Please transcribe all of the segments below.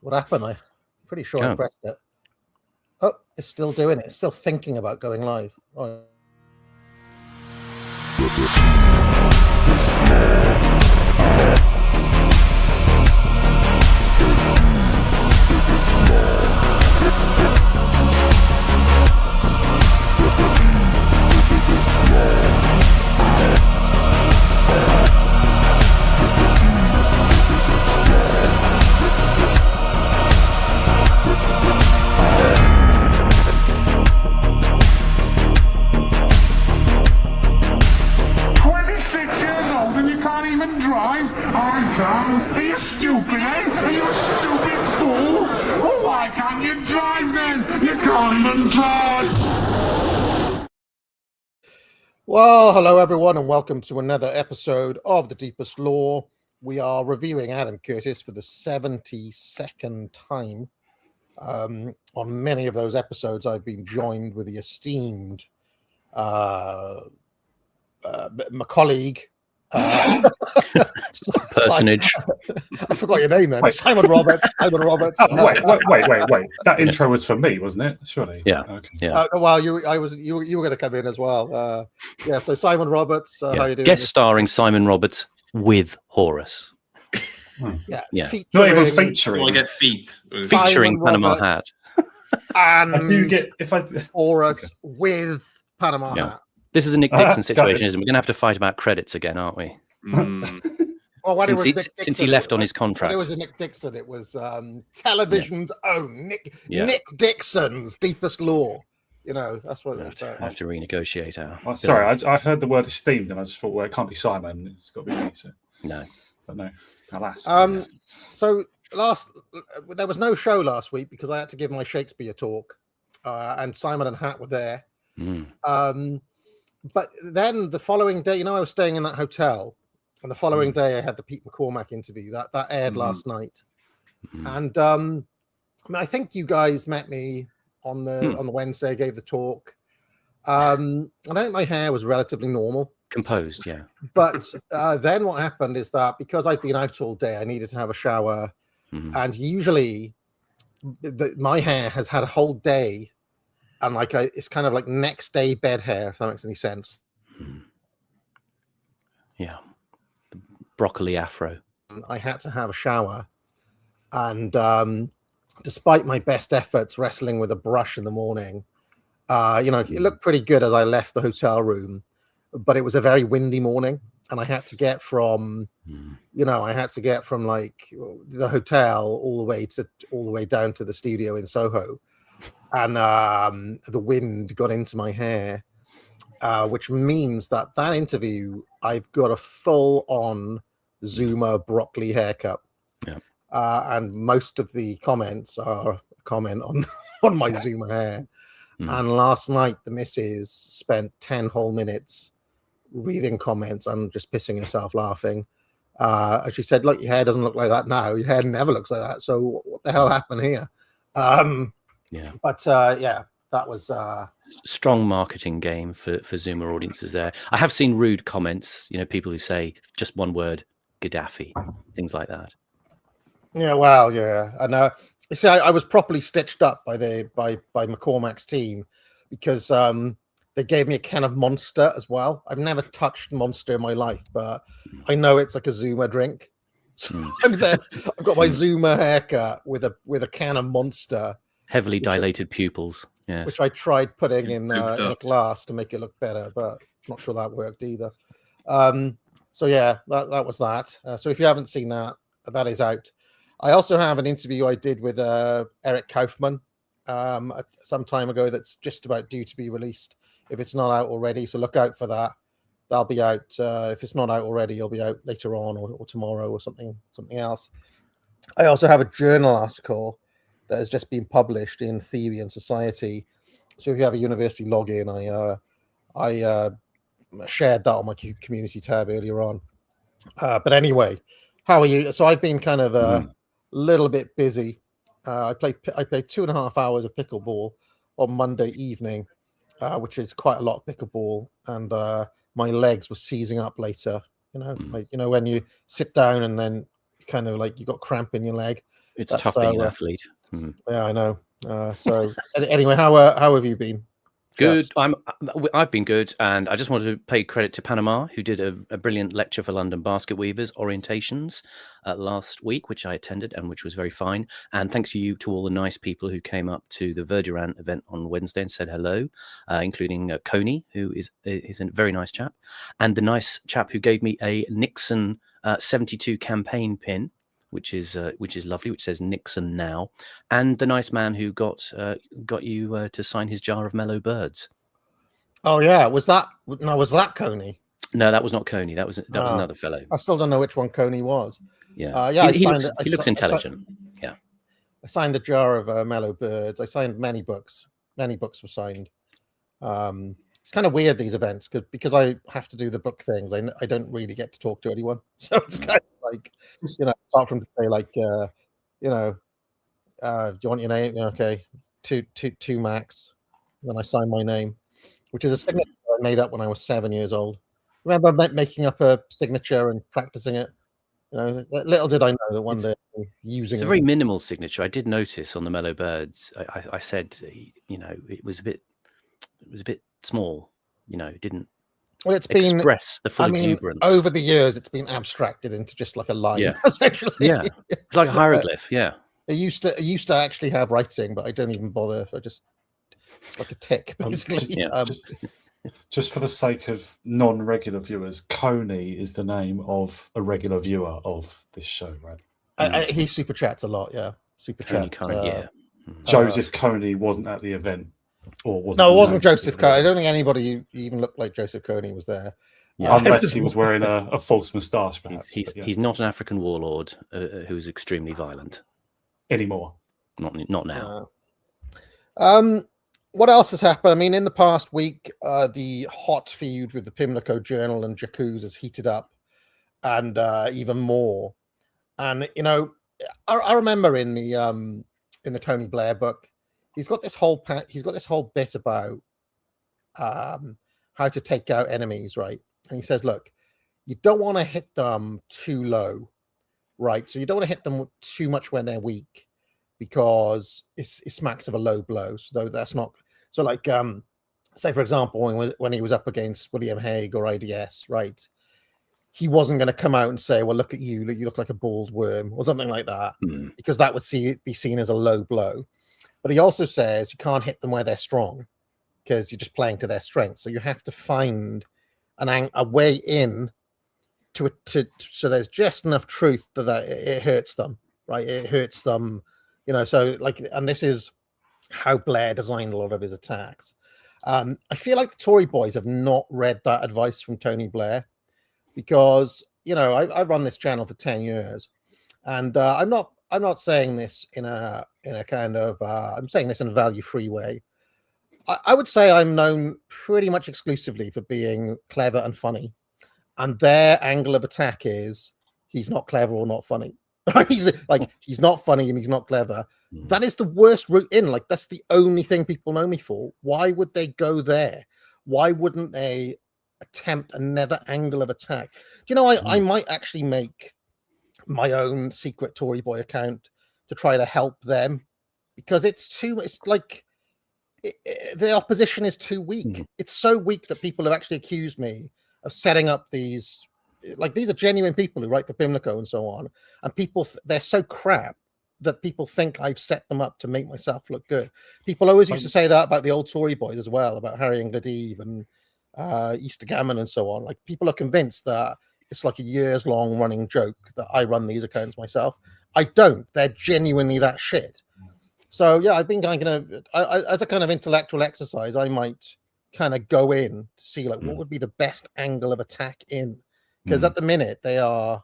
What happened? I'm pretty sure I pressed it. Oh, it's still doing it. It's still thinking about going live. Oh. Well, hello everyone, and welcome to another episode of The Deepest Lore. We are reviewing Adam Curtis for the 72nd time. On many of those episodes, I've been joined with the esteemed my colleague, personage. I forgot your name then. Wait. Simon Roberts. Simon Roberts. Oh, wait. That intro was for me, wasn't it? Surely. Yeah. Okay. Yeah. Well, you were going to come in as well. Yeah. So Simon Roberts. How you doing? Guest starring Simon Roberts with Horus. Yeah. Not even featuring. Well, I get feet. Featuring Panama Hat. And I do get Horus with Panama Hat. This is a Nick Dixon situation, isn't it? We're going to have to fight about credits again, aren't we? Well, since he left on his contract. When it was a Nick Dixon. It was television's own Nick Dixon's Deepest Lore. You know, that's what I have to renegotiate our. Oh, sorry, I heard the word esteemed and I just thought, well, it can't be Simon. It's got to be me. So. No. But no, alas. So there was no show last week because I had to give my Shakespeare talk, and Simon and Hat were there. But then the following day, I was staying in that hotel, and the following day I had the Pete McCormack interview that aired last night. And I think you guys met me on the Wednesday. I gave the talk. And I think my hair was relatively normal, composed, yeah. But then what happened is that because I'd been out all day, I needed to have a shower, and usually my hair has had a whole day. And it's kind of like next day bed hair, if that makes any sense. Yeah. The broccoli afro. I had to have a shower. And despite my best efforts wrestling with a brush in the morning, it looked pretty good as I left the hotel room. But it was a very windy morning. And I had to get from, like the hotel all the way down to the studio in Soho. And the wind got into my hair, which means that interview, I've got a full-on Zoomer broccoli haircut. Yeah. And most of the comments are a comment on my Zoomer hair. And last night, the missus spent 10 whole minutes reading comments and just pissing herself laughing. And she said, look, your hair doesn't look like that now. Your hair never looks like that. So what the hell happened here? Yeah, but that was strong marketing game for Zoomer audiences there. I have seen rude comments, people who say just one word, Gaddafi, things like that. Yeah, well, yeah, and see, I was properly stitched up by McCormack's team because they gave me a can of Monster as well. I've never touched Monster in my life, but I know it's like a Zoomer drink. So I'm there. I've got my Zoomer haircut with a can of Monster. Heavily dilated pupils, yes. Which I tried putting in a glass to make it look better, but not sure that worked either. So yeah, that was that. So if you haven't seen that is out. I also have an interview I did with Eric Kaufman some time ago that's just about due to be released if it's not out already. So look out for that. That'll be out. If it's not out already, it'll be out later on or tomorrow or something else. I also have a journal article that has just been published in Theory and Society. So if you have a university login, I shared that on my community tab earlier on. But anyway, how are you? So I've been kind of a little bit busy. I played 2.5 hours of pickleball on Monday evening, which is quite a lot of pickleball, and my legs were seizing up later. Like, when you sit down and then kind of like you got cramp in your leg. It's tough being an athlete. Yeah, I know. So anyway, how have you been? Good. I've been good, and I just wanted to pay credit to Panama, who did a brilliant lecture for London Basket Weavers orientations last week, which I attended and which was very fine. And thanks to all the nice people who came up to the Verdurant event on Wednesday and said hello, including Coney, who is a very nice chap, and the nice chap who gave me a Nixon 72 campaign pin, which is lovely, which says Nixon now, and the nice man who got you to sign his jar of mellow birds. Oh yeah, was that Coney? No, that was not Coney. That was another fellow. I still don't know which one Coney was. Yeah, he looks intelligent. I signed a jar of mellow birds. I signed many books. Many books were signed. It's kind of weird, these events, because I have to do the book things. I don't really get to talk to anyone, so it's kind of like, apart from to say like, do you want your name? Okay, two max. And then I sign my name, which is a signature I made up when I was 7 years old. Remember making up a signature and practicing it? Little did I know that one day using it's a very minimal signature. I did notice on the Mellow Birds. I said, it was a bit small. It didn't. Well, it's express the full exuberance. Over the years, it's been abstracted into just like a line. Yeah, essentially. Yeah, it's like a hieroglyph. Yeah, it used to actually have writing, but I don't even bother. It's like a tick, basically. Just for the sake of non-regular viewers, Coney is the name of a regular viewer of this show, right? He super chats a lot. Yeah, super chats. Joseph Coney wasn't at the event. No, it wasn't Joseph Coney. I don't think anybody even looked like Joseph Coney was there. Yeah. Unless he was wearing a false moustache, perhaps. He's not an African warlord who's extremely violent. Anymore. Not now. What else has happened? I mean, in the past week, the hot feud with the Pimlico Journal and J'Accuse has heated up, and even more. And I remember in the Tony Blair book, he's got this whole bit about how to take out enemies, right? And he says, look, you don't want to hit them too low, right? So you don't want to hit them too much when they're weak, because it smacks of a low blow. So that's not so. Like, say for example, when he was up against William Hague or IDS, right? He wasn't going to come out and say, "Well, look at you look like a bald worm" or something like that, because that would be seen as a low blow. But he also says you can't hit them where they're strong, because you're just playing to their strength. So you have to find a way in so there's just enough truth that it hurts them, right? It hurts them, So and this is how Blair designed a lot of his attacks. I feel like the Tory boys have not read that advice from Tony Blair, because I've run this channel for 10 years, and I'm not saying this in a kind of I'm saying this in a value-free way. I would say I'm known pretty much exclusively for being clever and funny, and their angle of attack is he's not clever or not funny. He's not funny and he's not clever. That is the worst route in. Like, that's the only thing people know me for. Why would they go there? Why wouldn't they attempt another angle of attack? Do I might actually make my own secret Tory boy account to try to help them, because the opposition is too weak. It's so weak that people have actually accused me of setting up these are genuine people who write for Pimlico and so on, and people they're so crap that people think I've set them up to make myself look good. People always used to say that about the old Tory boys as well, about Harry and Gladive and Easter Gammon and so on. Like, people are convinced that it's like a years long running joke that I run these accounts myself. I don't. They're genuinely that shit. So yeah, I've been kind of as a kind of intellectual exercise, I might kind of go in to see what would be the best angle of attack in, because at the minute they're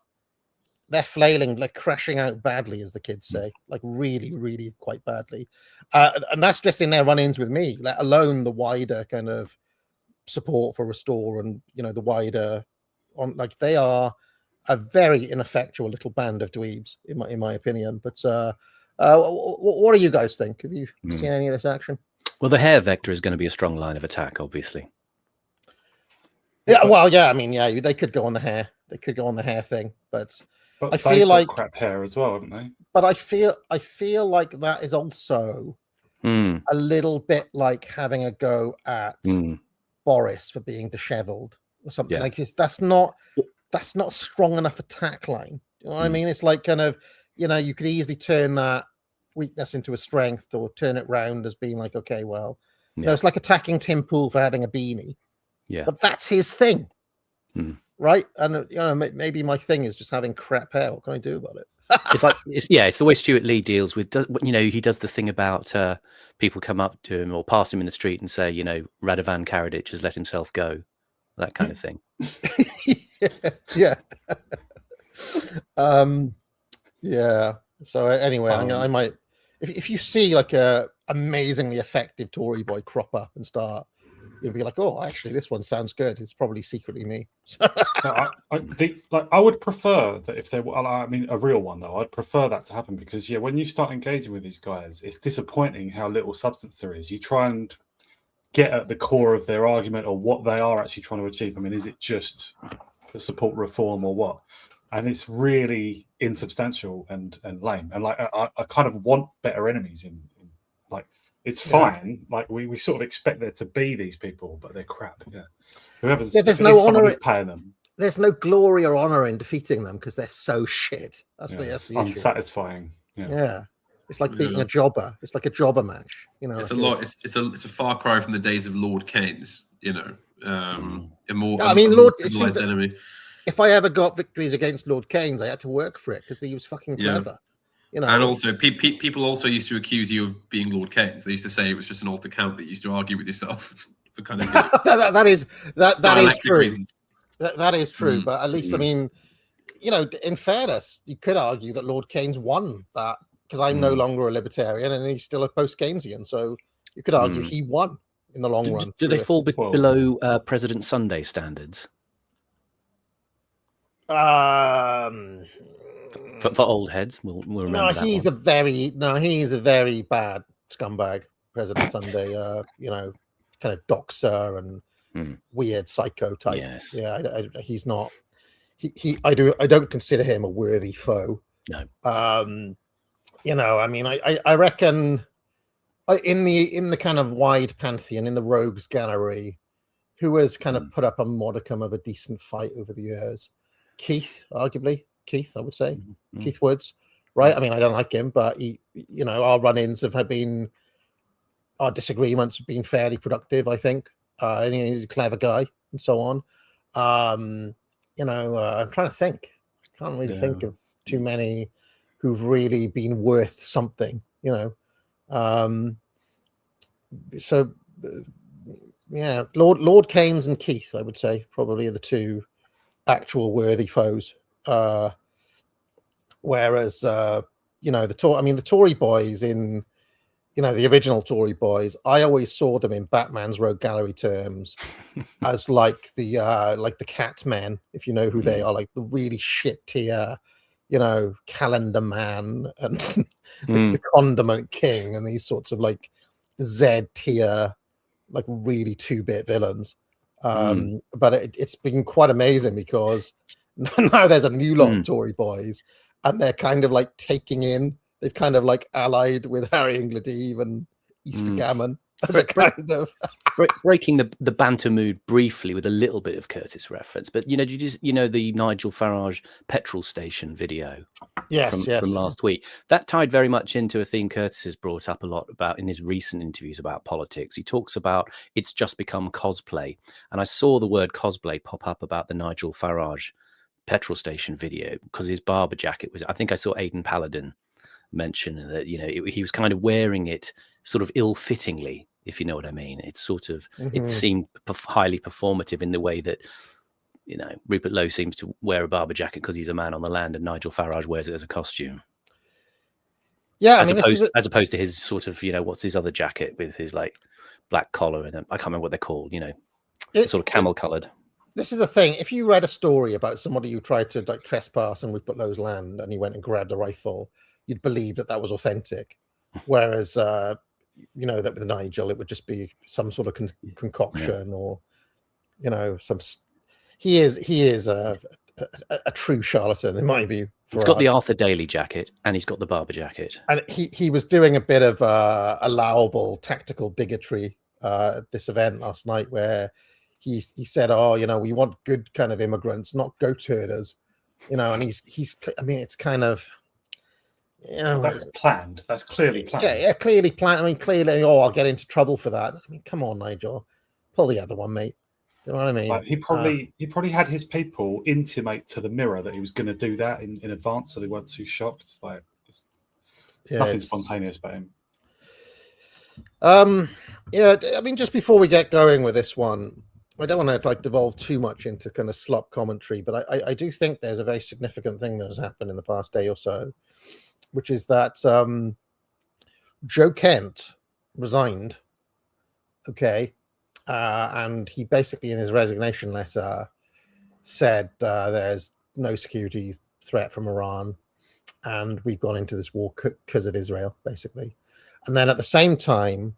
flailing, like crashing out badly, as the kids say, like really, really quite badly. And that's just in their run-ins with me, let alone the wider kind of support for Restore and the wider they are a very ineffectual little band of dweebs in my opinion. But what do you guys think? Have you seen any of this action? Well, the hair vector is going to be a strong line of attack, obviously. Yeah, well, yeah, I mean, yeah, they could go on the hair. They could go on the hair thing, but But I they've feel got like crap hair as well, haven't they? But I feel like that is also a little bit like having a go at Boris for being dishevelled or something like this. That's not a strong enough attack line. You know what I mean? It's like kind of, you could easily turn that weakness into a strength or turn it round as being like, okay, well, it's like attacking Tim Pool for having a beanie. Yeah. But that's his thing. Right? And maybe my thing is just having crap hair. What can I do about it? It's the way Stuart Lee deals with, he does the thing about people come up to him or pass him in the street and say, Radovan Karadzic has let himself go, that kind of thing. Yeah. Yeah. So anyway, I might, if you see like a amazingly effective Tory boy crop up and start, you'll be like, oh, actually, this one sounds good. It's probably secretly me. I would prefer that if there were, a real one though, I'd prefer that to happen because when you start engaging with these guys, it's disappointing how little substance there is. You try and get at the core of their argument or what they are actually trying to achieve. I mean, is it just to support reform or what? And it's really insubstantial and lame. And I kind of want better enemies in it's fine. Like we sort of expect there to be these people, but they're crap. Yeah. Whoever's there's no honor paying them. There's no glory or honor in defeating them because they're so shit. That's the issue. Unsatisfying. Yeah. It's like beating a jobber. It's like a jobber match. It's a far cry from the days of Lord Keynes. Lord enemy. If I ever got victories against Lord Keynes, I had to work for it because he was fucking clever. And also people also used to accuse you of being Lord Keynes. They used to say it was just an alt account that you used to argue with yourself for kind of that is true. Reasons. That is true, but at least I mean, in fairness, you could argue that Lord Keynes won that because I'm no longer a libertarian and he's still a post-Keynesian. So you could argue he won in the long run. Do they fall below President Sunday standards? For old heads, we'll remember that. He's a very bad scumbag, President Sunday. Kind of doxer and weird psycho type. Yes. Yeah, he's not. I don't consider him a worthy foe. No. I mean, I reckon in the kind of wide pantheon, in the rogues gallery, who has kind of put up a modicum of a decent fight over the years. Keith, arguably. Keith, I would say. Keith Woods, right? I mean, I don't like him, but our run-ins our disagreements have been fairly productive, I think. He's a clever guy and so on. I'm trying to think. I can't really think of too many who've really been worth something, Lord Keynes and Keith, I would say, probably are the two actual worthy foes. Whereas the Tory boys in the original Tory boys, I always saw them in Batman's Rogue Gallery terms as like the cat men, if you know who they are, like the really shit tier, Calendar Man and the Condiment King and these sorts of like Z tier, like really 2-bit villains. But it's been quite amazing because now there's a new lot of Tory boys and they're kind of like they've kind of like allied with Harry Ingledew and Easter Gammon as a kind of breaking the banter mood briefly with a little bit of Curtis reference. But did you the Nigel Farage petrol station video from last week? That tied very much into a theme Curtis has brought up a lot about in his recent interviews about politics. He talks about it's just become cosplay. And I saw the word cosplay pop up about the Nigel Farage petrol station video because his barber jacket was, I think I saw Aidan Paladin mention that, he was kind of wearing it sort of ill-fittingly, if you know what I mean. It's sort of, it seemed highly performative in the way that, Rupert Lowe seems to wear a barber jacket because he's a man on the land and Nigel Farage wears it as a costume. Yeah, as opposed to his sort of, what's his other jacket with his like black collar and I can't remember what they're called, sort of camel coloured. This is the thing. If you read a story about somebody who tried to like trespass on Rupert Lowe's land and he went and grabbed a rifle, you'd believe that was authentic. Whereas, that with Nigel, it would just be some sort of concoction or, he is a true charlatan in my view He's got the Arthur Daly jacket and he's got the Barber jacket. And he was doing a bit of allowable tactical bigotry at this event last night, where he said, "Oh, we want good kind of immigrants, not goat herders," And he's. I mean, it's kind of. That was planned. That's clearly planned. Yeah, clearly planned. I mean, clearly. Oh, I'll get into trouble for that. I mean, come on, Nigel, pull the other one, mate. You know what I mean? Like he probably had his people intimate to the Mirror that he was going to do that in advance, so they weren't too shocked. Like, nothing spontaneous about him. Yeah. I mean, just before we get going with this one, I don't want to devolve too much into kind of slop commentary, but I do think there's a very significant thing that has happened in the past day or so, which is that Joe Kent resigned. Okay. And he basically, in his resignation letter, said there's no security threat from Iran, and we've gone into this war because of Israel, basically. And then at the same time,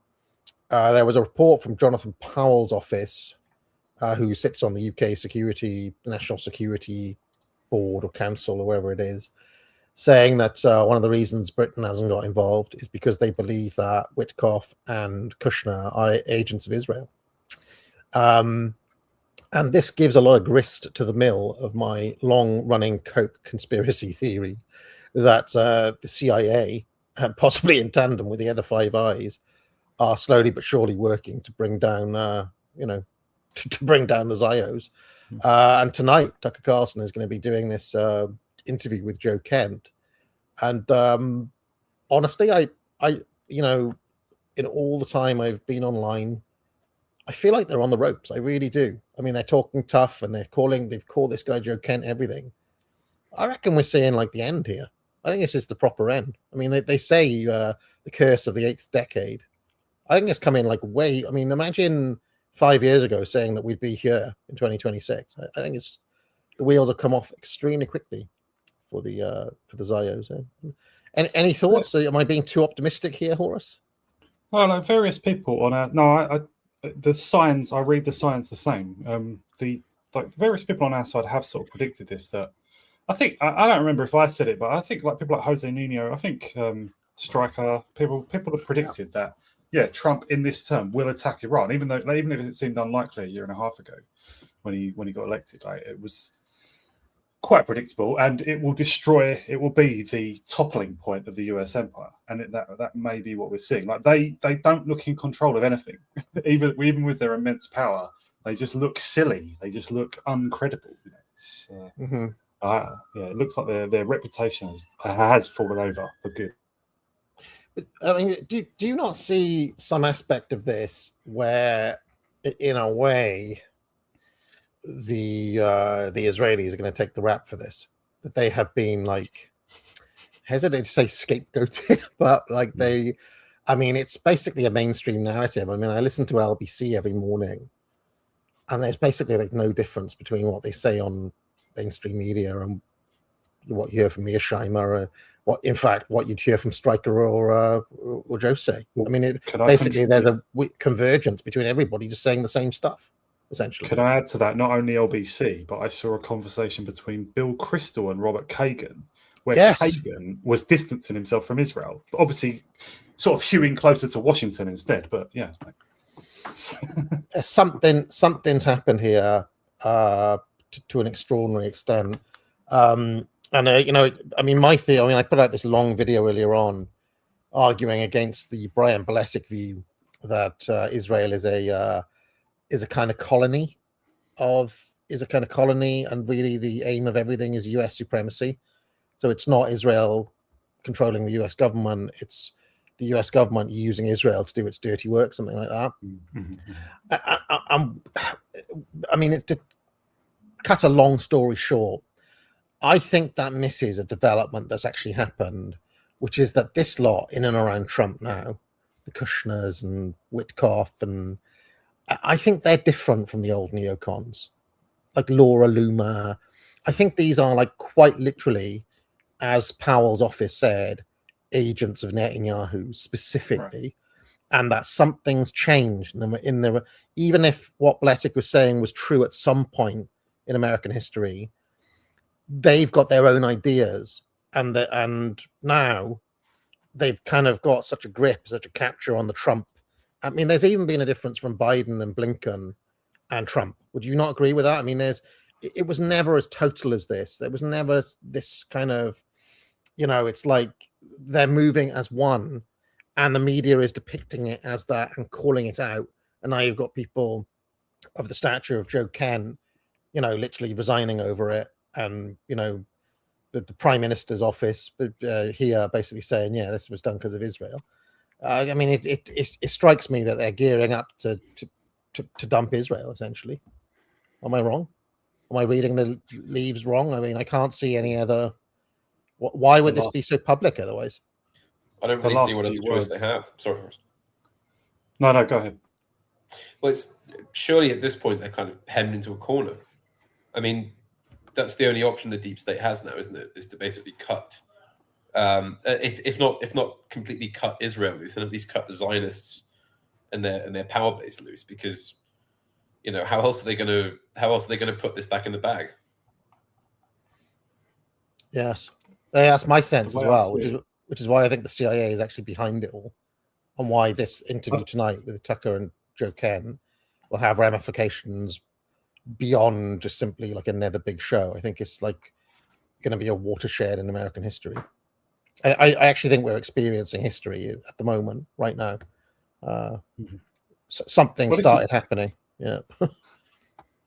there was a report from Jonathan Powell's office, who sits on the UK National Security Board or Council or wherever it is, saying that one of the reasons Britain hasn't got involved is because they believe that Witkoff and Kushner are agents of Israel. And this gives a lot of grist to the mill of my long-running Coke conspiracy theory that the CIA, possibly in tandem with the other Five Eyes, are slowly but surely working to bring down, to bring down the Zios. And tonight, Tucker Carlson is going to be doing this interview with Joe Kent. And honestly, I in all the time I've been online, I feel like they're on the ropes. I really do. I mean, they're talking tough and they've called this guy Joe Kent everything. I reckon we're seeing the end here. I think this is the proper end. I mean, they say the curse of the 8th decade. I think it's coming way. I mean, imagine 5 years ago saying that we'd be here in 2026. I think the wheels have come off extremely quickly for the Zios. Any thoughts? Am I being too optimistic here, Horace? Well, various people on our the signs. I read the signs the same. The various people on our side have sort of predicted this. That I think I don't remember if I said it, but I think people like Jose Nuno, I think Striker, people have predicted that. Yeah, Trump in this term will attack Iran, even if it seemed unlikely a year and a half ago when he got elected. It was quite predictable, and it will be the toppling point of the US empire, and that may be what we're seeing. They don't look in control of anything, even with their immense power. They just look silly. They just look uncredible. It looks like their reputation has fallen over for good. But, I mean, do you not see some aspect of this where, in a way, the Israelis are going to take the rap for this? That they have been hesitate to say scapegoated, but it's basically a mainstream narrative. I mean, I listen to LBC every morning, and there's basically no difference between what they say on mainstream media and what you hear from Mearsheimer, what you'd hear from Stryker or Jose. I mean, there's a convergence between everybody just saying the same stuff, essentially. Could I add to that? Not only LBC, but I saw a conversation between Bill Kristol and Robert Kagan, where Kagan was distancing himself from Israel, but obviously sort of hewing closer to Washington instead. But yeah, something's happened here to an extraordinary extent. My theory. I put out this long video earlier on, arguing against the Brian Balesic view that Israel is a kind of colony, and really the aim of everything is U.S. supremacy. So it's not Israel controlling the U.S. government; it's the U.S. government using Israel to do its dirty work, something like that. To cut a long story short, I think that misses a development that's actually happened, which is that this lot in and around Trump now, the Kushners and Witkoff, and I think they're different from the old neocons, like Laura Loomer. I think these are quite literally, as Powell's office said, agents of Netanyahu specifically, right. And that something's changed in the even if what Balesic was saying was true at some point in American history, they've got their own ideas, and now they've kind of got such a grip, such a capture on the Trump. I mean, there's even been a difference from Biden and Blinken and Trump. Would you not agree with that? I mean, it was never as total as this. There was never this kind of, it's like they're moving as one, and the media is depicting it as that and calling it out. And now you've got people of the stature of Joe Ken, literally resigning over it, and the Prime Minister's office here basically saying, yeah, this was done because of Israel. I mean, it strikes me that they're gearing up to dump Israel, essentially. Am I wrong? Am I reading the leaves wrong? I mean, I can't see any other. Why would this be so public otherwise? I don't really see what other choice they have. Sorry. No, go ahead. Well, it's surely at this point they're kind of hemmed into a corner. I mean, that's the only option the deep state has now, isn't it? Is to basically cut, if not completely cut Israel loose, and at least cut the Zionists and their power base loose. Because, how else are they going to put this back in the bag? Yes, that's my sense as well, which is why I think the CIA is actually behind it all, and why this interview tonight with Tucker and Joe Ken will have ramifications beyond just simply like another big show. I think it's like going to be a watershed in American history. I actually think we're experiencing history at the moment, right now. Something started happening. Yeah.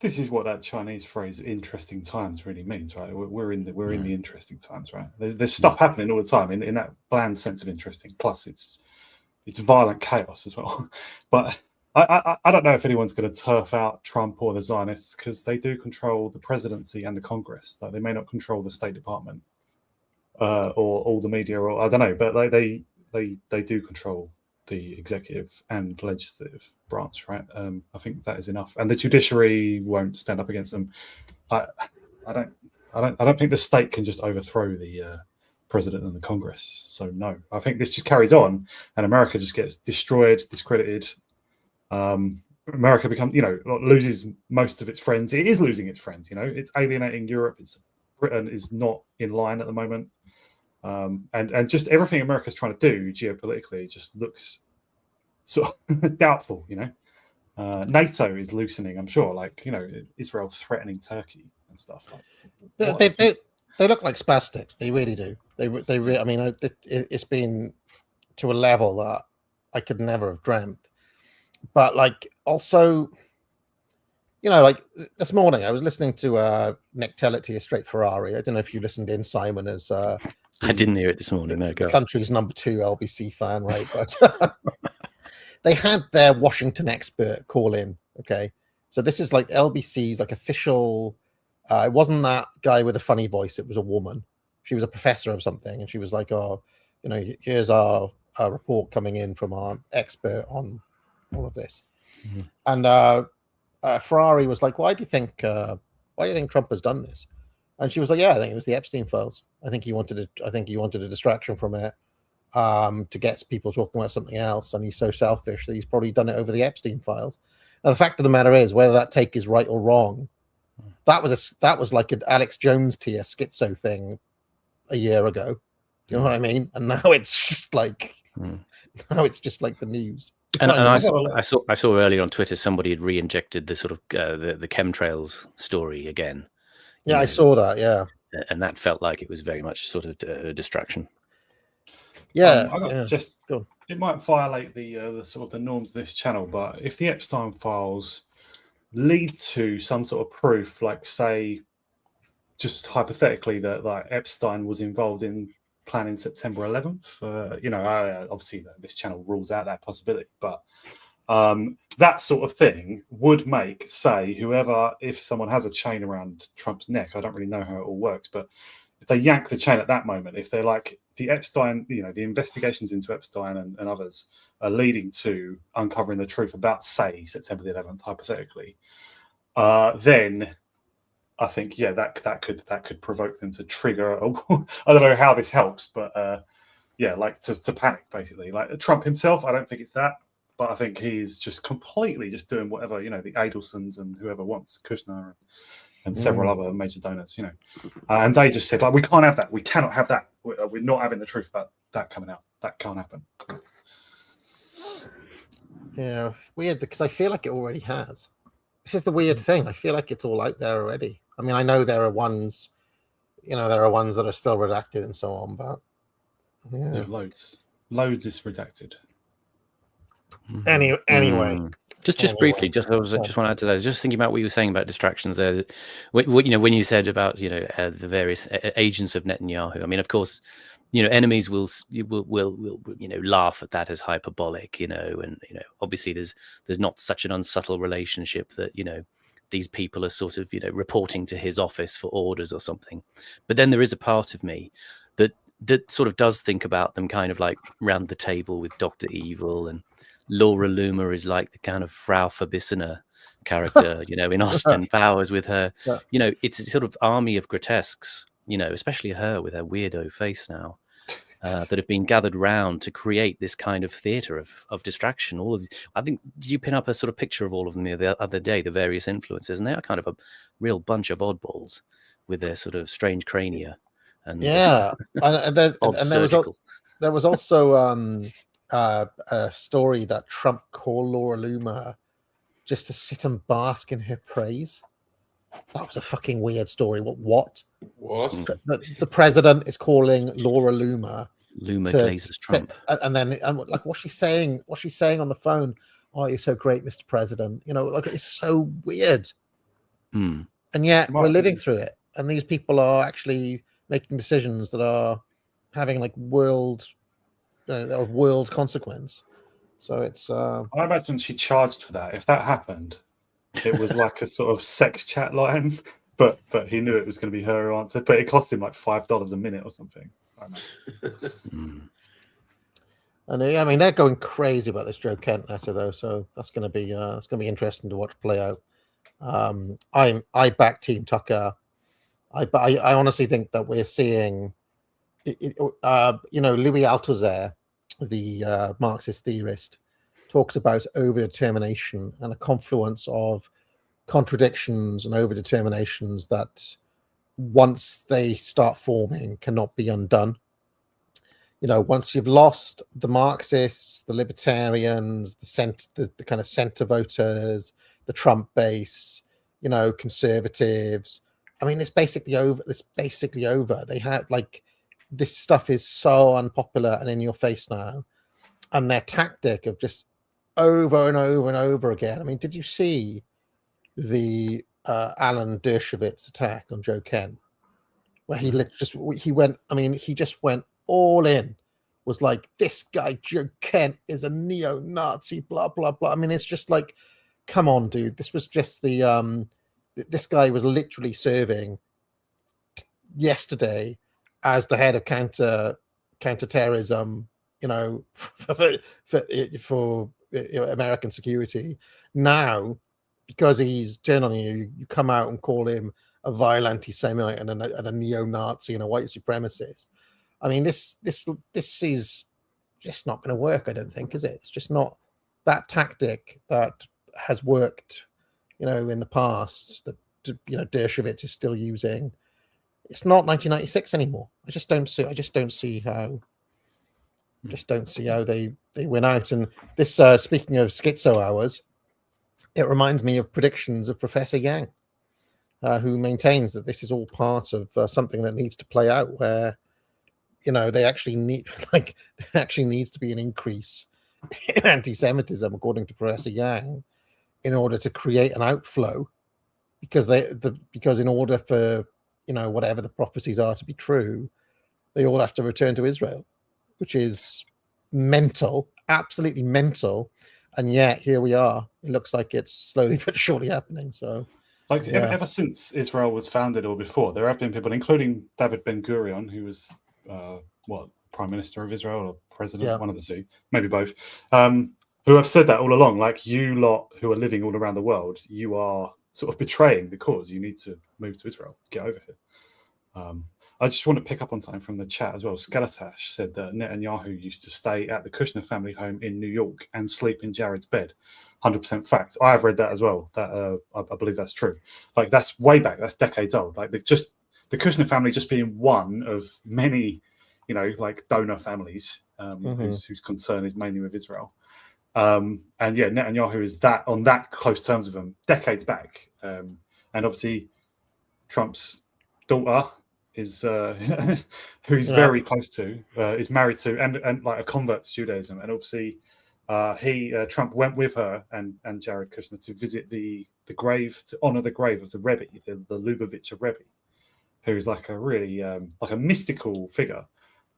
This is what that Chinese phrase "interesting times" really means, right? We're in the interesting times, right? There's stuff happening all the time in that bland sense of interesting. Plus, it's violent chaos as well. But I don't know if anyone's going to turf out Trump or the Zionists, because they do control the presidency and the Congress. Like, they may not control the State Department or all the media, or I don't know, but they do control the executive and legislative branch, right? I think that is enough, and the judiciary won't stand up against them. I don't think the state can just overthrow the president and the Congress. So no, I think this just carries on, and America just gets destroyed, discredited. America loses most of its friends. It is losing its friends. It's alienating Europe. Britain is not in line at the moment. And just everything America's trying to do geopolitically just looks sort of doubtful. NATO is loosening, I'm sure. Israel threatening Turkey and stuff. They look like spastics. They really do. I mean, it's been to a level that I could never have dreamt. But also, this morning I was listening to Nick Tellety, a straight Ferrari. I don't know if you listened in, Simon, as I didn't hear it this morning. No, go. The country's number 2 LBC fan, right? But they had their Washington expert call in. Okay, so this is like LBC's official. It wasn't that guy with a funny voice. It was a woman. She was a professor of something, and she was like, "Oh, here's our report coming in from our expert on all of this." Mm-hmm. And Ferrari was like, why do you think Trump has done this? And she was like, yeah, I think it was the Epstein files. I think he wanted a distraction from it, to get people talking about something else, and he's so selfish that he's probably done it over the Epstein files. Now the fact of the matter is, whether that take is right or wrong, that was like an Alex Jones tier schizo thing a year ago. Do you know what I mean? And now it's just like the news. And I saw earlier on Twitter somebody had re-injected the sort of the chemtrails story again. Yeah, I saw that. Yeah, and that felt like it was very much sort of a distraction. Yeah, it might violate the sort of the norms of this channel, but if the Epstein files lead to some sort of proof, say, just hypothetically, that Epstein was involved in planning September 11th, obviously this channel rules out that possibility, but that sort of thing would make, say, if someone has a chain around Trump's neck, I don't really know how it all works, but if they yank the chain at that moment, if they're like the Epstein, the investigations into Epstein and others are leading to uncovering the truth about, say, September the 11th, hypothetically, then I think, that could provoke them to trigger. I don't know how this helps, but to panic, basically. Like Trump himself, I don't think it's that, but I think he's just completely just doing whatever the Adelsons and whoever wants, Kushner, and several other major donors, and they just said, like, we can't have that. We cannot have that. We're not having the truth about that coming out. That can't happen. Yeah, weird, because I feel like it already has. This is the weird thing. I feel like it's all out there already. I mean, I know there are ones, that are still redacted and so on, but yeah. There are loads is redacted. Anyway. Just briefly, just want to add to that. Just thinking about what you were saying about distractions there. When you said about the various agents of Netanyahu. I mean, of course, enemies will laugh at that as hyperbolic. And obviously there's not such an unsubtle relationship that these people are sort of reporting to his office for orders or something. But then there is a part of me that sort of does think about them kind of like round the table with Dr. Evil, and Laura Loomer is like the kind of Frau Verbissener character, in Austin Powers with her. Yeah. It's a sort of army of grotesques, especially her with her weirdo face now, that have been gathered round to create this kind of theatre of distraction. All of these, I think, did you pin up a sort of picture of all of them the other day, the various influences? And they are kind of a real bunch of oddballs with their sort of strange crania. And there was also a story that Trump called Laura Loomer just to sit and bask in her praise. That was a fucking weird story. What? The president is calling Laura Loomer glazes Trump, and then like what's she saying? What's she saying on the phone? Oh, you're so great, Mr. President. Like, it's so weird. And yet we're living through it, and these people are actually making decisions that are having like world consequence. So it's I imagine she charged for that. If that happened, it was like a sort of sex chat line, but he knew it was going to be her who answered, but it cost him like $5 a minute or something. And I mean, they're going crazy about this Joe Kent letter though, so that's going to be interesting to watch play out. I back Team Tucker. I honestly think that we're seeing, Louis Althusser, the Marxist theorist, talks about overdetermination and a confluence of contradictions and overdeterminations that, once they start forming, cannot be undone. Once you've lost the Marxists, the libertarians, the kind of center voters, the Trump base, conservatives. I mean, it's basically over. They had this stuff is so unpopular and in your face now, and their tactic of just over and over and over again. I mean, did you see the Alan Dershowitz attack on Joe Kent, where he just went all in, was like, this guy Joe Kent is a neo-Nazi, blah blah blah. I mean, it's just like, come on, dude. This was just this guy was literally serving yesterday as the head of counterterrorism, for American security. Now, because he's turned on you, you come out and call him a vile anti-Semite and a neo-Nazi and a white supremacist. I mean, this is just not going to work, I don't think, is it? It's just not that tactic that has worked, in the past, that Dershowitz is still using. It's not 1996 anymore. I just don't see how they win out. And this, speaking of schizo hours, it reminds me of predictions of Professor Yang, who maintains that this is all part of something that needs to play out, where there actually needs to be an increase in anti-Semitism, according to Professor Yang, in order to create an outflow, because in order for whatever the prophecies are to be true, they all have to return to Israel, which is mental, absolutely mental. And yet here we are. It looks like it's slowly but surely happening. So, ever since Israel was founded or before, there have been people, including David Ben-Gurion, who was Prime Minister of Israel or President, one of the two, maybe both, who have said that all along. Like, you lot who are living all around the world, you are sort of betraying the cause. You need to move to Israel. Get over here. I just want to pick up on something from the chat as well. Skeletash said that Netanyahu used to stay at the Kushner family home in New York and sleep in Jared's bed. 100% fact. I have read that as well. That I believe that's true. Like that's way back. That's decades old. Like the Kushner family just being one of many, like donor families whose concern is mainly with Israel. And yeah, Netanyahu is on that close terms with them decades back. And obviously, Trump's daughter is who he's very close to, is married to, and like a convert to Judaism. And obviously, Trump went with her and Jared Kushner to visit the grave, to honor the grave of the Rebbe, the Lubavitcher Rebbe, who's like a really like a mystical figure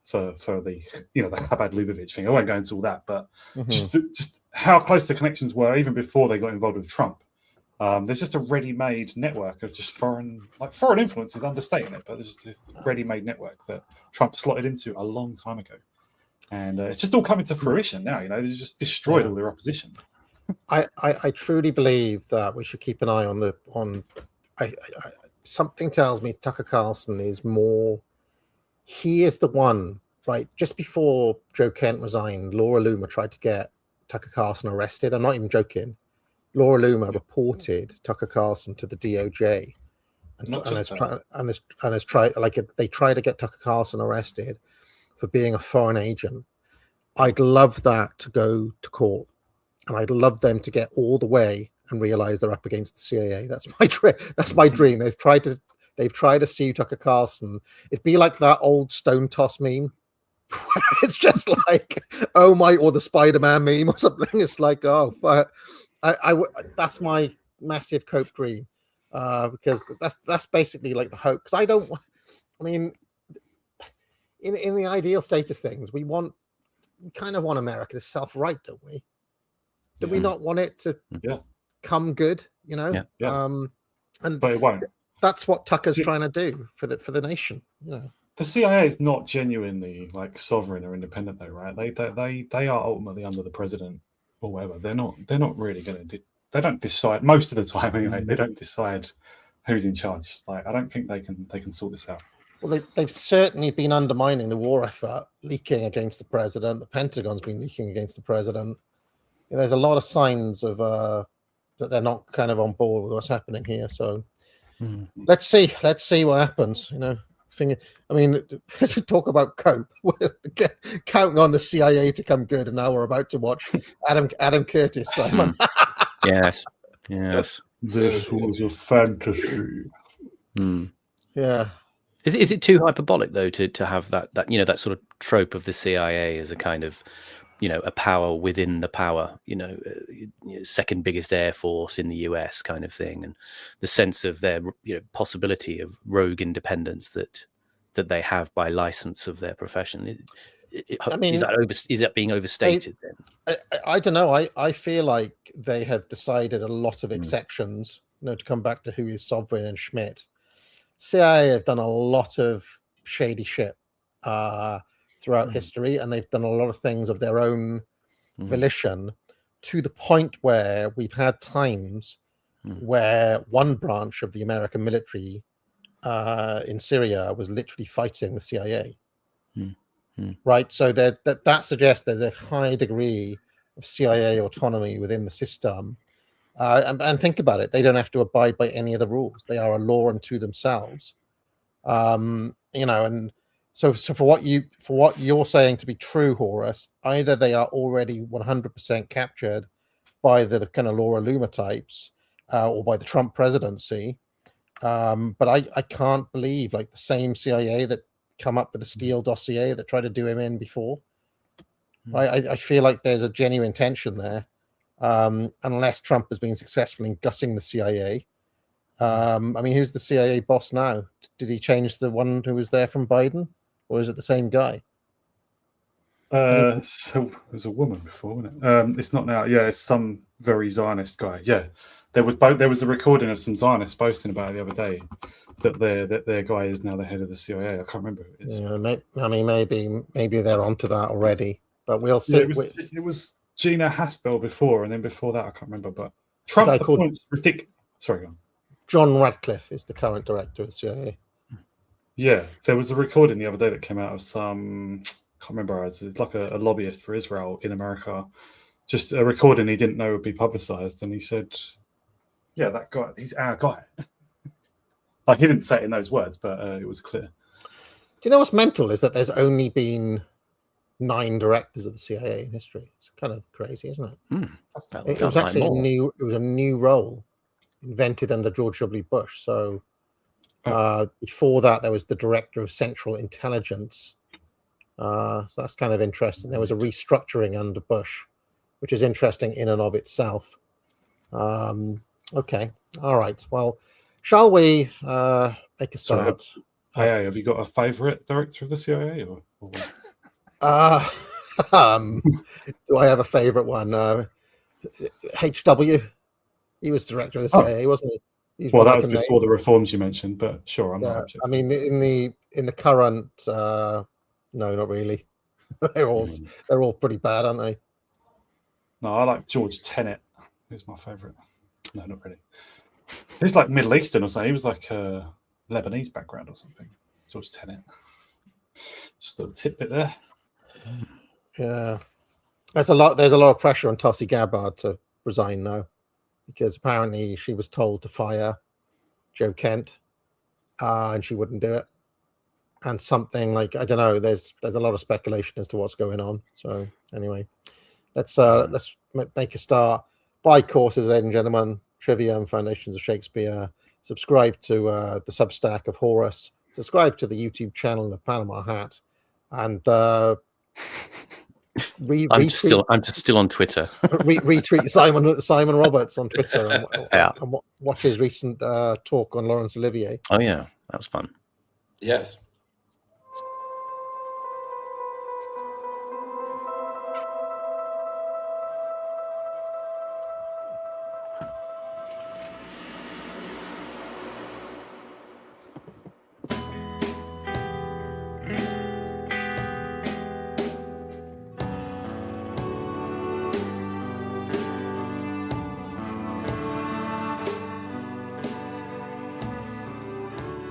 for the the Chabad Lubavitch thing. I won't go into all that, but just how close the connections were even before they got involved with Trump. There's just a ready-made network of just foreign influence is understating it, but there's just this ready-made network that Trump slotted into a long time ago, and it's just all coming to fruition now. They just destroyed all their opposition. I truly believe that we should keep an eye on. Something tells me Tucker Carlson is more. He is the one, right? Just before Joe Kent resigned, Laura Loomer tried to get Tucker Carlson arrested. I'm not even joking. Laura Loomer reported Tucker Carlson to the DOJ, they try to get Tucker Carlson arrested for being a foreign agent. I'd love that to go to court, and I'd love them to get all the way and realize they're up against the CIA. That's my dream. They've tried to sue Tucker Carlson. It'd be like that old stone toss meme. It's just like, oh my, or the Spider-Man meme or something. It's like, oh, but that's my massive cope dream, because that's basically like the hope. Because in the ideal state of things, we kind of want America to self-right, don't we? Do we not want it to come good? Yeah. But it won't. That's what Tucker's trying to do for the nation. The CIA is not genuinely like sovereign or independent, though, right? They are ultimately under the president or whatever. They're not really going to. They don't decide most of the time anyway. They don't decide who's in charge. Like I don't think they can sort this out. Well, they've certainly been undermining the war effort, leaking against the president. The Pentagon's been leaking against the president. There's a lot of signs of that they're not kind of on board with what's happening here. So let's see what happens. To talk about cope, we're counting on the CIA to come good, and now we're about to watch Adam Curtis. Simon. Yes. This was your fantasy. Yeah. Is it too hyperbolic though to have that that sort of trope of the CIA as a kind of a power within the power, second biggest air force in the US kind of thing, and the sense of their possibility of rogue independence that they have by license of their profession? Is that being overstated then? I don't know. I feel like they have decided a lot of exceptions. To come back to who is sovereign and Schmidt. CIA have done a lot of shady shit throughout history, and they've done a lot of things of their own volition, to the point where we've had times where one branch of the American military in Syria was literally fighting the CIA. Right? So that suggests there's a high degree of CIA autonomy within the system. And think about it, they don't have to abide by any of the rules. They are a law unto themselves. And so for what you're saying to be true, Horus, either they are already 100% captured by the kind of Laura Loomer types, or by the Trump presidency. But I can't believe like the same CIA that come up with the Steele dossier that tried to do him in before. Right? I feel like there's a genuine tension there. Unless Trump has been successful in gutting the CIA. Who's the CIA boss now? Did he change the one who was there from Biden, or is it the same guy? So it was a woman before, wasn't it? It's not now. Yeah, it's some very Zionist guy. Yeah, there was a recording of some Zionists boasting about it the other day that their guy is now the head of the CIA. I can't remember who it is. Yeah, maybe they're onto that already, but we'll see. Yeah, it was Gina Haspel before, and then before that I can't remember. But Trump appoints ridiculous. Sorry, go on. John Radcliffe is the current director of the CIA. Yeah, there was a recording the other day that came out of some, I can't remember, it's like a lobbyist for Israel in America, just a recording he didn't know would be publicised, and he said, "Yeah, that guy, he's our guy." Like, he didn't say it in those words, but it was clear. Do you know what's mental is that there's only been 9 directors of the CIA in history. It's kind of crazy, isn't it? It was actually a new role invented under George W. Bush. So before that, there was the director of Central Intelligence. So that's kind of interesting. There was a restructuring under Bush, which is interesting in and of itself. Okay, all right. Well, shall we make a start? Hey, have you got a favourite director of the CIA? Or do I have a favourite one? HW. He was director of the CIA, wasn't he? Well, that was before the reforms you mentioned, but sure, I'm not objecting. I mean, in the current, no, not really. they're all pretty bad, aren't they? No, I like George Tenet. He's my favourite. No, not really. He's like Middle Eastern or something. He was like Lebanese background or something. George Tenet. Just a little tidbit there. Yeah, there's a lot of pressure on Tulsi Gabbard to resign now, because apparently she was told to fire Joe Kent, and she wouldn't do it. And something like, I don't know. There's a lot of speculation as to what's going on. So anyway, let's make a start. Buy courses, ladies and gentlemen. Trivia and Foundations of Shakespeare. Subscribe to the Substack of Horus. Subscribe to the YouTube channel of Panama Hat, and I'm just still on Twitter. retweet Simon Roberts on Twitter and watch his recent talk on Laurence Olivier. Oh yeah, that was fun. Yes.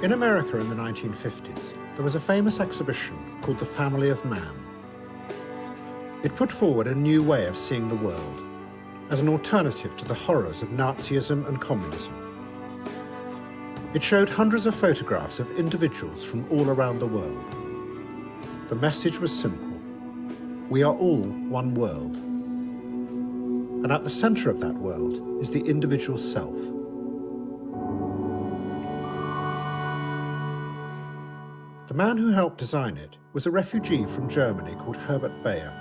In America in the 1950s, there was a famous exhibition called The Family of Man. It put forward a new way of seeing the world as an alternative to the horrors of Nazism and communism. It showed hundreds of photographs of individuals from all around the world. The message was simple: we are all one world. And at the center of that world is the individual self. The man who helped design it was a refugee from Germany called Herbert Bayer.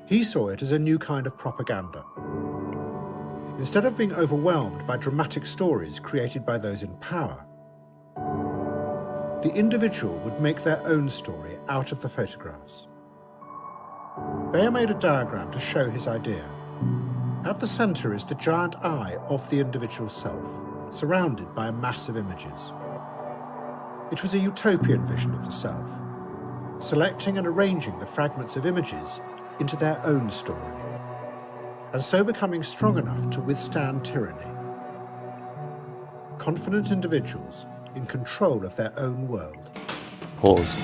He saw it as a new kind of propaganda. Instead of being overwhelmed by dramatic stories created by those in power, the individual would make their own story out of the photographs. Bayer made a diagram to show his idea. At the center is the giant eye of the individual self, surrounded by a mass of images. It was a utopian vision of the self, selecting and arranging the fragments of images into their own story, and so becoming strong enough to withstand tyranny. Confident individuals in control of their own world. Pause.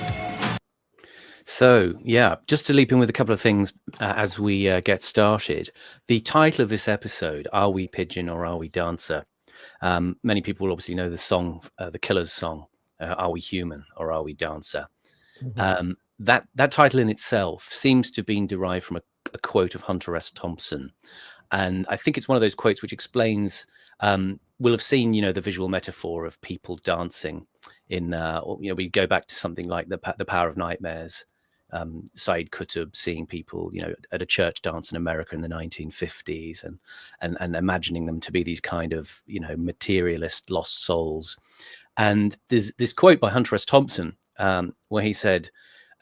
So, yeah, just to leap in with a couple of things as we get started. The title of this episode, Are We Pigeon or Are We Dancer? Many people will obviously know the song, the Killers song. Are we human or are we dancer? Mm-hmm. That title in itself seems to have been derived from a quote of Hunter S. Thompson, and I think it's one of those quotes which explains. We'll have seen, the visual metaphor of people dancing in. We go back to something like the Power of Nightmares. Said Qutb seeing people, at a church dance in America in the 1950s, and imagining them to be these kind of, materialist lost souls. And there's this quote by Hunter S. Thompson where he said,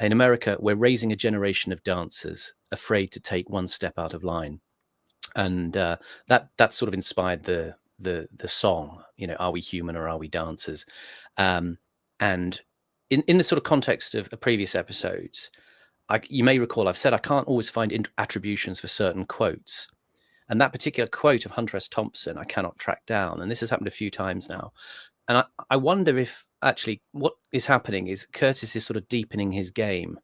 in America, we're raising a generation of dancers afraid to take one step out of line. And that sort of inspired the song, Are We Human or Are We Dancers? And in the sort of context of previous episodes, you may recall I've said I can't always find attributions for certain quotes. And that particular quote of Hunter S. Thompson, I cannot track down. And this has happened a few times now. And I wonder if actually what is happening is Curtis is sort of deepening his game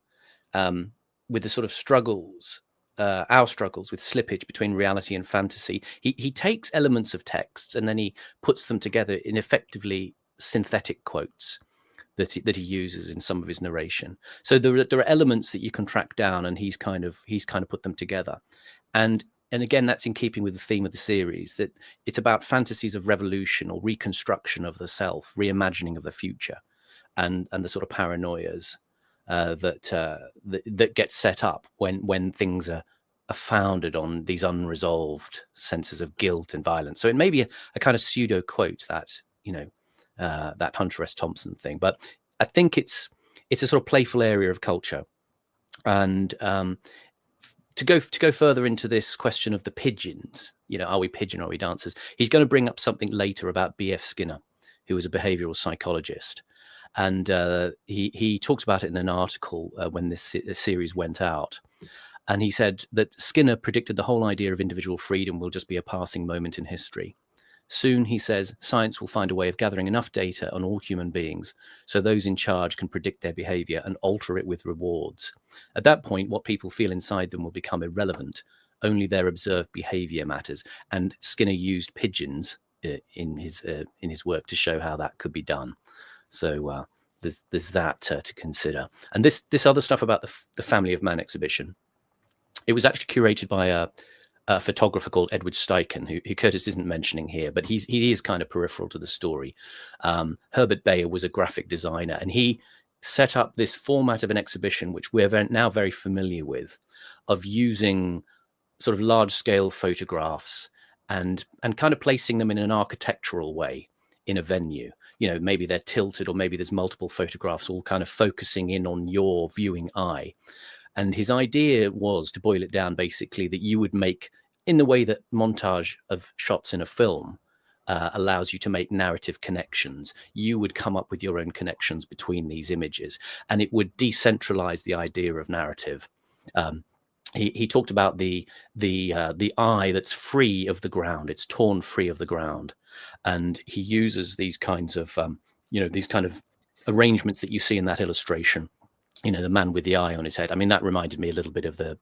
with the sort of struggles our struggles with slippage between reality and fantasy, he takes elements of texts and then he puts them together in effectively synthetic quotes that he uses in some of his narration. So there are elements that you can track down, and he's kind of put them together. And again, that's in keeping with the theme of the series, that it's about fantasies of revolution or reconstruction of the self, reimagining of the future, and the sort of paranoias that get set up when things are founded on these unresolved senses of guilt and violence. So it may be a kind of pseudo quote that, that Hunter S. Thompson thing, but I think it's a sort of playful area of culture. And to go further into this question of the pigeons, are we pigeon or are we dancers? He's going to bring up something later about B.F. Skinner, who was a behavioral psychologist. And he talked about it in an article when this series went out. And he said that Skinner predicted the whole idea of individual freedom will just be a passing moment in history. Soon, he says, science will find a way of gathering enough data on all human beings so those in charge can predict their behavior and alter it with rewards. At that point, what people feel inside them will become irrelevant. Only their observed behavior matters. And Skinner used pigeons in his work to show how that could be done. So there's that to consider. And this other stuff about the Family of Man exhibition, it was actually curated by a photographer called Edward Steichen, who Curtis isn't mentioning here, but he is kind of peripheral to the story. Herbert Bayer was a graphic designer, and he set up this format of an exhibition, which we're now very familiar with, of using sort of large-scale photographs and kind of placing them in an architectural way in a venue. Maybe they're tilted, or maybe there's multiple photographs all kind of focusing in on your viewing eye. And his idea was, to boil it down, basically, that you would make, in the way that montage of shots in a film allows you to make narrative connections, you would come up with your own connections between these images, and it would decentralize the idea of narrative. He talked about the eye that's free of the ground; it's torn free of the ground, and he uses these kinds of these kind of arrangements that you see in that illustration. The man with the eye on his head. I mean, that reminded me a little bit of the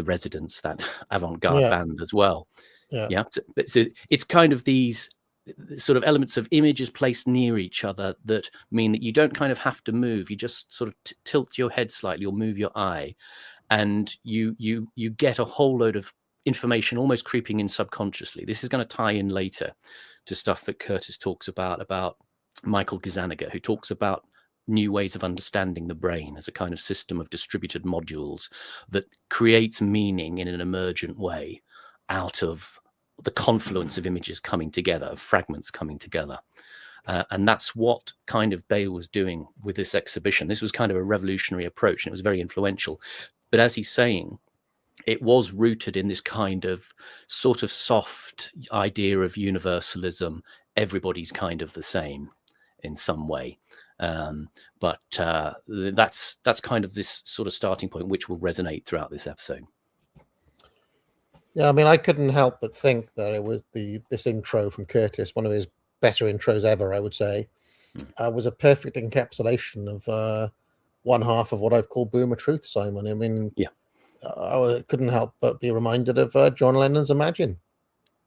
Residents, that avant-garde band as well. Yeah. So it's kind of these sort of elements of images placed near each other that mean that you don't kind of have to move. You just sort of tilt your head slightly or move your eye, and you get a whole load of information almost creeping in subconsciously. This is going to tie in later to stuff that Curtis talks about Michael Gazzaniga, who talks about new ways of understanding the brain as a kind of system of distributed modules that creates meaning in an emergent way out of the confluence of images coming together, of fragments coming together. And that's what kind of Bayer was doing with this exhibition. This was kind of a revolutionary approach, and it was very influential. But as he's saying, it was rooted in this kind of sort of soft idea of universalism. Everybody's kind of the same in some way. But that's kind of this sort of starting point, which will resonate throughout this episode. Yeah, I mean, I couldn't help but think that it was this intro from Curtis, one of his better intros ever, I would say, was a perfect encapsulation of one half of what I've called Boomer Truth, Simon. I mean, I couldn't help but be reminded of John Lennon's Imagine.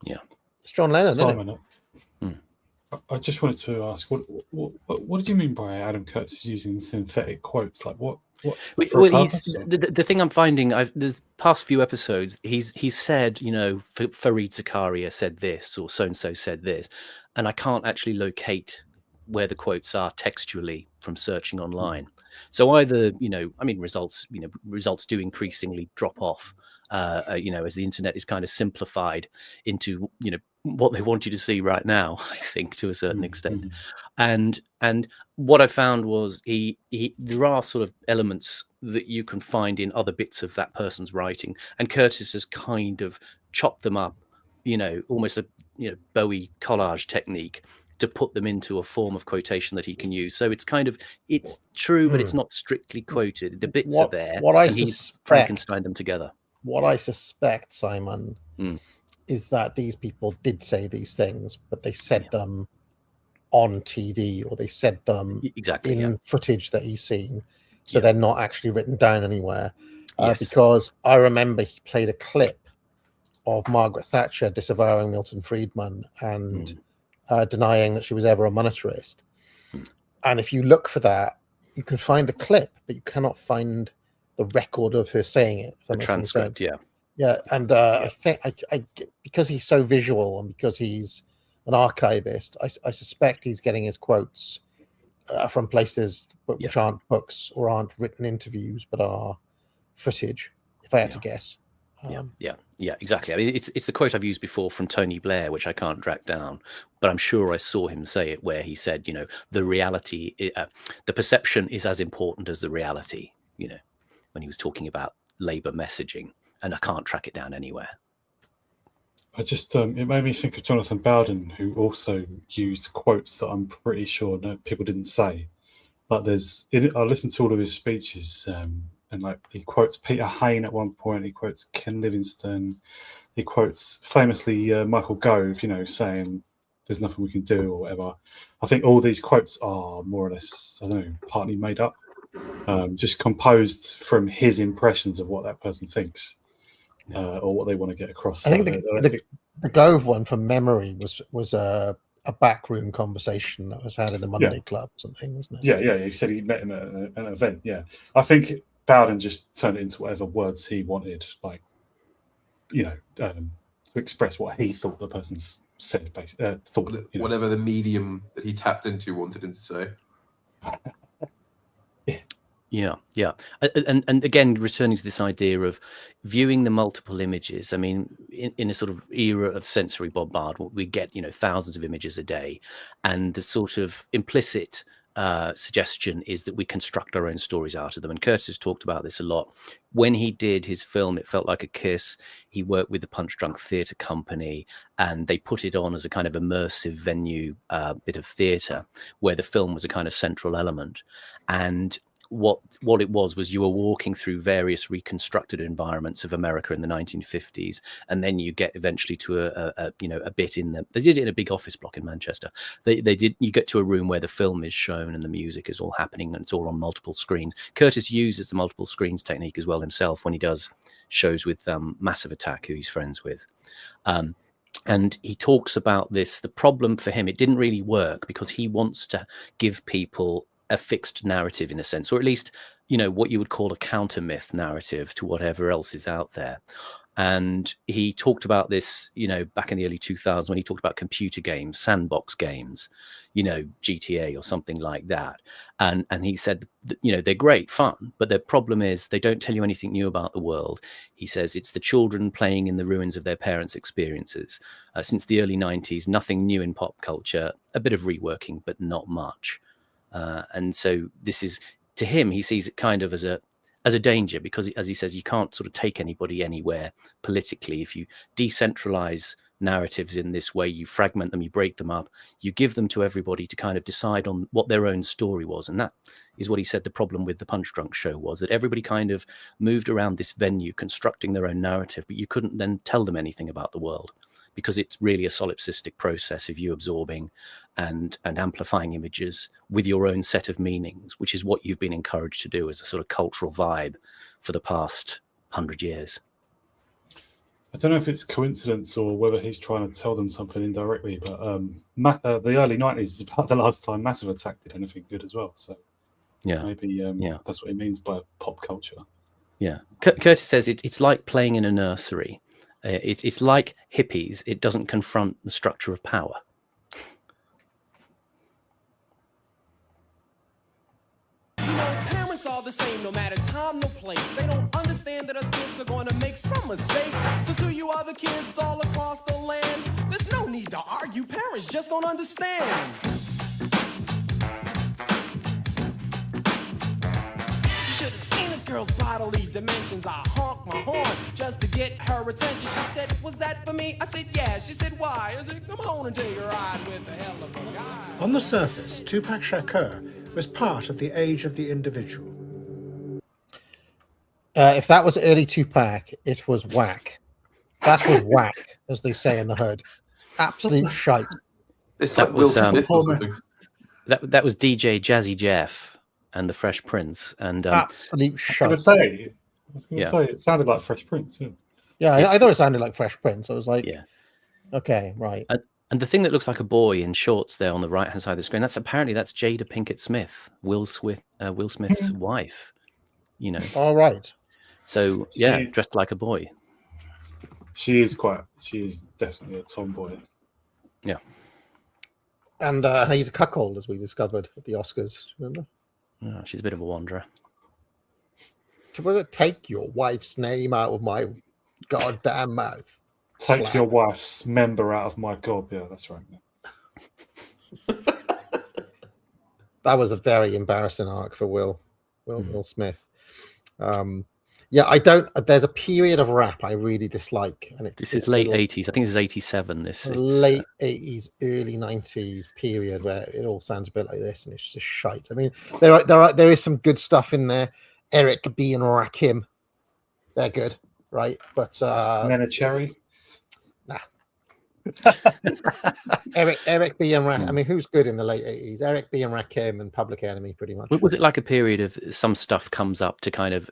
Yeah, it's John Lennon, Simon, isn't it? I just wanted to ask, what did you mean by Adam Curtis using synthetic quotes? Like what well, the thing I'm finding, the past few episodes, he's said, Fareed Zakaria said this, or so and so said this, and I can't actually locate where the quotes are textually from searching online. So either, results do increasingly drop off, as the internet is kind of simplified into, what they want you to see right now, I think, to a certain extent. And what I found was there are sort of elements that you can find in other bits of that person's writing, and Curtis has kind of chopped them up, almost a Bowie collage technique, to put them into a form of quotation that he can use. So it's true, but it's not strictly quoted. The bits are there, and he's Frankenstein them together. What I suspect, Simon, is that these people did say these things, but they said them on TV, or they said them in footage that he's seen. So they're not actually written down anywhere. Yes. because I remember he played a clip of Margaret Thatcher disavowing Milton Friedman and denying that she was ever a monetarist. And if you look for that, you can find the clip, but you cannot find the record of her saying it. The transcript, yeah. And I think I because he's so visual and because he's an archivist, I suspect he's getting his quotes from places which aren't books or aren't written interviews, but are footage, if I had to guess. Yeah, exactly. I mean, it's the quote I've used before from Tony Blair, which I can't track down, but I'm sure I saw him say it, where he said, you know, the reality, the perception is as important as the reality, you know, when he was talking about Labour messaging, and I can't track it down anywhere. I just, it made me think of Jonathan Bowden, who also used quotes that I'm pretty sure people didn't say. Like I listened to all of his speeches, and like he quotes Peter Hain at one point, he quotes Ken Livingstone, he quotes famously Michael Gove, you know, saying there's nothing we can do or whatever. I think all these quotes are more or less, I don't know, partly made up, just composed from his impressions of what that person thinks or what they want to get across. I think the Gove one from memory was a backroom conversation that was had in the Monday Club or something, wasn't it? Yeah. He said he met him at an event. Yeah, I think Bowden just turned it into whatever words he wanted, like, you know, to express what he thought the person's said. Basically, whatever the medium that he tapped into wanted him to say. Yeah. And again, returning to this idea of viewing the multiple images. I mean, in a sort of era of sensory bombardment, we get, you know, thousands of images a day, and the sort of implicit suggestion is that we construct our own stories out of them. And Curtis has talked about this a lot. When he did his film It Felt Like a Kiss, he worked with the Punch Drunk Theatre Company, and they put it on as a kind of immersive venue bit of theatre where the film was a kind of central element. And what it was you were walking through various reconstructed environments of America in the 1950s, and then you get eventually to a bit in the. They did it in a big office block in Manchester. You get to a room where the film is shown and the music is all happening and it's all on multiple screens. Curtis uses the multiple screens technique as well himself when he does shows with Massive Attack, who he's friends with. And he talks about this. The problem for him, it didn't really work because he wants to give people a fixed narrative in a sense, or at least, you know, what you would call a counter myth narrative to whatever else is out there. And he talked about this, you know, back in the early 2000s when he talked about computer games, sandbox games, you know, GTA or something like that. And he said, you know, they're great fun, but their problem is they don't tell you anything new about the world. He says it's the children playing in the ruins of their parents' experiences. Since the early 90s, nothing new in pop culture, a bit of reworking, but not much. And so this is, to him, he sees it kind of as a danger because, as he says, you can't sort of take anybody anywhere politically. If you decentralize narratives in this way, you fragment them, you break them up, you give them to everybody to kind of decide on what their own story was. And that is what he said the problem with the Punch Drunk show was, that everybody kind of moved around this venue constructing their own narrative, but you couldn't then tell them anything about the world, because it's really a solipsistic process of you absorbing and amplifying images with your own set of meanings, which is what you've been encouraged to do as a sort of cultural vibe for the past 100 years. I don't know if it's coincidence or whether he's trying to tell them something indirectly, but the early 90s is about the last time Massive Attack did anything good as well. So maybe that's what he means by pop culture. Yeah. Curtis says it's like playing in a nursery. It's like hippies. It doesn't confront the structure of power. Parents are the same, no matter time, no place. They don't understand that us kids are going to make some mistakes. So to you other kids all across the land, there's no need to argue. Parents just don't understand. You should have seen this girl's bodily dimensions. I honked my horn just to get her attention. She said, "Was that for me?" I said, "Yeah." She said, "Why?" I said, "Come on and take a ride with the hell of a guy." On the surface, Tupac Shakur was part of the age of the individual. If that was early Tupac, it was whack. That was whack, as they say in the hood. Absolute shite. It's like Will Smith or something. That was DJ Jazzy Jeff and the Fresh Prince, and absolute shite. I was going to say, was going to say, it sounded like Fresh Prince. Yeah, I thought it sounded like Fresh Prince. I was like, Yeah. Okay, right. And the thing that looks like a boy in shorts there on the right hand side of the screen, that's Jada Pinkett Smith, Will Smith's wife. You know. All right. So dressed like a boy. She is definitely a tomboy. Yeah. And he's a cuckold, as we discovered at the Oscars. Remember? Oh, she's a bit of a wanderer. To take your wife's name out of my goddamn mouth. Take your wife's member out of my gob. Yeah, that's right. That was a very embarrassing arc for Will Smith. I don't. There's a period of rap I really dislike, and this is late 80s. I think this is 87. It's late 80s, early 90s period where it all sounds a bit like this, and it's just shite. I mean, there is some good stuff in there. Eric B and Rakim, they're good, right? But Menacherry. Nah. Eric B and Rakim. I mean, who's good in the late 80s? Eric B and Rakim and Public Enemy, pretty much. Was it like a period of some stuff comes up to kind of,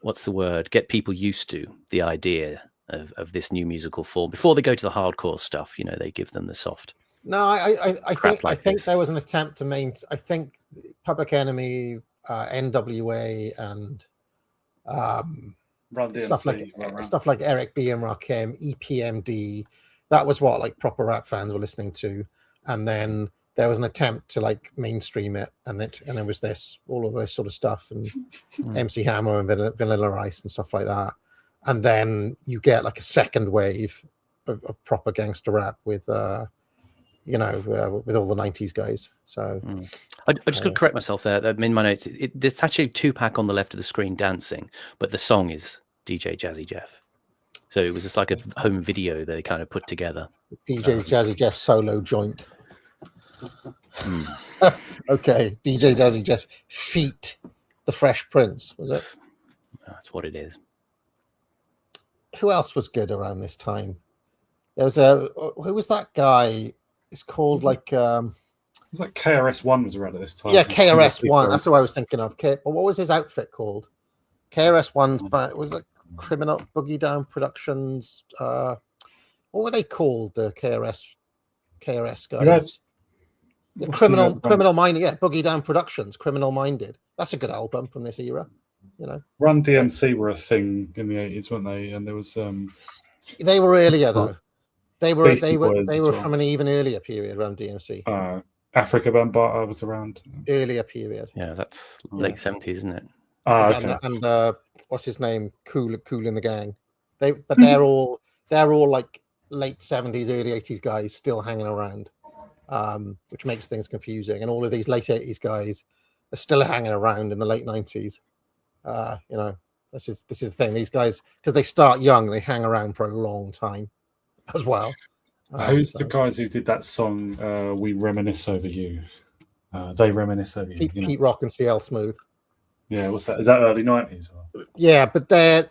what's the word? Get people used to the idea of this new musical form before they go to the hardcore stuff. They give them the soft. No, I think there was an attempt to I think Public Enemy, NWA, and stuff like Eric B and Rakim, EPMD. That was what like proper rap fans were listening to, and then there was an attempt to like mainstream it, and there was all of this sort of stuff, and MC Hammer and Vanilla Ice and stuff like that, and then you get like a second wave of proper gangster rap with with all the 90s guys. So I just got to correct myself there. In my notes, it's actually Tupac on the left of the screen dancing, but the song is DJ Jazzy Jeff. So it was just like a home video they kind of put together. DJ Jazzy Jeff solo joint. Okay, DJ Jazzy Jeff feat the Fresh Prince, was it? That's what it is. Who else was good around this time? There was who was that guy? It's called like it was like KRS-One was around at this time. Yeah, KRS-One. That's what I was thinking of. But what was his outfit called? KRS-One's, but it was like Criminal Boogie Down Productions. What were they called? The KRS guys. Criminal Minded. Yeah, Boogie Down Productions. Criminal Minded. That's a good album from this era. Run DMC were a thing in the 80s, weren't they? And there was They were earlier though. They were well. from an even earlier period. Run DMC. Africa Bambaataa was around. Earlier period. Yeah, that's late 70s, isn't it? Okay. And what's his name? Cool in the Gang. They're all like late 70s, early 80s guys still hanging around, which makes things confusing. And all of these late 80s guys are still hanging around in the late 90s. This is the thing. These guys, because they start young, they hang around for a long time as well. Who's the guys who did that song? We reminisce over you. They reminisce over you. Pete Rock and CL Smooth. Yeah, what's that? Is that early 90s? Yeah, but they're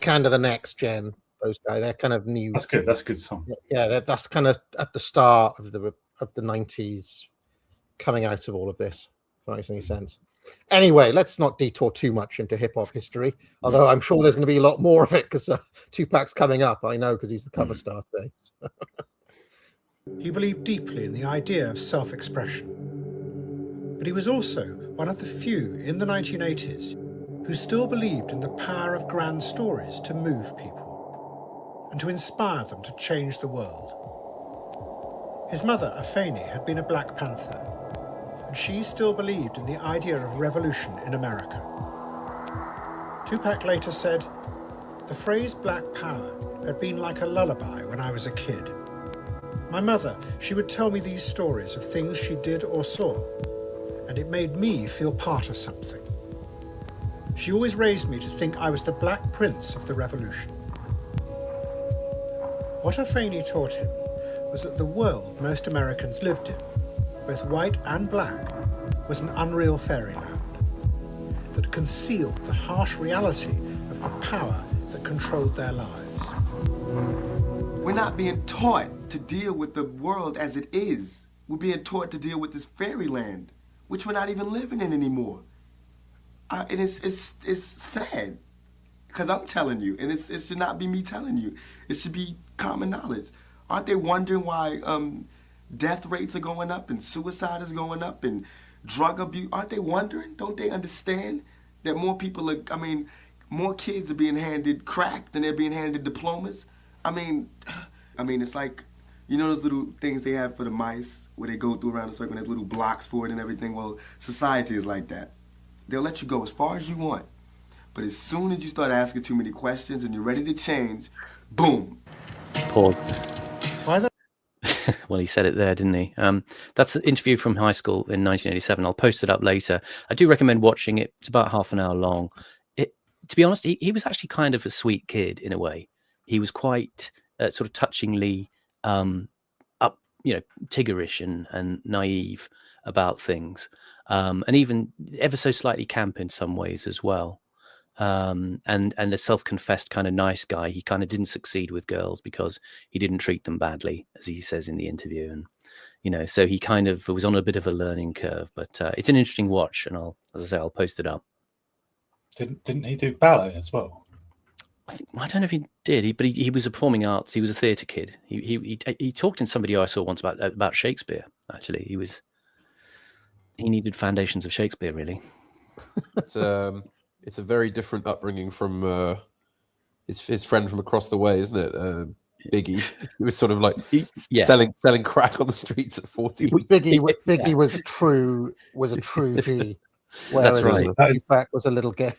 kind of the next gen. Those guys, they're kind of new. That's good. That's a good song. Yeah, that's kind of at the start of the 90s, coming out of all of this. If that makes any sense. Anyway, let's not detour too much into hip hop history. Although I'm sure there's going to be a lot more of it because Tupac's coming up. I know because he's the cover star today. He believed deeply in the idea of self-expression. But he was also one of the few in the 1980s who still believed in the power of grand stories to move people and to inspire them to change the world. His mother, Afeni, had been a Black Panther, and she still believed in the idea of revolution in America. Tupac later said, "The phrase Black Power had been like a lullaby when I was a kid. My mother, she would tell me these stories of things she did or saw, and it made me feel part of something. She always raised me to think I was the Black Prince of the Revolution." What Afeni taught him was that the world most Americans lived in, both white and black, was an unreal fairyland that concealed the harsh reality of the power that controlled their lives. We're not being taught to deal with the world as it is. We're being taught to deal with this fairyland, which we're not even living in anymore. And it's sad. Because I'm telling you, and it should not be me telling you. It should be common knowledge. Aren't they wondering why death rates are going up and suicide is going up and drug abuse? Aren't they wondering? Don't they understand that more people are, more kids are being handed crack than they're being handed diplomas? I mean, it's like, you know those little things they have for the mice where they go through around a circle and there's little blocks for it and everything? Well, society is like that. They'll let you go as far as you want. But as soon as you start asking too many questions and you're ready to change, boom. Pause. Why the Well, he said it there, didn't he? That's an interview from high school in 1987. I'll post it up later. I do recommend watching it. It's about half an hour long. To be honest, he was actually kind of a sweet kid in a way. He was quite sort of touchingly Tiggerish and naive about things, and even ever so slightly camp in some ways as well. And a self-confessed kind of nice guy. He kind of didn't succeed with girls because he didn't treat them badly, as he says in the interview. And so he kind of was on a bit of a learning curve. But it's an interesting watch, and I'll post it up. Didn't he do ballet as well? I don't know if he did, but he was a performing arts. He was a theatre kid. He talked in some video I saw once about Shakespeare. Actually, he needed foundations of Shakespeare, really. It's a very different upbringing from his friend from across the way, isn't it? Biggie. He was sort of like selling crack on the streets at 14. Biggie was a true G. Whereas That's right. Tupac was a little gay.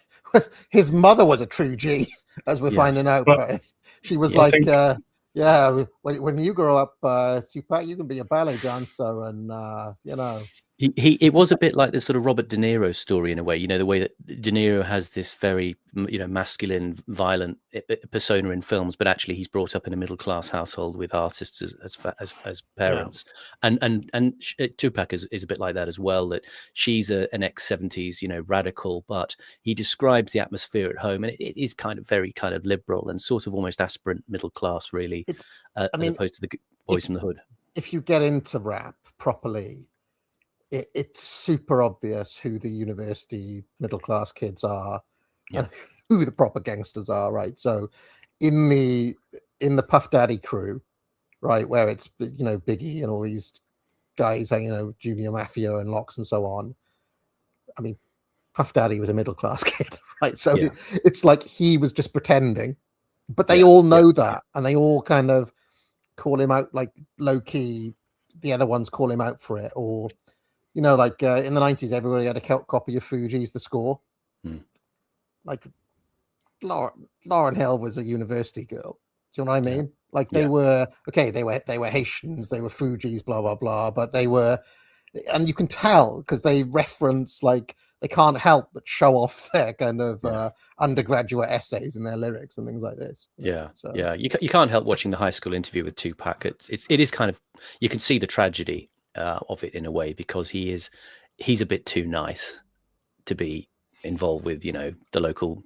His mother was a true G, as we're finding out. But she was when you grow up, Tupac, you can be a ballet dancer, and It was a bit like this sort of Robert De Niro story in a way, the way that De Niro has this very, masculine, violent persona in films, but actually he's brought up in a middle-class household with artists as parents. Yeah. And Tupac is a bit like that as well, that she's an ex-70s, radical, but he describes the atmosphere at home, and it is kind of very kind of liberal and sort of almost aspirant middle-class, really, as opposed to the boys from the hood. If you get into rap properly, it's super obvious who the university middle-class kids are and who the proper gangsters are, right? So in the Puff Daddy crew, right, where it's Biggie and all these guys, Junior Mafia and Locks and so on. I mean, Puff Daddy was a middle-class kid, right? So it's like he was just pretending, but they all know that, and they all kind of call him out like low-key. The other ones call him out for it, or in the 90s, everybody had a copy of Fuji's The Score. Like Lauryn Hill was a university girl. Do you know what I mean? Like they were Haitians, they were Fuji's, blah blah blah, but they were, and you can tell because they reference, like, they can't help but show off their kind of undergraduate essays in their lyrics and things like this. You can't help watching the high school interview with Tupac. It is kind of, you can see the tragedy of it in a way, because he's a bit too nice to be involved with the local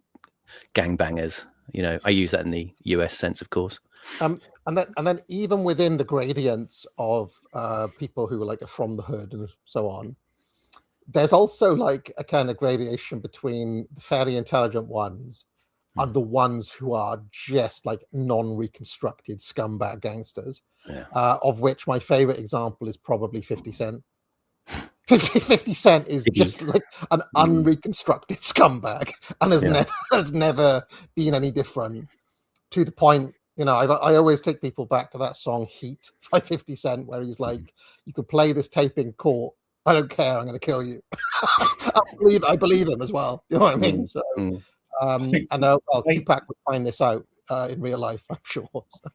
gangbangers. I use that in the US sense, of course. And then even within the gradients of people who are from the hood and so on, there's also like a kind of gradation between the fairly intelligent ones and the ones who are just like non-reconstructed scumbag gangsters, of which my favorite example is probably 50 Cent. 50 Cent is just like an unreconstructed scumbag and has never been any different, to the point, I always take people back to that song Heat by 50 Cent, where he's like, you could play this tape in court, I don't care, I'm going to kill you. I believe him as well. You know what I mean? So, I know Tupac would find this out in real life, I'm sure. So.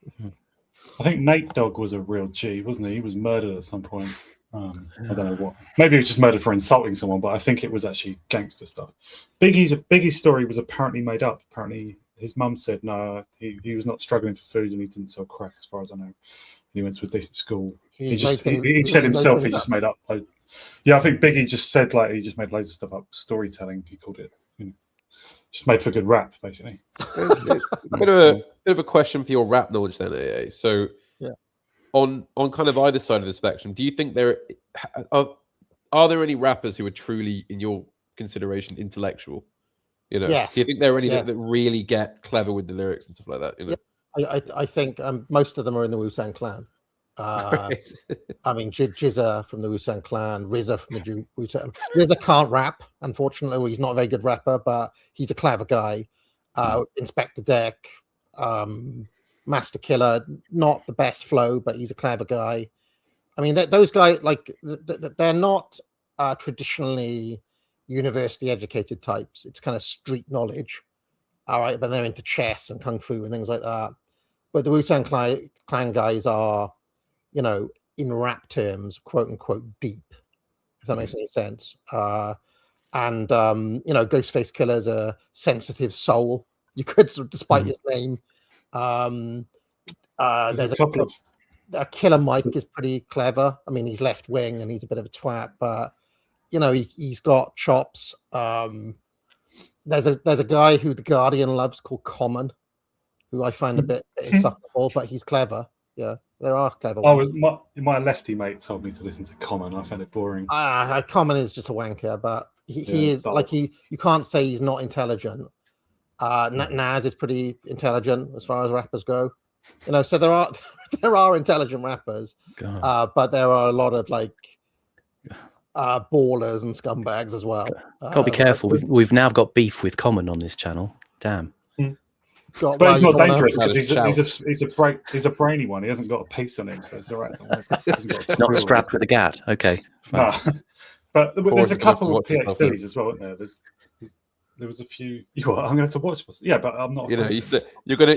I think Nate Dogg was a real G, wasn't he? He was murdered at some point. I don't know what. Maybe he was just murdered for insulting someone, but I think it was actually gangster stuff. Biggie's story was apparently made up. Apparently, his mum said no, he was not struggling for food and he didn't sell crack, as far as I know. He went to a decent school. He said himself he just made up. I think Biggie just said he just made loads of stuff up. Storytelling, he called it. Just made for good rap, basically. A bit of a question for your rap knowledge then, AA. So, on kind of either side of the spectrum, do you think there are there any rappers who are truly, in your consideration intellectual? You know, Yes. do you think there are any Yes. that really get clever with the lyrics and stuff like that? You know, I think most of them are in the Wu-Tang Clan. Right. I mean, Jizza from the Wu-Tang Clan, RZA from the Wu-Tang. RZA can't rap, unfortunately. Well, he's not a very good rapper, but he's a clever guy. Inspector Deck, Master Killer, not the best flow, but he's a clever guy. I mean, those guys, like, they're not traditionally university educated types. It's kind of street knowledge. All right, but they're into chess and kung fu and things like that. But the Wu-Tang Clan guys are, you know, in rap terms, quote unquote, deep, if that makes any sense. And you know, Ghostface Killer's a sensitive soul. You could, despite his name. There's a couple of Killer Mike is pretty clever. I mean, he's left wing and he's a bit of a twat, but you know, he's got chops. There's a guy who the Guardian loves called Common, who I find a bit insufferable, but he's clever. Yeah, there are clever ones. My lefty mate told me to listen to Common. I found it boring. Common is just a wanker, but he is like you can't say he's not intelligent. Nas is pretty intelligent as far as rappers go. You know, so there are intelligent rappers, but there are a lot of like ballers and scumbags as well. Got to be careful. We've now got beef with Common on this channel. Damn. But he's not dangerous because he's a brainy one. He hasn't got a piece on him, so it's all right. It's not strapped with a gat. Okay. No. But there's a couple of PhDs as well, isn't there? There was a few. I'm going to have to watch. Yeah, but I'm not. You know, you said you're gonna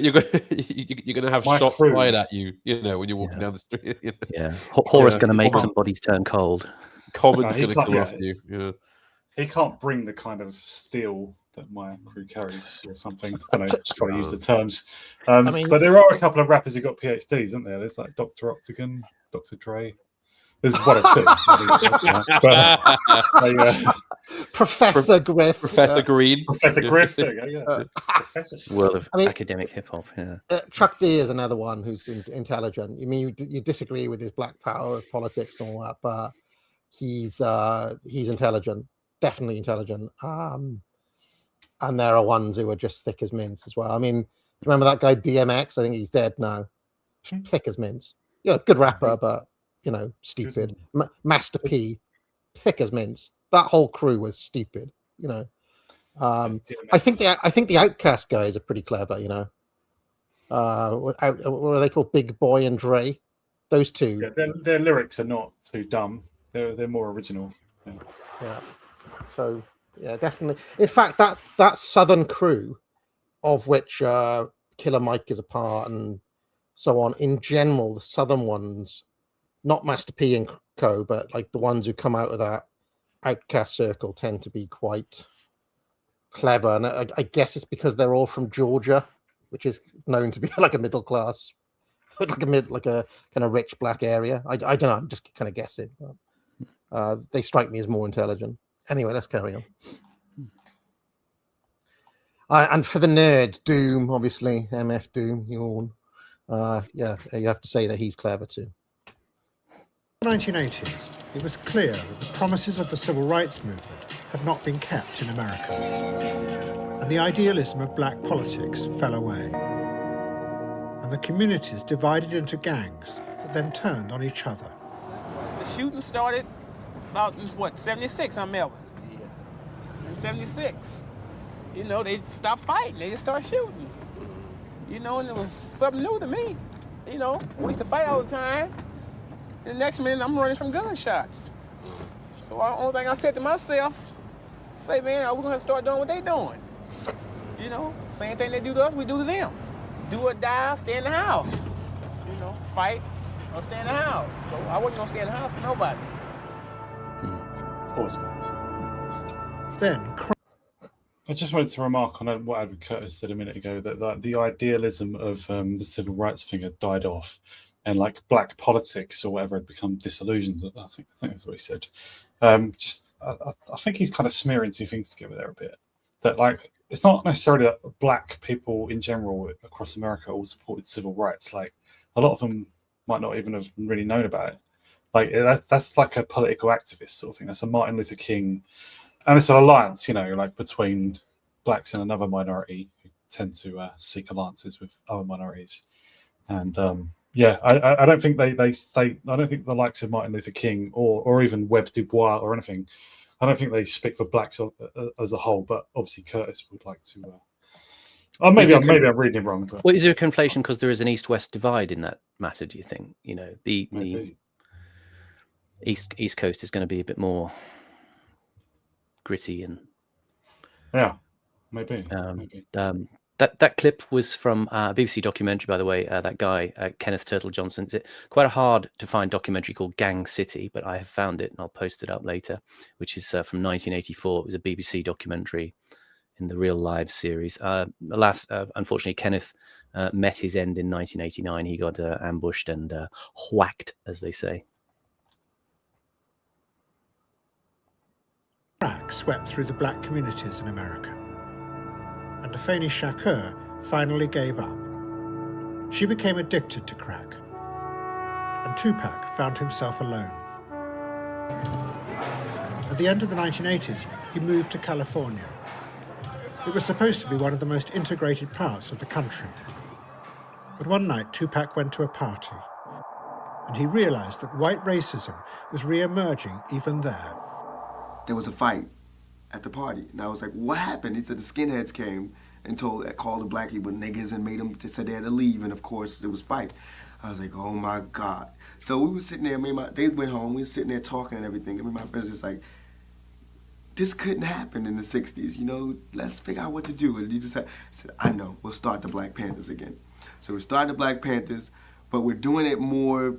have shots fired at you. You know, when you're walking down the street. You know? Yeah, Horace going to make some bodies turn cold. Common's going to come after you. Yeah. He can't bring the kind of steel that my crew carries or something. I don't know, just try to use the terms. I mean, but there are a couple of rappers who got PhDs, isn't there? There's like Dr. Octagon, Dr. Dre. There's one or two. Professor Griff. Professor Green. Professor Griff. There you go, yeah. World of academic hip hop. Yeah. Chuck D is another one who's intelligent. I mean, you disagree with his black power politics and all that, but he's intelligent. Definitely intelligent. And there are ones who are just thick as mints as well. I mean, remember that guy DMX? I think he's dead now. Thick as mints. You know, good rapper, but you know, stupid. Master P, thick as mints. That whole crew was stupid. You know, I think the Outcast guys are pretty clever. You know, what are they called? Big Boy and Dre. Those two. Yeah, their lyrics are not too dumb. They're more original. Yeah. So. Yeah, definitely. In fact, that Southern crew, of which Killer Mike is a part, and so on. In general, the Southern ones, not Master P and co, but like the ones who come out of that outcast circle, tend to be quite clever. And I guess it's because they're all from Georgia, which is known to be like a middle class, like a kind of rich black area. I don't know. I'm just kind of guessing. But, they strike me as more intelligent. Anyway, let's carry on. And for the nerd, Doom, obviously, MF Doom, Yawn. Yeah, you have to say that he's clever too. In the 1980s, it was clear that the promises of the civil rights movement had not been kept in America, and the idealism of black politics fell away, and the communities divided into gangs that then turned on each other. The shooting started about, 76 on Melbourne. In 76. You know, they stopped fighting. They just started shooting. You know, and it was something new to me. You know, we used to fight all the time. And the next minute, I'm running from gunshots. So the only thing I said to myself, say, man, are we going to start doing what they doing? You know, same thing they do to us, we do to them. Do or die, stay in the house. You know, fight or stay in the house. So I wasn't going to stay in the house for nobody. Then, I just wanted to remark on what Edward Curtis said a minute ago, that the idealism of the civil rights thing had died off, and like black politics or whatever had become disillusioned. I think that's what he said. I think he's kind of smearing two things together there a bit. That like it's not necessarily that black people in general across America all supported civil rights. Like a lot of them might not even have really known about it. Like that's like a political activist sort of thing. That's a Martin Luther King and it's an alliance, like between blacks and another minority who tend to seek alliances with other minorities. And I don't think they I don't think the likes of Martin Luther King or even Webb Du Bois or anything, I don't think they speak for blacks as a whole. But obviously Curtis would like to. Maybe I'm reading it wrong. But... Well, is there a conflation because there is an East-West divide in that matter? Do you think the East Coast is going to be a bit more gritty and maybe. That clip was from a BBC documentary, by the way. That guy Kenneth Turtle Johnson. It's quite a hard to find documentary called Gang City, but I have found it and I'll post it up later, which is from 1984. It was a BBC documentary in the Real Lives series. Alas, unfortunately, Kenneth met his end in 1989. He got ambushed and whacked, as they say. Crack swept through the black communities in America, and Afeni Shakar finally gave up. She became addicted to crack, and Tupac found himself alone. At the end of the 1980s, he moved to California. It was supposed to be one of the most integrated parts of the country. But one night, Tupac went to a party, and he realized that white racism was re-emerging even there. There was a fight at the party, and I was like, what happened? He said the skinheads came and called the black people niggas and made them, they said they had to leave, and of course, there was fight. I was like, oh my God. So we were sitting there, they went home, we were sitting there talking and everything, and my friends was like, this couldn't happen in the 60s, let's figure out what to do. And he just said, I know, we'll start the Black Panthers again. So we're starting the Black Panthers, but we're doing it more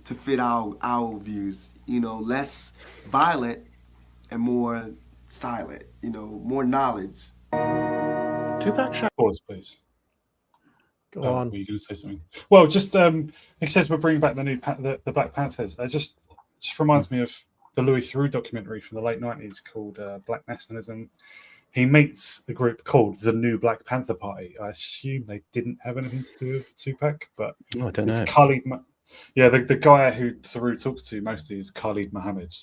to fit our views, less violent and more silent, more knowledge. Tupac Shakur. Pause, please. Go on. Were you going to say something? Well, just it says we're bringing back the Black Panthers. It just reminds me of the Louis Theroux documentary from the late 90s called Black Nationalism. He meets a group called the New Black Panther Party. I assume they didn't have anything to do with Tupac, but I don't know. Khalid. The guy who Theroux talks to mostly is Khalid Muhammad,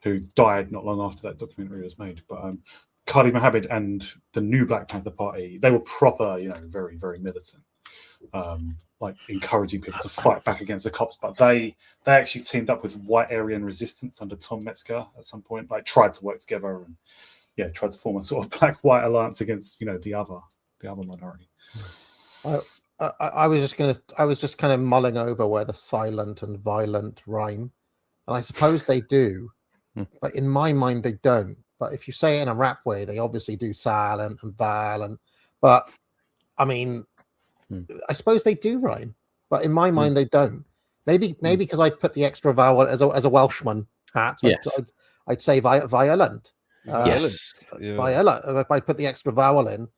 who died not long after that documentary was made. But Khalid Muhammad and the New Black Panther Party, they were proper, very, very militant. Like encouraging people to fight back against the cops, but they actually teamed up with White Aryan Resistance under Tom Metzger at some point, like tried to work together and tried to form a sort of black-white alliance against the other minority. I was just kind of mulling over where the silent and violent rhyme, and I suppose they do, but in my mind they don't. But if you say it in a rap way, they obviously do silent and violent. But I mean, I suppose they do rhyme, but in my mind they don't. Maybe because I put the extra vowel as a Welshman hat. Yes. I'd say violent. Yes. Violent. If I put the extra vowel in.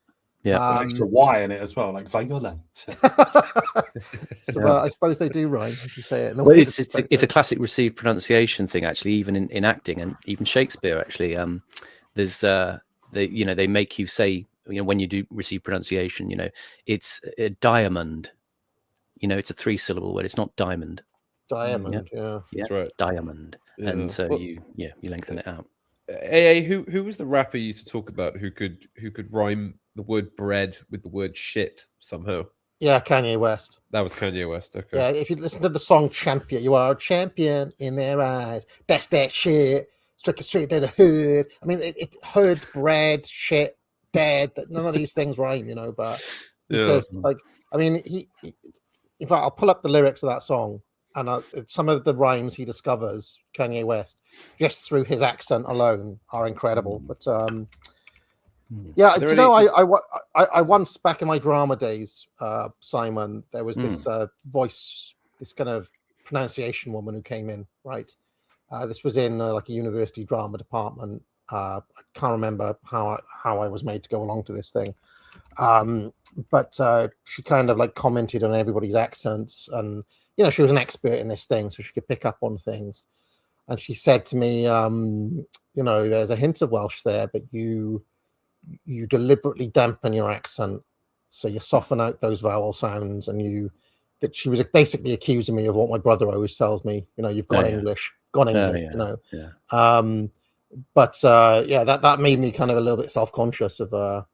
Yeah, extra Y in it as well, like violent. I suppose they do rhyme if you say it. Well, it's a classic received pronunciation thing, actually, even in acting and even Shakespeare. Actually, there's they make you say, when you do receive pronunciation, it's a diamond. It's a 3-syllable word. It's not diamond. Diamond, yeah. That's right. Diamond, yeah. And so you lengthen it out. AA, who was the rapper you used to talk about who could rhyme the word bread with the word shit somehow? Yeah, Kanye West. That was Kanye West. Okay. Yeah, if you listen to the song "Champion," you are a champion in their eyes. Best that shit. Straight to the hood. I mean, it hood, bread, shit, dead. None of these things rhyme, But he says, he. In fact, I'll pull up the lyrics of that song, and some of the rhymes he discovers, Kanye West, just through his accent alone, are incredible. But I once, back in my drama days, Simon, there was this voice, this kind of pronunciation woman who came in, right? This was in like a university drama department. I can't remember how I was made to go along to this thing. But she kind of like commented on everybody's accents, and she was an expert in this thing, so she could pick up on things. And she said to me, there's a hint of Welsh there, but you deliberately dampen your accent, so you soften out those vowel sounds. And that she was basically accusing me of what my brother always tells me. You've got English, got English. But yeah, that made me kind of a little bit self-conscious of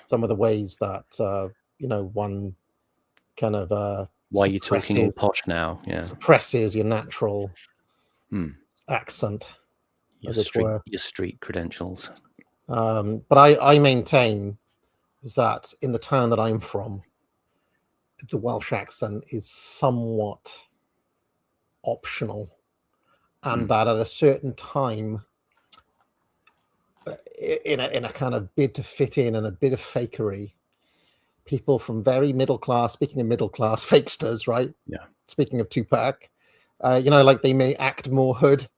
some of the ways that one kind of why are you talking all posh now? Yeah, suppresses your natural accent, your street credentials. But I maintain that in the town that I'm from, the Welsh accent is somewhat optional, and that at a certain time, in a kind of bid to fit in and a bit of fakery, people from very middle class, speaking of middle class fakesters, right? Yeah. Speaking of Tupac, like they may act more hood.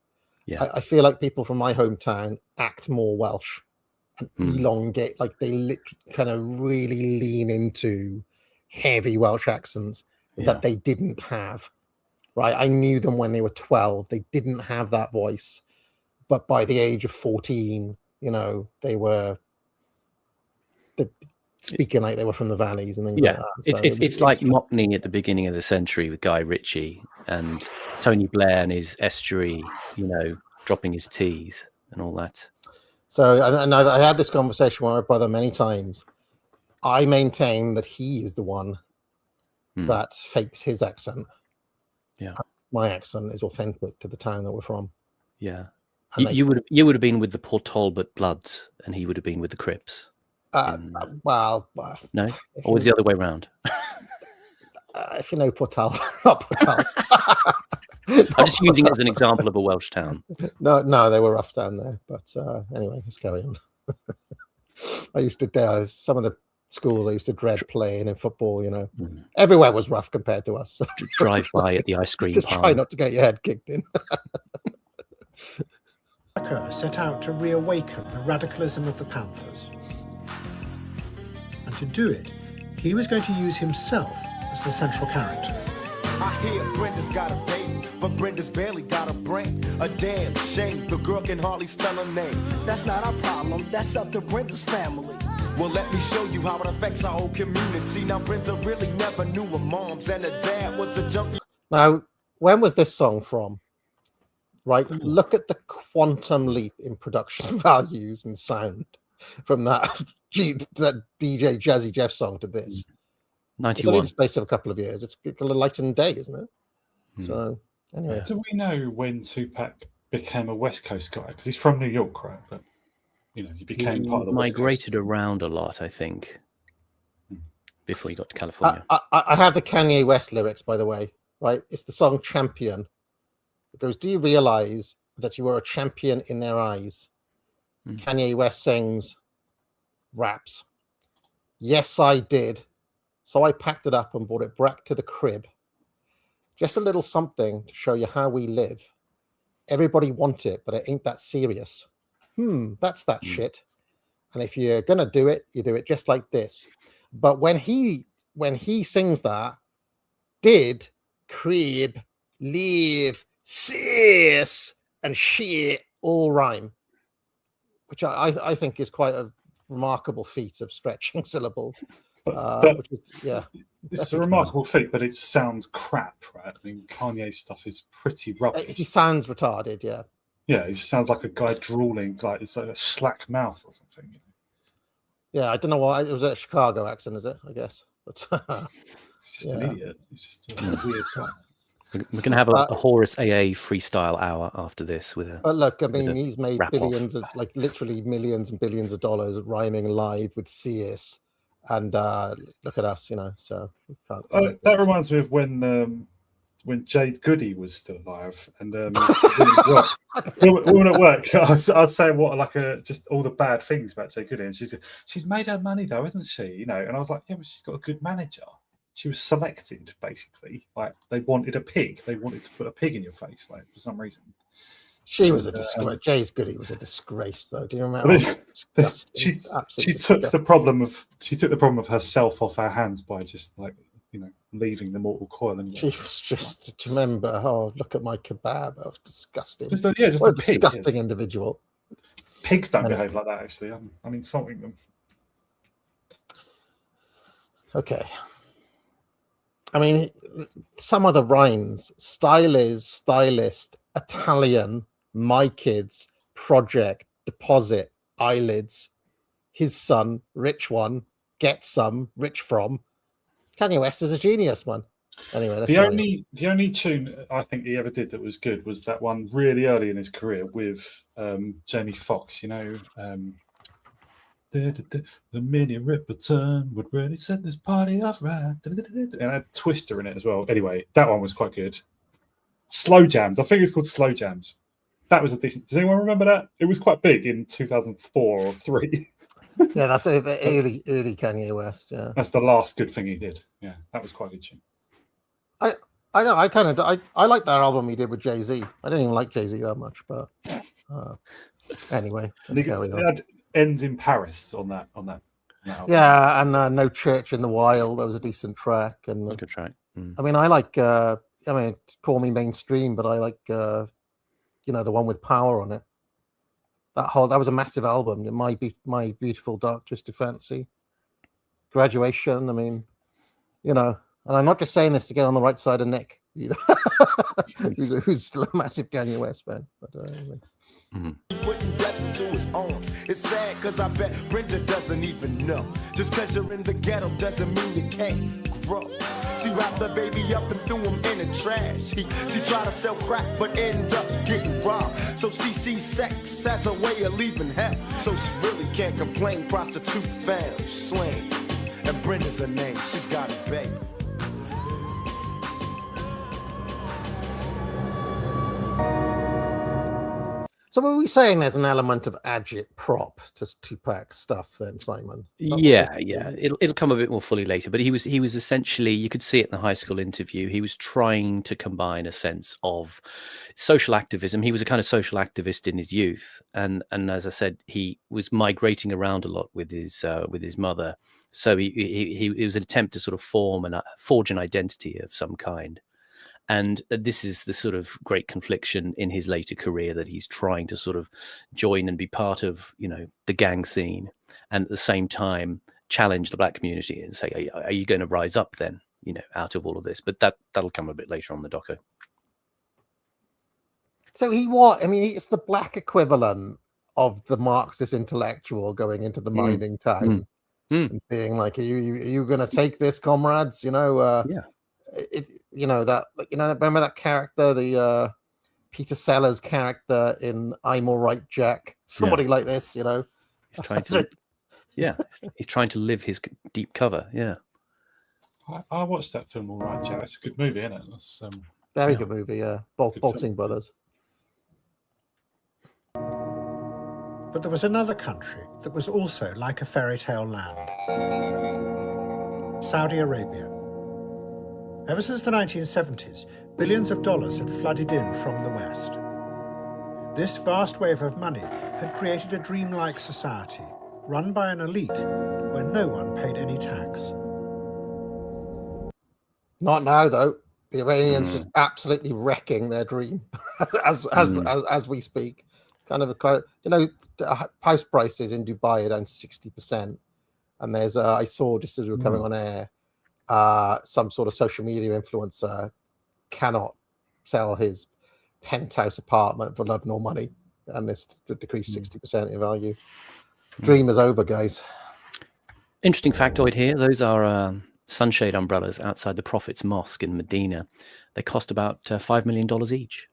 Yeah. I feel like people from my hometown act more Welsh and elongate, like they literally kind of really lean into heavy Welsh accents that they didn't have, right? I knew them when they were 12. They didn't have that voice. But by the age of 14, they were speaking like they were from the valleys and things like that. So it's like Mockney at the beginning of the century with Guy Ritchie and Tony Blair and his estuary, dropping his T's and all that. So, and I had this conversation with my brother many times. I maintain that he is the one that fakes his accent. Yeah, my accent is authentic to the town that we're from. Yeah, you would have been with the Port Talbot Bloods, and he would have been with the Crips. Well, no, or was the other way around? If you know Port Talbot, not Port Talbot. I'm just using it as an example of a Welsh town. No, they were rough down there. But anyway, let's carry on. I used to some of the schools I used to dread playing in football. Everywhere was rough compared to us. Drive by at the ice cream just park. Try not to get your head kicked in. Shakar set out to reawaken the radicalism of the Panthers. And to do it, he was going to use himself as the central character. I hear Brenda's got a baby, but Brenda's barely got a brain. A damn shame, the girl can hardly spell her name. That's not our problem, that's up to Brenda's family. Well, let me show you how it affects our whole community. Now, Brenda really never knew her moms, and her dad was a junkie. Now, when was this song from? Right, look at the quantum leap in production values and sound from that DJ Jazzy Jeff song to this. 91. It's only the space of a couple of years. It's kind of light and day, isn't it? So, anyway. Do we know when Tupac became a West Coast guy? Because he's from New York, right? But, he became part of the West Coast. Migrated around a lot, I think, before he got to California. I have the Kanye West lyrics, by the way, right? It's the song Champion. It goes, do you realize that you are a champion in their eyes? Kanye West sings, raps. Yes, I did. So I packed it up and brought it back to the crib. Just a little something to show you how we live. Everybody want it, but it ain't that serious. That's that shit. And if you're going to do it, you do it just like this. But when he sings that, did, crib, leave, sis, and shit all rhyme, which I think is quite a remarkable feat of stretching syllables. Which is, it's a remarkable feat, but it sounds crap, right? I mean, Kanye's stuff is pretty rubbish. He sounds retarded, yeah. Yeah, he sounds like a guy drooling, like it's like a slack mouth or something. Yeah, I don't know why. It was a Chicago accent, is it? I guess. But he's just an idiot. He's just a weird guy. We're going to have a Horus AA freestyle hour after this with a. But look, I mean, he's made billions of, like, literally millions and billions of dollars rhyming live with CS, and look at us, So we can't. That reminds me of when Jade Goody was still alive, and women at work, I'd say just all the bad things about Jade Goody, and she's made her money though, isn't she? And I was like, yeah, but she's got a good manager. She was selected, basically. Like, they wanted a pig. They wanted to put a pig in your face, like, for some reason. She was a disgrace. Jay's Goody was a disgrace, though. Do you remember? She took the problem of herself off our hands by just, like, leaving the mortal coil. And she was just, do you remember? Oh, look at my kebab. That was disgusting. Just a pig, disgusting individual. Pigs don't behave like that, actually. I'm insulting them. Okay. I mean, some of the rhymes: style is, stylist, Italian, my kids, project, deposit, eyelids, his son, rich one, get some, rich from. Kanye West is a genius, man. Anyway, the only tune I think he ever did that was good was that one really early in his career with Jamie Foxx. You know, the mini Ripperton would really set this party off right, and it had Twister in it as well. Anyway, that one was quite good. Slow Jams, I think it's called Slow Jams. That was a decent. Does anyone remember that? It was quite big in 2004 or 3. Yeah, that's early Kanye West. Yeah, that's the last good thing he did. Yeah, that was quite a good tune. I know. I like that album he did with Jay-Z. I didn't even like Jay-Z that much, but anyway, carry on. It had Ends in Paris on that album. Yeah, and No Church in the Wild. That was a decent track. And good track. I mean, I like. Call me mainstream, but I like. The one with Power on it. That was a massive album. My Beautiful Dark Twisted Fantasy. Graduation. I mean, and I'm not just saying this to get on the right side of Nick, who's still a massive Kanye West fan. But anyway. Putting breath into his arms. It's sad because I bet Brenda doesn't even know. Just because you're in the ghetto doesn't mean you can't grow. She wrapped the baby up and threw him in the trash. She tried to sell crack but ended up getting robbed. So she sees sex as a way of leaving hell. So she really can't complain. Prostitute found, slain. And Brenda's her name. She's got a baby. So were we saying there's an element of agit-prop to Tupac stuff then, Simon? Yeah. It'll come a bit more fully later, but he was essentially, you could see it in the high school interview, he was trying to combine a sense of social activism. He was a kind of social activist in his youth, and as I said, he was migrating around a lot with his mother. So it was an attempt to sort of forge an identity of some kind. And this is the sort of great confliction in his later career, that he's trying to sort of join and be part of, the gang scene, and at the same time challenge the black community and say, are you going to rise up then, out of all of this? But that'll come a bit later on the doco. So it's the black equivalent of the Marxist intellectual going into the mining town and being like, are you going to take this, comrades? Yeah. Remember that character, the Peter Sellers character in I'm All Right, Jack? Somebody like this, He's trying to, he's trying to live his deep cover. Yeah. I watched that film, All Right, Jack. That's a good movie, isn't it? That's very good movie. Yeah, Bolting Brothers. But there was another country that was also like a fairy tale land. Saudi Arabia. Ever since the 1970s, billions of dollars had flooded in from the West. This vast wave of money had created a dreamlike society, run by an elite where no one paid any tax. Not now, though. The Iranians just absolutely wrecking their dream as we speak. House prices in Dubai are down 60%. And there's I saw just as we were coming on air, some sort of social media influencer cannot sell his penthouse apartment for love nor money, and it's decreased 60% in value. Dream is over, guys. Interesting factoid here. Those are sunshade umbrellas outside the Prophet's Mosque in Medina. They cost about $5 million each.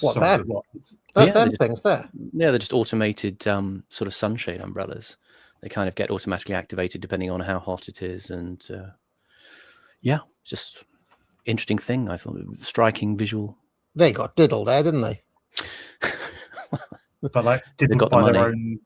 Them things there? Yeah, they're just automated sort of sunshade umbrellas. They kind of get automatically activated depending on how hot it is. And just interesting thing. I thought, striking visual. They got diddled there, didn't they? But didn't buy their own.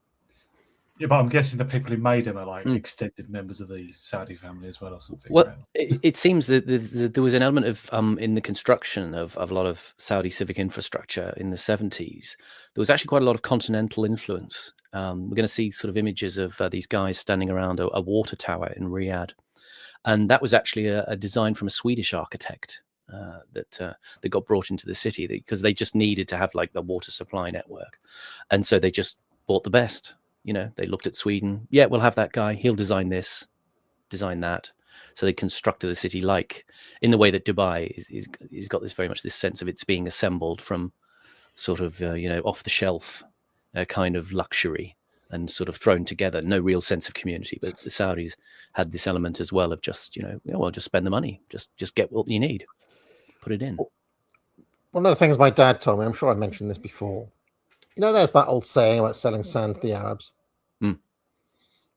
Yeah, but I'm guessing the people who made them are extended members of the Saudi family as well, or something. Well, it seems that there was an element of in the construction of a lot of Saudi civic infrastructure in the 70s. There was actually quite a lot of continental influence. We're going to see sort of images of these guys standing around a water tower in Riyadh, and that was actually a design from a Swedish architect that got brought into the city because they just needed to have a water supply network, and so they just bought the best. They looked at Sweden. Yeah, we'll have that guy. He'll design this, design that. So they constructed the city in the way that Dubai is got this very much this sense of it's being assembled from sort of off the shelf kind of luxury and sort of thrown together. No real sense of community. But the Saudis had this element as well of just just spend the money, just get what you need, put it in. One of the things my dad told me, I'm sure I mentioned this before. There's that old saying about selling sand to the Arabs.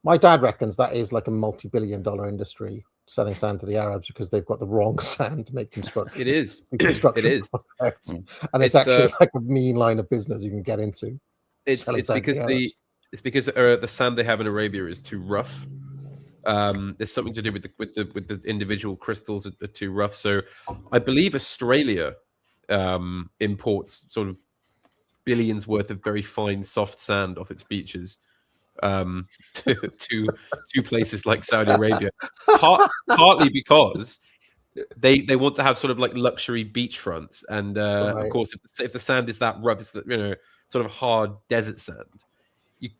My dad reckons that is like a multi-billion-dollar industry, selling sand to the Arabs, because they've got the wrong sand to make construction. It is. Construction It is. projects. And it's actually like a mean line of business you can get into. It's because the sand they have in Arabia is too rough. There's something to do with the individual crystals are too rough. So I believe Australia imports sort of billions worth of very fine soft sand off its beaches to places like Saudi Arabia, partly because they want to have sort of like luxury beachfronts, and of course if the sand is that rough, it's sort of hard desert sand,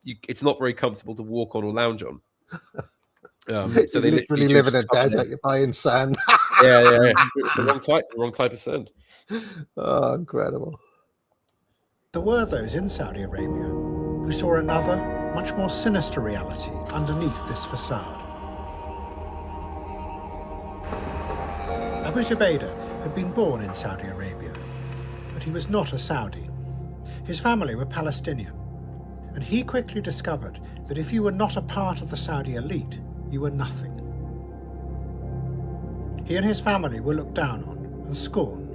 it's not very comfortable to walk on or lounge on. So they literally live in a desert. You're buying sand. yeah. The wrong type of sand. Oh, incredible. There were those in Saudi Arabia who saw another, much more sinister reality underneath this facade. Abu Zubaydah had been born in Saudi Arabia, but he was not a Saudi. His family were Palestinian, and he quickly discovered that if you were not a part of the Saudi elite, you were nothing. He and his family were looked down on and scorned.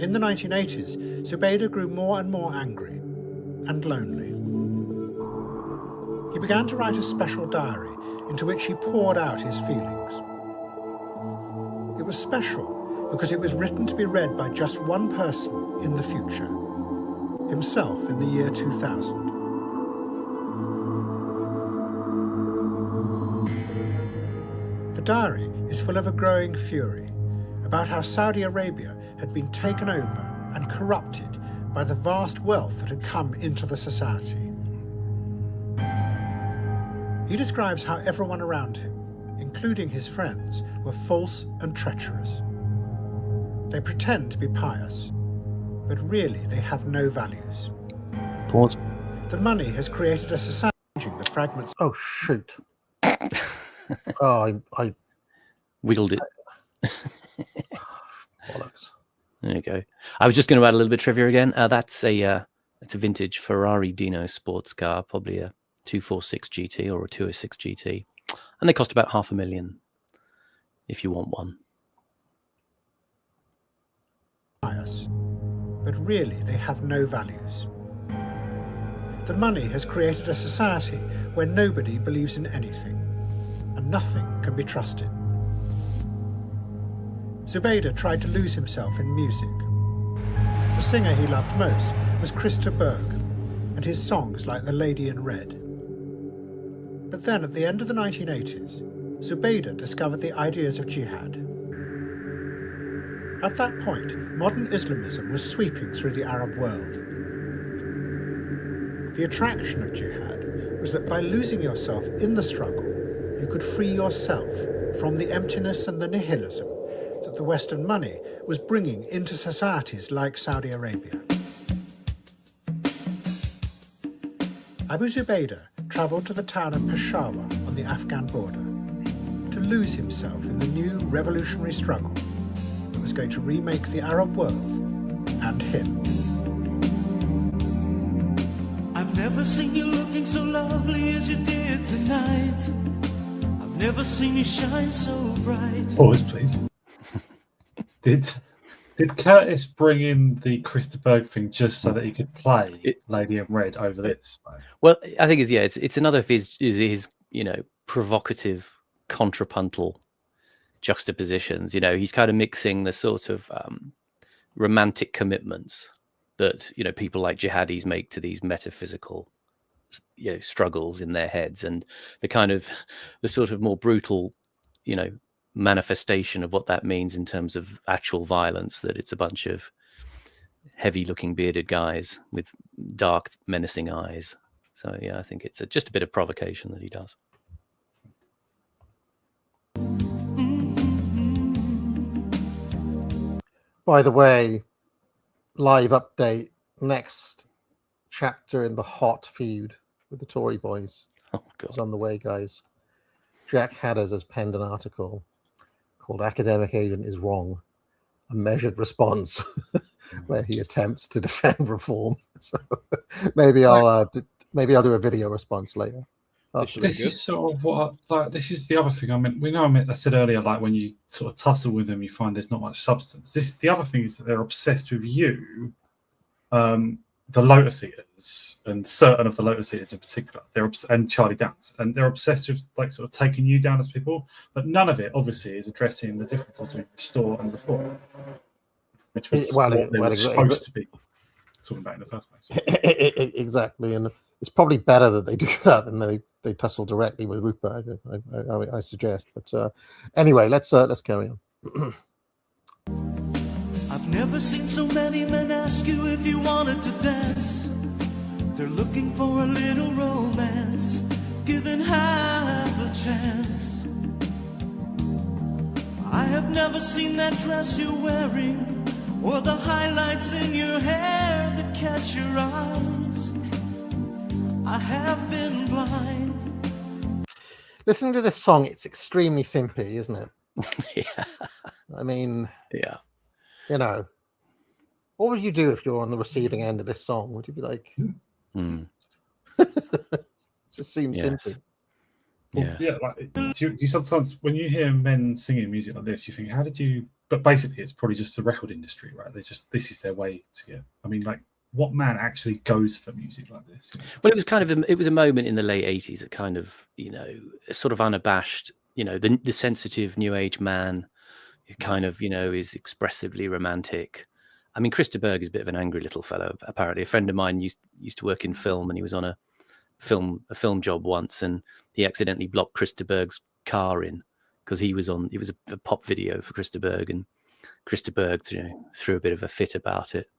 In the 1980s, Zubaydah grew more and more angry and lonely. He began to write a special diary into which he poured out his feelings. It was special because it was written to be read by just one person in the future, himself in the year 2000. The diary is full of a growing fury about how Saudi Arabia had been taken over and corrupted by the vast wealth that had come into the society. He describes how everyone around him, including his friends, were false and treacherous. They pretend to be pious, but really they have no values. Pause. The money has created a society the fragments. Oh, shoot. I wiggled it. Bollocks. There you go. I was just going to add a little bit of trivia again. It's a vintage Ferrari Dino sports car, probably a 246 GT or a 206 GT, and they cost about $500,000 if you want one. Pious, but really they have no values. The money has created a society where nobody believes in anything, and nothing can be trusted. Zubaydah tried to lose himself in music. The singer he loved most was Christa Berg, and his songs like The Lady in Red. But then at the end of the 1980s, Zubaydah discovered the ideas of jihad. At that point, modern Islamism was sweeping through the Arab world. The attraction of jihad was that by losing yourself in the struggle, you could free yourself from the emptiness and the nihilism that the Western money was bringing into societies like Saudi Arabia. Abu Zubaydah travelled to the town of Peshawar on the Afghan border to lose himself in the new revolutionary struggle that was going to remake the Arab world and him. I've never seen you looking so lovely as you did tonight. I've never seen you shine so bright. Pause, please. Did Curtis bring in the Christa Berg thing just so that he could play Lady in Red over this? Well, I think it's another of his provocative contrapuntal juxtapositions. He's kind of mixing the sort of romantic commitments that people like jihadis make to these metaphysical struggles in their heads, and the sort of more brutal manifestation of what that means in terms of actual violence, that it's a bunch of heavy looking bearded guys with dark menacing eyes. So I think it's just a bit of provocation that he does. By the way, live update. Next chapter in the hot feud with the Tory boys. Oh, God. It's on the way, guys. Jack Hadders has penned an article called "Academic Agent is Wrong: A Measured Response," where he attempts to defend reform. So maybe I'll do a video response later. This is sort of what this is the other thing I meant. I said earlier, like when you sort of tussle with them, you find there's not much substance. The other thing is that they're obsessed with you, the Lotus Eaters, and certain of the Lotus Eaters in particular. And Charlie Downs, and they're obsessed with like sort of taking you down as people. But none of it, obviously, is addressing the difference between restore and reform, which was what they were supposed to be talking about in the first place. Exactly, and it's probably better that they do that than they tussle directly with Rupert. I suggest, but anyway, let's carry on. I've never seen so many men ask you if you wanted to dance. They're looking for a little romance, given half a chance. I have never seen that dress you're wearing, or the highlights in your hair that catch your eyes. I have been blind. Listening to this song, it's extremely simpy, isn't it? Yeah. I mean, yeah. You know, what would you do if you're on the receiving end of this song? Would you be like, just seems simply. Well, yeah, like, do you sometimes, when you hear men singing music like this, you think, how did you? But basically, it's probably just the record industry, right? This is their way to get. I mean, like, what man actually goes for music like this? Well, it was kind of it was a moment in the late 80s that kind of, sort of unabashed, the sensitive new age man who kind of, is expressively romantic. I mean, Chris de Burgh is a bit of an angry little fellow. Apparently, a friend of mine used to work in film, and he was on a film job once, and he accidentally blocked Chris de Burgh's car in because it was a pop video for Chris de Burgh, and Chris de Burgh threw a bit of a fit about it.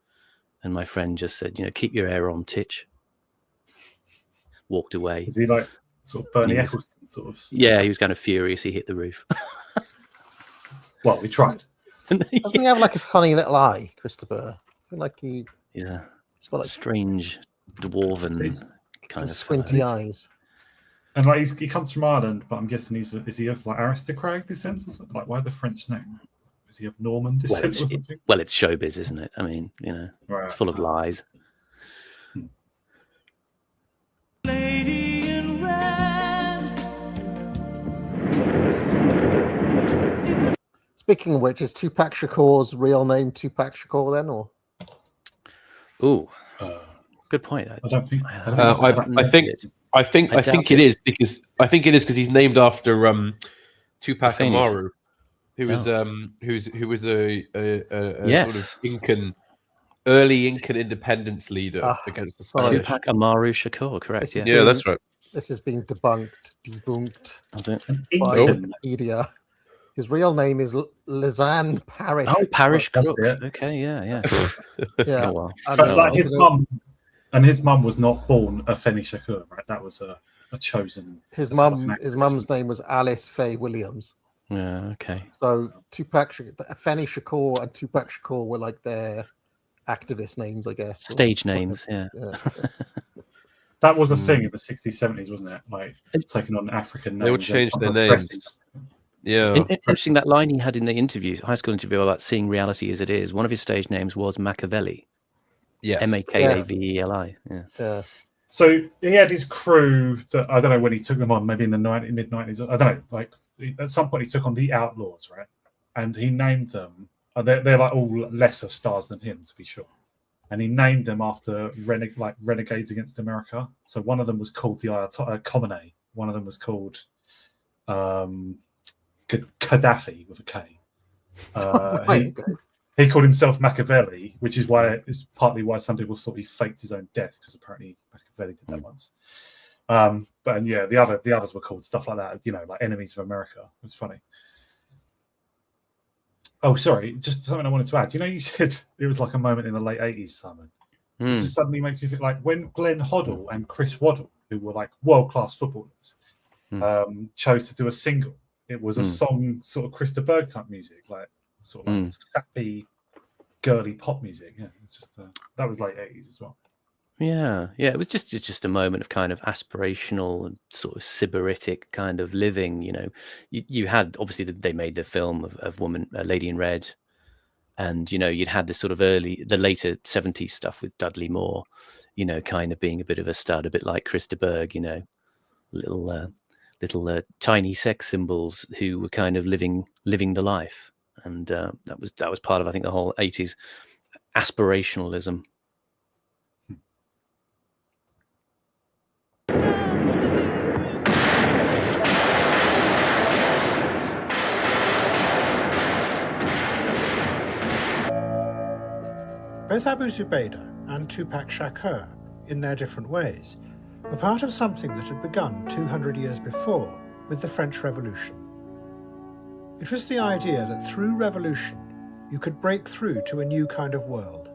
And my friend just said, keep your hair on, Titch. Walked away. Is he like sort of Bernie Eccleston sort of? Yeah, he was kind of furious. He hit the roof. Well, we tried. Doesn't he have like a funny little eye, Christopher? I feel like he's got like strange dwarven kind of squinty eyes. And like he comes from Ireland, but I'm guessing is he of like aristocratic descent? Or something? Like, why the French name? Is he of Norman descent or something? Well, it's showbiz, isn't it? I mean, it's full of lies. Lady in red. Speaking of which, is Tupac Shakur's real name Tupac Shakur then, or? Ooh, good point. I don't think. I think it is because he's named after Tupac Amaru, who was a yes. sort of early Incan independence leader against the Spanish. Tupac Amaru Shakur, correct? Yeah, that's right. This has been debunked by Wikipedia. His real name is Lizanne Parrish. Oh, Parrish Crooks. Okay, yeah. Yeah. Oh, well. But like his mum was not born a Feni Shakur, right? That was a chosen. His mum's name was Alice Faye Williams. Yeah, okay. So Feni Shakur and Tupac Shakur were like their activist names, I guess. Stage names, yeah. That was a thing in the 60s, 70s, wasn't it? Like taking on African names. They would change their names. Yeah. Interesting that line he had in the high school interview about seeing reality as it is. One of his stage names was Machiavelli. Yes. Makaveli. Yeah. So he had his crew that I don't know when he took them on, maybe in the mid 90s. I don't know. Like at some point he took on the Outlaws, right? And he named them. They're like all lesser stars than him, to be sure. And he named them after renegades against America. So one of them was called the Khomeini. One of them was called Gaddafi with a K. He called himself Machiavelli, which is partly why some people thought he faked his own death, because apparently Machiavelli did that once. But yeah, the others were called stuff like that. Like enemies of America. It was funny. Oh, sorry, just something I wanted to add. You said it was like a moment in the late 80s, Simon. It just suddenly makes you feel like when Glenn Hoddle and Chris Waddle, who were like world-class footballers, chose to do a single. It was a song, sort of Chris de Burgh type music, like sort of like sappy, girly pop music. Yeah, it's just that was late 80s as well. Yeah, it was just a moment of kind of aspirational and sort of sybaritic kind of living. You had obviously they made the film of Lady in Red, and you'd had this sort of the later 70s stuff with Dudley Moore, kind of being a bit of a stud, a bit like Chris de Burgh, little tiny sex symbols who were kind of living the life, and that was part of, I think, the whole 80s aspirationalism. Both Abu Zubaydah and Tupac Shakar, in their different ways, were part of something that had begun 200 years before with the French Revolution. It was the idea that through revolution you could break through to a new kind of world,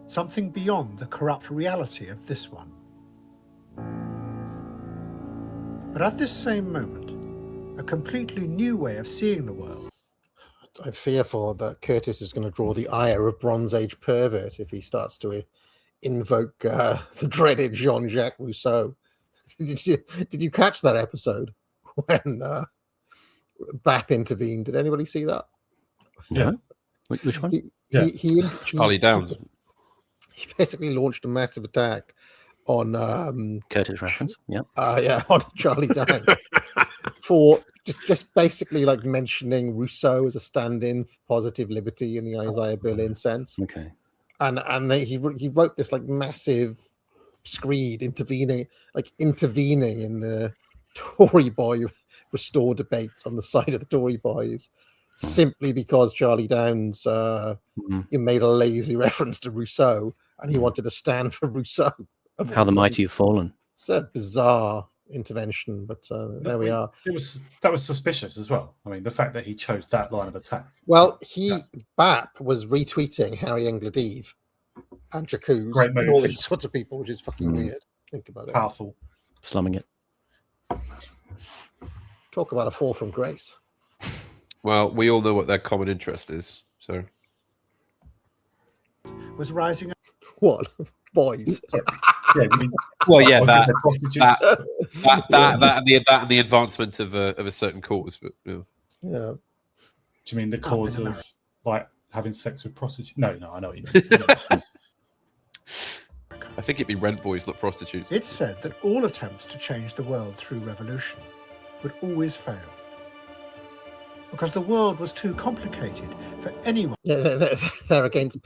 something beyond the corrupt reality of this one. But at this same moment, a completely new way of seeing the world. I'm fearful that Curtis is going to draw the ire of Bronze Age pervert if he starts to invoke the dreaded Jean-Jacques Rousseau. Did you catch that episode when BAP intervened? Did anybody see that? Yeah. Which one? Charlie Downs. He basically launched a massive attack on Curtis reference. On Charlie Downs for just basically like mentioning Rousseau as a stand-in for positive liberty in the Isaiah Berlin sense. Okay. And he wrote this like massive screed intervening in the Tory boy restore debates on the side of the Tory boys, simply because Charlie Downs made a lazy reference to Rousseau and he wanted to stand for Rousseau. How the mighty have fallen. It's a bizarre intervention, but there we are. That was suspicious as well. I mean, the fact that he chose that line of attack. Well, BAP was retweeting Harry Engledive and Jacuz and all these sorts of people, which is fucking weird. Think about it. Powerful. Slumming it. Talk about a fall from grace. Well, we all know what their common interest is, so. Was rising up. What? Boys. That and the advancement of a certain cause. But, yeah. Do you mean the cause of like having sex with prostitutes? No, I know what you mean. I think it'd be rent boys, not prostitutes. It's said that all attempts to change the world through revolution would always fail, because the world was too complicated for anyone. Yeah, they're against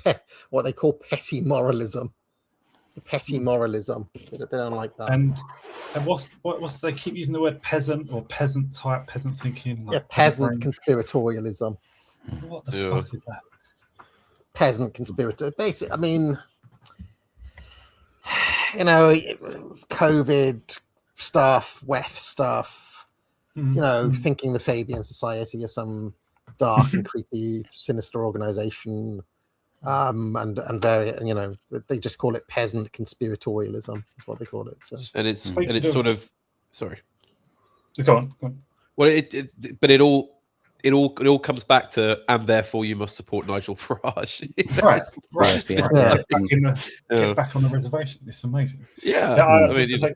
what they call petty moralism. The petty moralism. They don't like that. And what's they keep using the word peasant or peasant type, peasant thinking? Like peasant conspiratorialism. What the fuck is that? Peasant conspirator. Basically, I mean, COVID stuff, WEF stuff, thinking the Fabian Society is some dark and creepy, sinister organization. And they just call it peasant conspiratorialism. Is what they call it. So. And it's sort of sorry. Go on. Well, it all comes back to, and therefore you must support Nigel Farage. Right. Get back on the reservation. It's amazing. Yeah.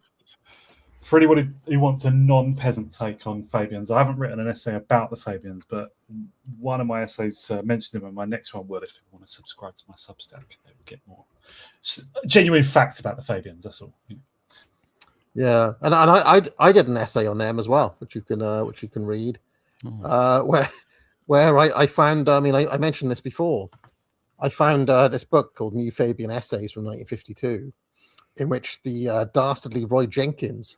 For anybody who wants a non-peasant take on Fabians, I haven't written an essay about the Fabians, but one of my essays mentioned them, and my next one will, if you want to subscribe to my Substack, they will get more genuine facts about the Fabians. That's all. Yeah, and I did an essay on them as well, which you can read, where I found. I mean, I mentioned this before. I found this book called New Fabian Essays from 1952, in which the dastardly Roy Jenkins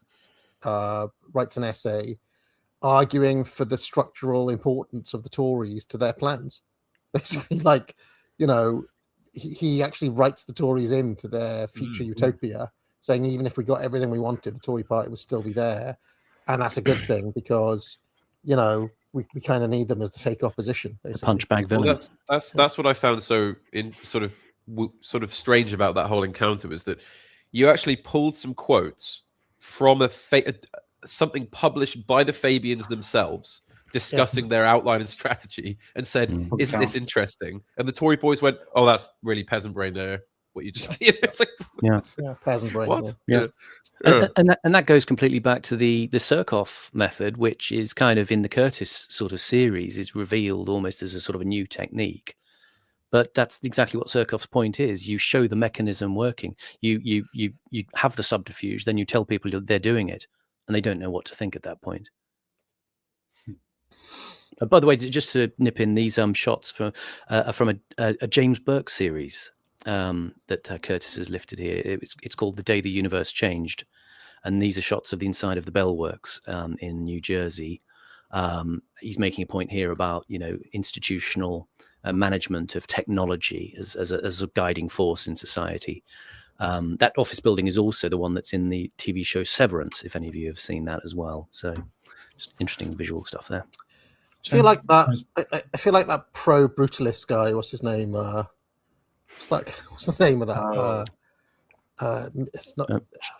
writes an essay arguing for the structural importance of the Tories to their plans. Basically, he actually writes the Tories into their future utopia, saying even if we got everything we wanted, the Tory party would still be there. And that's a good thing because, we kind of need them as the fake opposition, basically. The punch bag villains. Well, that's what I found so sort of strange about that whole encounter, was that you actually pulled some quotes from something published by the Fabians themselves discussing their outline and strategy and said, "Isn't this interesting?" And the Tory boys went, "Oh, that's really peasant brain there. What you just did." It's like, yeah, peasant brain. What? Yeah. And that goes completely back to the Surkoff method, which is kind of in the Curtis sort of series, is revealed almost as a sort of a new technique. But that's exactly what Surkoff's point is. You show the mechanism working. You have the subterfuge, then you tell people they're doing it, and they don't know what to think at that point. By the way, just to nip in, these shots from a James Burke series that Curtis has lifted here. It's called The Day the Universe Changed, and these are shots of the inside of the Bell Works in New Jersey. He's making a point here about institutional management of technology as a guiding force in society. That office building is also the one that's in the TV show Severance, if any of you have seen that as well. So just interesting visual stuff there. I feel like that pro brutalist guy. What's his name? What's the name of that? It's not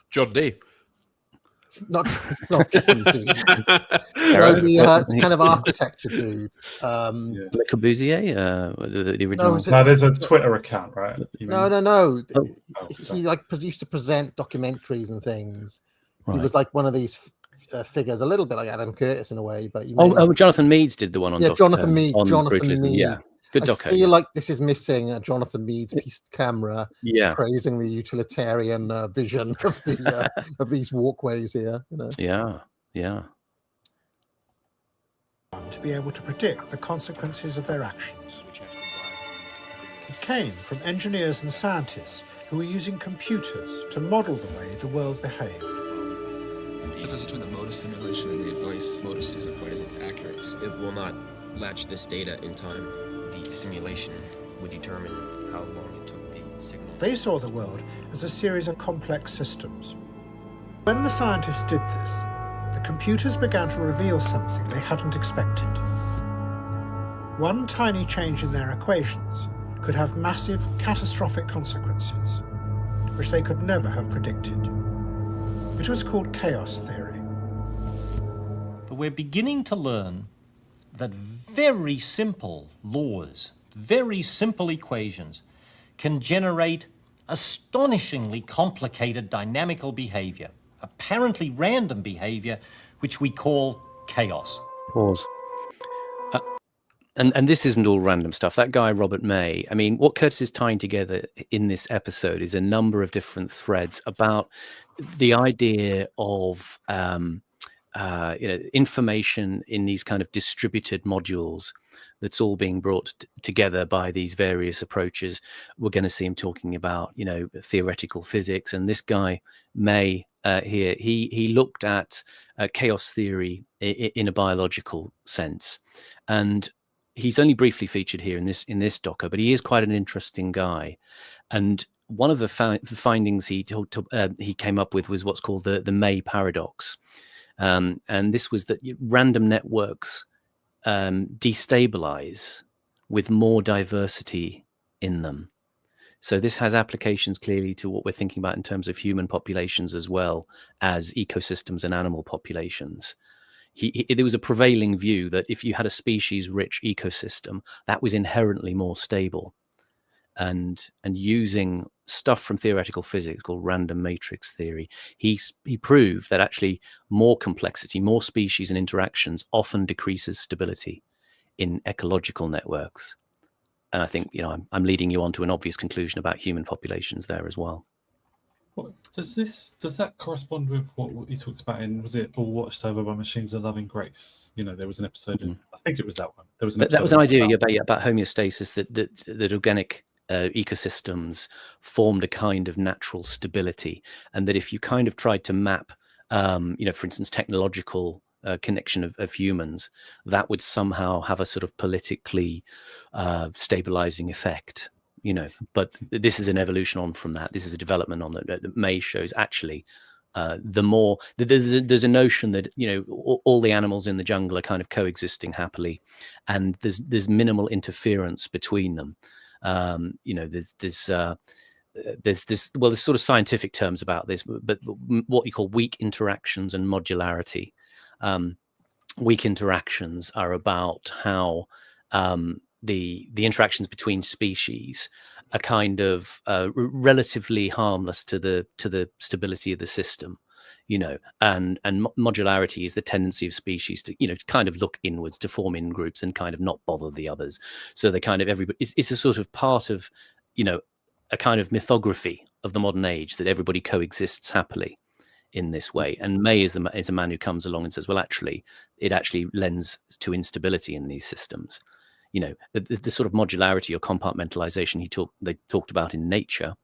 John Dee. Not John Dee. The kind of architecture dude. Le Corbusier, the original. No, there's a Twitter account, right? No. He used to present documentaries and things. Right. He was like one of these figures, a little bit like Adam Curtis in a way, but Jonathan Meads did the one on Jonathan Mead. Yeah, good doco. I feel like this is missing a Jonathan Meads piece of camera, praising the utilitarian vision of the of these walkways here. Yeah. To be able to predict the consequences of their actions. It came from engineers and scientists who were using computers to model the way the world behaved. The difference between the modus simulation and the advice modus isn't quite as accurate. It will not latch this data in time. The simulation would determine how long it took the signal. They saw the world as a series of complex systems. When the scientists did this, the computers began to reveal something they hadn't expected. One tiny change in their equations could have massive, catastrophic consequences, which they could never have predicted. It was called chaos theory. But we're beginning to learn that very simple laws, very simple equations, can generate astonishingly complicated dynamical behavior, apparently random behavior, which we call chaos. Pause. And this isn't all random stuff. That guy, Robert May, I mean, what Curtis is tying together in this episode is a number of different threads about the idea of information in these kind of distributed modules that's all being brought together by these various approaches. We're going to see him talking about, theoretical physics. And this guy, May, here, he looked at chaos theory in a biological sense. And he's only briefly featured here in this doco, but he is quite an interesting guy. And one of the findings he came up with was what's called the May paradox. And this was that random networks destabilize with more diversity in them. So this has applications clearly to what we're thinking about in terms of human populations as well as ecosystems and animal populations. There was a prevailing view that if you had a species-rich ecosystem, that was inherently more stable. And using stuff from theoretical physics called random matrix theory, he proved that actually more complexity, more species and interactions often decreases stability in ecological networks. And I think I'm leading you on to an obvious conclusion about human populations there as well. Does that correspond with what he talks about in, was it All Watched Over by Machines of Loving Grace? There was an episode I think it was that one. That was an idea about homeostasis, that organic ecosystems formed a kind of natural stability, and that if you kind of tried to map, for instance, technological connection of humans, that would somehow have a sort of politically stabilizing effect. But this is an evolution on from that. This is a development on that May shows actually the more there's a notion that all the animals in the jungle are kind of coexisting happily, and there's minimal interference between them. There's sort of scientific terms about this, but what you call weak interactions and modularity. weak interactions are about how the interactions between species are kind of relatively harmless to the stability of the system, and modularity is the tendency of species to kind of look inwards, to form in groups and kind of not bother the others. So they kind of everybody it's a sort of part of a kind of mythography of the modern age that everybody coexists happily in this way. And May is a man who comes along and says, well, actually, it actually lends to instability in these systems. The sort of modularity or compartmentalization they talked about in nature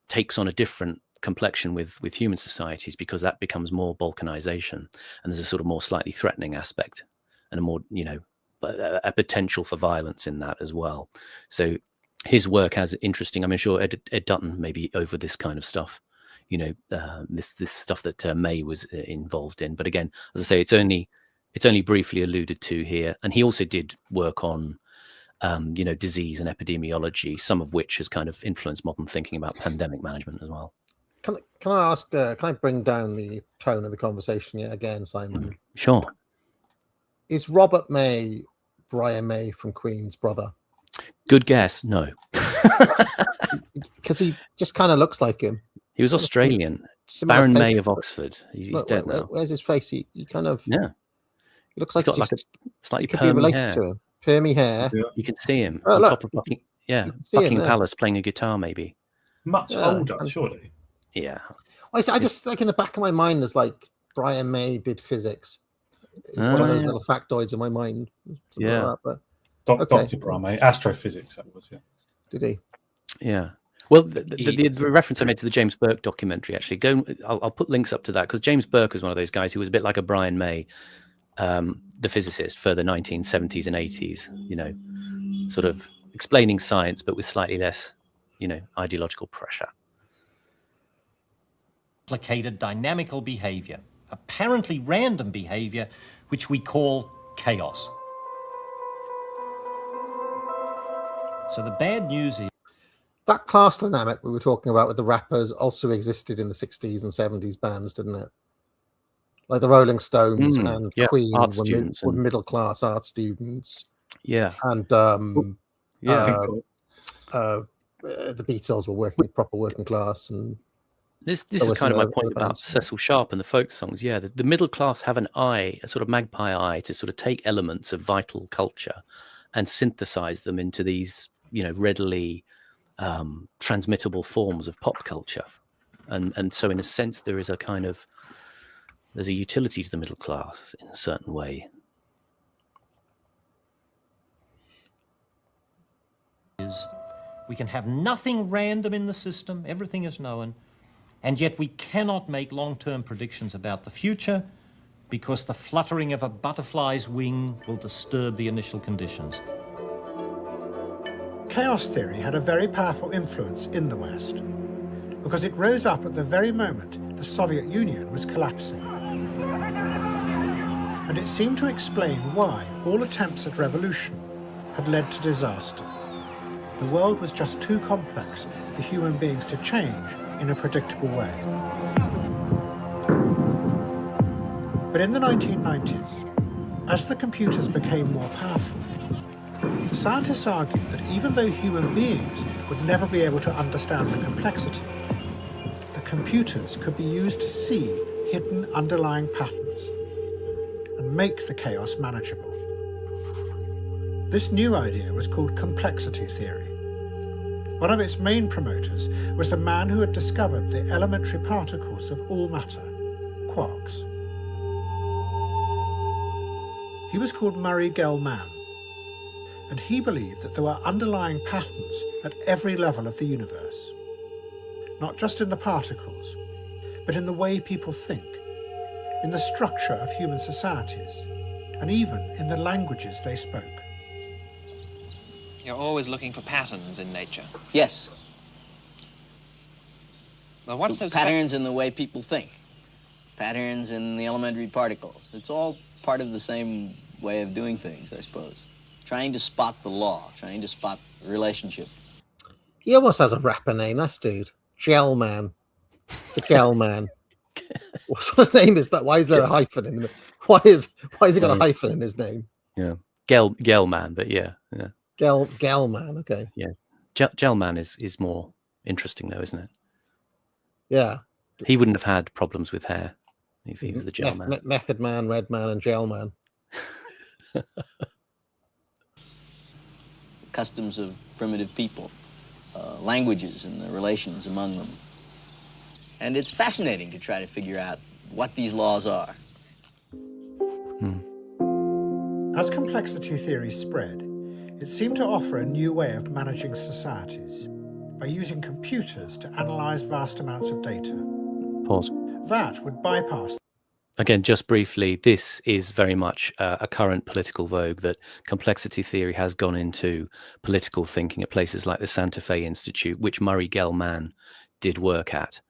takes on a different complexion with human societies, because that becomes more balkanization, and there's a sort of more slightly threatening aspect and a more a potential for violence in that as well. So his work has interesting. I'm sure Ed Dutton may be over this kind of stuff. This stuff that May was involved in. But again, as I say, it's only briefly alluded to here. And he also did work on, disease and epidemiology, some of which has kind of influenced modern thinking about pandemic management as well. Can I ask? Can I bring down the tone of the conversation yet again, Simon? Sure. Is Robert May Brian May from Queen's brother? Good guess. No. Because he just kind of looks like him. He was Australian. Baron May of Oxford. He's dead now. Where's his face? He kind of... Yeah. He looks like he's got like a slightly permy hair. To him. Permy hair. Yeah. You can see him on top of Buckingham Palace playing a guitar, maybe. Much older, surely. Yeah. I just, like, in the back of my mind, there's like, Brian May did physics. It's one of those little factoids in my mind. Yeah. Like that, but... Dr. Brian May, astrophysics, that was, yeah. Did he? Yeah. Well, the reference I made to the James Burke documentary, actually, I'll put links up to that, because James Burke was one of those guys who was a bit like a Brian May, the physicist for the 1970s and 80s, sort of explaining science, but with slightly less, ideological pressure. Complicated dynamical behavior, apparently random behavior, which we call chaos. So the bad news is that class dynamic we were talking about with the rappers also existed in the 60s and 70s bands, didn't it? Like the Rolling Stones and Queen were middle class art students. Yeah. And the Beatles were proper working class. And this is kind of my point about Cecil Sharp and the folk songs. Yeah, the middle class have an eye, a sort of magpie eye, to sort of take elements of vital culture and synthesize them into these, readily transmittable forms of pop culture. And so in a sense there's a utility to the middle class in a certain way. We can have nothing random in the system, everything is known, and yet we cannot make long-term predictions about the future, because the fluttering of a butterfly's wing will disturb the initial conditions. Chaos theory had a very powerful influence in the West, because it rose up at the very moment the Soviet Union was collapsing. And it seemed to explain why all attempts at revolution had led to disaster. The world was just too complex for human beings to change in a predictable way. But in the 1990s, as the computers became more powerful, scientists argued that even though human beings would never be able to understand the complexity, the computers could be used to see hidden underlying patterns and make the chaos manageable. This new idea was called complexity theory. One of its main promoters was the man who had discovered the elementary particles of all matter, quarks. He was called Murray Gell-Mann, and he believed that there were underlying patterns at every level of the universe, not just in the particles, but in the way people think, in the structure of human societies, and even in the languages they spoke. You're always looking for patterns in nature. Yes. Well, what's so patterns in the way people think, patterns in the elementary particles. It's all part of the same way of doing things, I suppose. Trying to spot the law, trying to spot the relationship. He almost has a rapper name, that dude. Gel-Man. The Gel-Man. What sort of name is that? Why is there a hyphen in the? Why is he got a hyphen in his name? Yeah, Gelman, but yeah. Gelman. Okay. Yeah, Gelman is more interesting though, isn't it? Yeah. He wouldn't have had problems with hair if he was the gel man. Method Man, Red Man, and Gel Man. Customs of primitive people, languages and the relations among them. And it's fascinating to try to figure out what these laws are. As complexity theory spread, it seemed to offer a new way of managing societies by using computers to analyze vast amounts of data. Pause. That would bypass. Again, just briefly, this is very much a current political vogue, that complexity theory has gone into political thinking at places like the Santa Fe Institute, which Murray Gell-Mann did work at.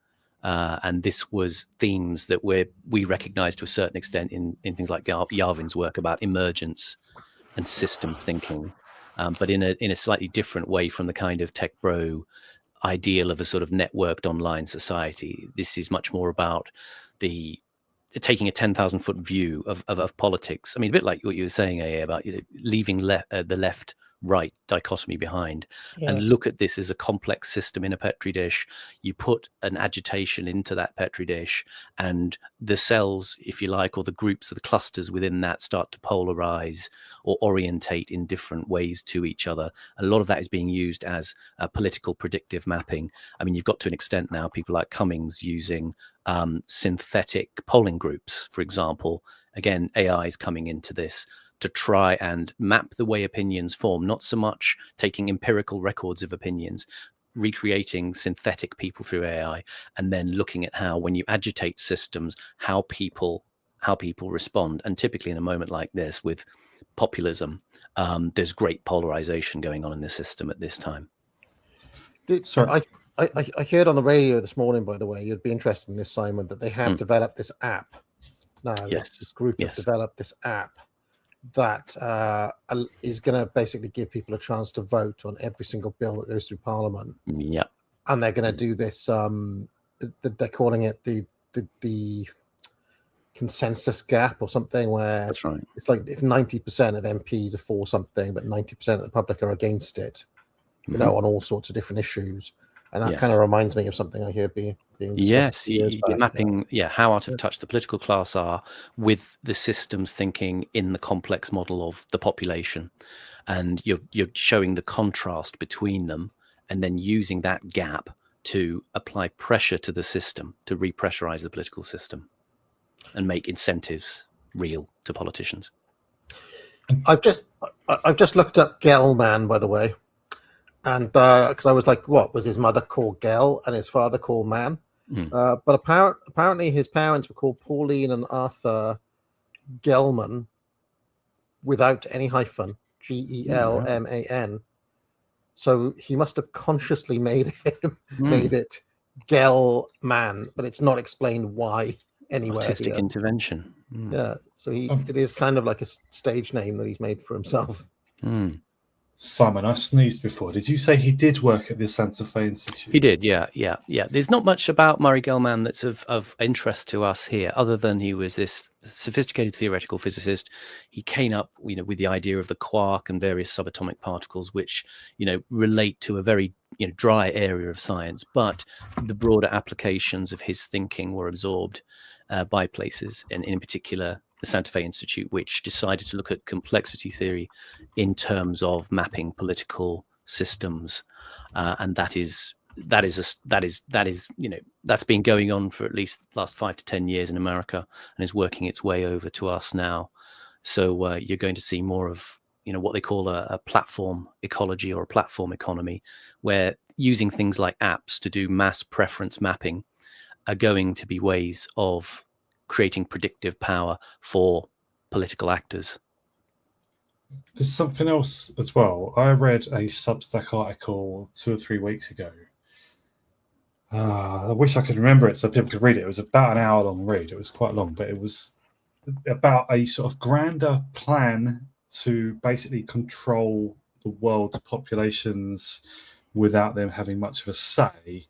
And this was themes that we recognize to a certain extent in things like Yarvin's work about emergence and systems thinking, but in a slightly different way from the kind of tech bro ideal of a sort of networked online society. This is much more about taking a 10,000 foot view of politics. I mean, a bit like what you were saying, AA, about leaving the left-right dichotomy behind, and look at this as a complex system in a petri dish. You put an agitation into that petri dish, and the cells, if you like, or the groups or the clusters within that start to polarize or orientate in different ways to each other. A lot of that is being used as political predictive mapping. I mean, you've got to an extent now, people like Cummings using synthetic polling groups, for example. Again, AI is coming into this to try and map the way opinions form, not so much taking empirical records of opinions, recreating synthetic people through AI, and then looking at how, when you agitate systems, how people respond. And typically in a moment like this with populism, there's great polarization going on in the system at this time. Sorry, I heard on the radio this morning, by the way, you'd be interested in this, Simon, that they have developed this app. Now, this group has developed this app that is going to basically give people a chance to vote on every single bill that goes through Parliament. Yeah. And they're going to do this, they're calling it the consensus gap or something, where that's right. It's like if 90% of MPs are for something, but 90% of the public are against it, you know, on all sorts of different issues. And that kind of reminds me of something I hear being discussed you're mapping how out of touch the political class are with the systems thinking in the complex model of the population, and you're showing the contrast between them, and then using that gap to apply pressure to the system to repressurize the political system and make incentives real to politicians. I've just looked up Gell-Mann, by the way. And because I was like, what was his mother called Gell and his father called Mann? But apparently his parents were called Pauline and Arthur Gell-Mann without any hyphen, Gelman. So he must have consciously made it Gell-Mann, but it's not explained why anywhere. Artistic intervention. Yeah, so it is kind of like a stage name that he's made for himself. Simon, I sneezed before. Did you say he did work at the Santa Fe Institute? He did, yeah. There's not much about Murray Gell-Mann that's of interest to us here, other than he was this sophisticated theoretical physicist. He came up, with the idea of the quark and various subatomic particles, which, relate to a very, dry area of science. But the broader applications of his thinking were absorbed by places, and in particular the Santa Fe Institute, which decided to look at complexity theory in terms of mapping political systems, and that's been going on for at least the last 5 to 10 years in America, and is working its way over to us now. So you're going to see more of what they call a platform ecology or a platform economy, where using things like apps to do mass preference mapping are going to be ways of creating predictive power for political actors. There's something else as well. I read a Substack article 2 or 3 weeks ago. I wish I could remember it so people could read it. It was about an hour long read. It was quite long, but it was about a sort of grander plan to basically control the world's populations without them having much of a say,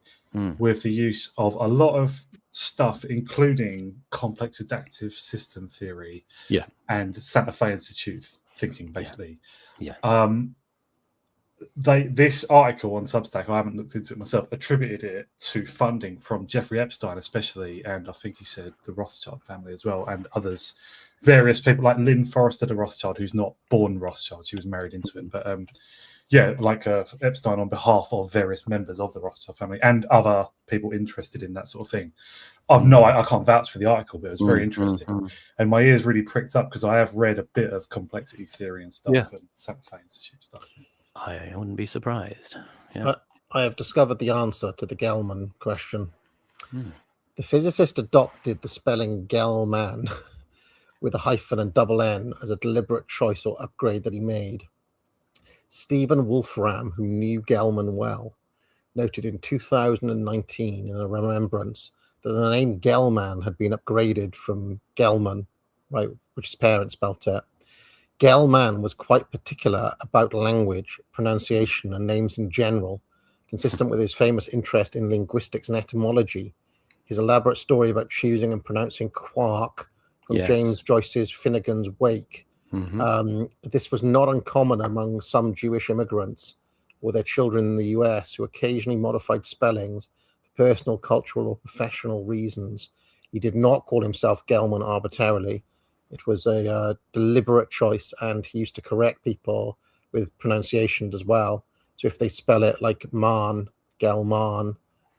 with the use of a lot of stuff, including complex adaptive system theory, and Santa Fe Institute thinking, basically. This article on Substack, I haven't looked into it myself, attributed it to funding from Jeffrey Epstein, especially, and I think he said the Rothschild family as well, and others, various people like Lynn Forrester de Rothschild, who's not born Rothschild, she was married into it, but Epstein on behalf of various members of the Rothschild family and other people interested in that sort of thing. I can't vouch for the article, but it was very interesting, and my ears really pricked up because I have read a bit of complexity theory and stuff, and Santa Fe Institute stuff. I wouldn't be surprised. I have discovered the answer to the Gell-Man question. The physicist adopted the spelling Gell-Man with a hyphen and double N as a deliberate choice or upgrade that he made. Stephen Wolfram, who knew Gell-Man well, noted in 2019 in a remembrance that the name Gell-Man had been upgraded from Gell-Man, right, which his parents spelt it. Gell-Man was quite particular about language, pronunciation, and names in general, consistent with his famous interest in linguistics and etymology. His elaborate story about choosing and pronouncing quark from James Joyce's Finnegan's Wake. This was not uncommon among some Jewish immigrants or their children in the US who occasionally modified spellings for personal, cultural, or professional reasons. He did not call himself Gell-Man arbitrarily. It was a deliberate choice, and he used to correct people with pronunciations as well. So if they spell it like man, Gell-Man,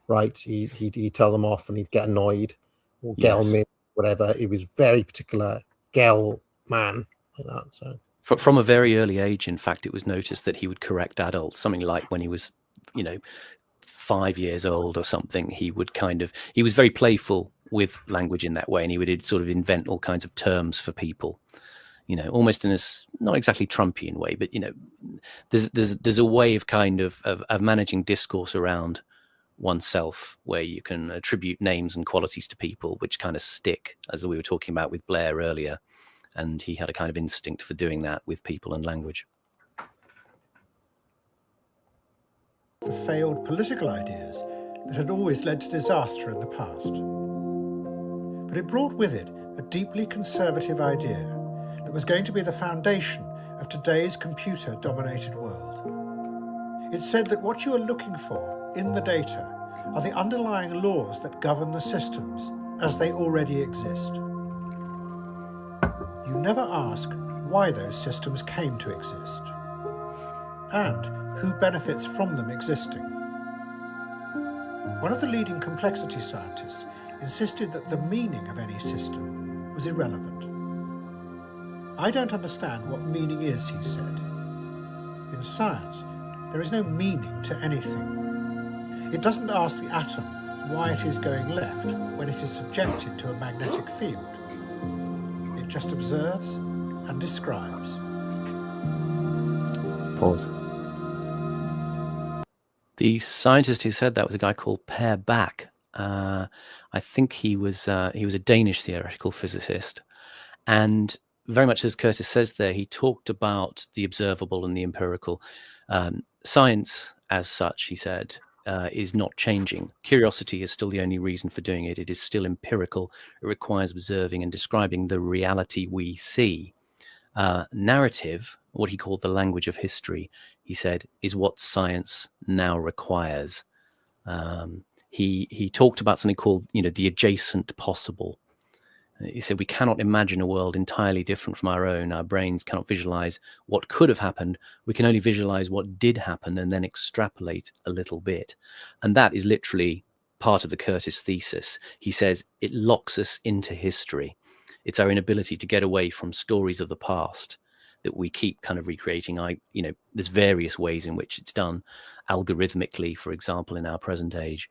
right, he'd tell them off and he'd get annoyed, or Gell-Man, whatever. He was very particular, Gell-Man, like that. So from a very early age, in fact, it was noticed that he would correct adults, something like when he was, 5 years old or something, he was very playful with language in that way, and he would sort of invent all kinds of terms for people, almost in a not exactly Trumpian way, but there's a way of of managing discourse around oneself where you can attribute names and qualities to people which kind of stick, as we were talking about with Blair earlier, and he had a kind of instinct for doing that with people and language. The failed political ideas that had always led to disaster in the past. But it brought with it a deeply conservative idea that was going to be the foundation of today's computer-dominated world. It said that what you are looking for in the data are the underlying laws that govern the systems as they already exist. You never ask why those systems came to exist and who benefits from them existing. One of the leading complexity scientists insisted that the meaning of any system was irrelevant. I don't understand what meaning is, he said. In science, there is no meaning to anything. It doesn't ask the atom why it is going left when it is subjected to a magnetic field. It just observes and describes. Pause. The scientist who said that was a guy called Per Bak. I think he was a Danish theoretical physicist, and very much as Curtis says there, he talked about the observable and the empirical. Science, as such, he said, is not changing. Curiosity is still the only reason for doing it. It is still empirical. It requires observing and describing the reality we see. Narrative, what he called the language of history, he said, is what science now requires. He talked about something called, the adjacent possible. He said we cannot imagine a world entirely different from our own. Our brains cannot visualize what could have happened. We can only visualize what did happen and then extrapolate a little bit. And that is literally part of the Curtis thesis. He says it locks us into history. It's our inability to get away from stories of the past that we keep kind of recreating. There's various ways in which it's done, algorithmically, for example, in our present age.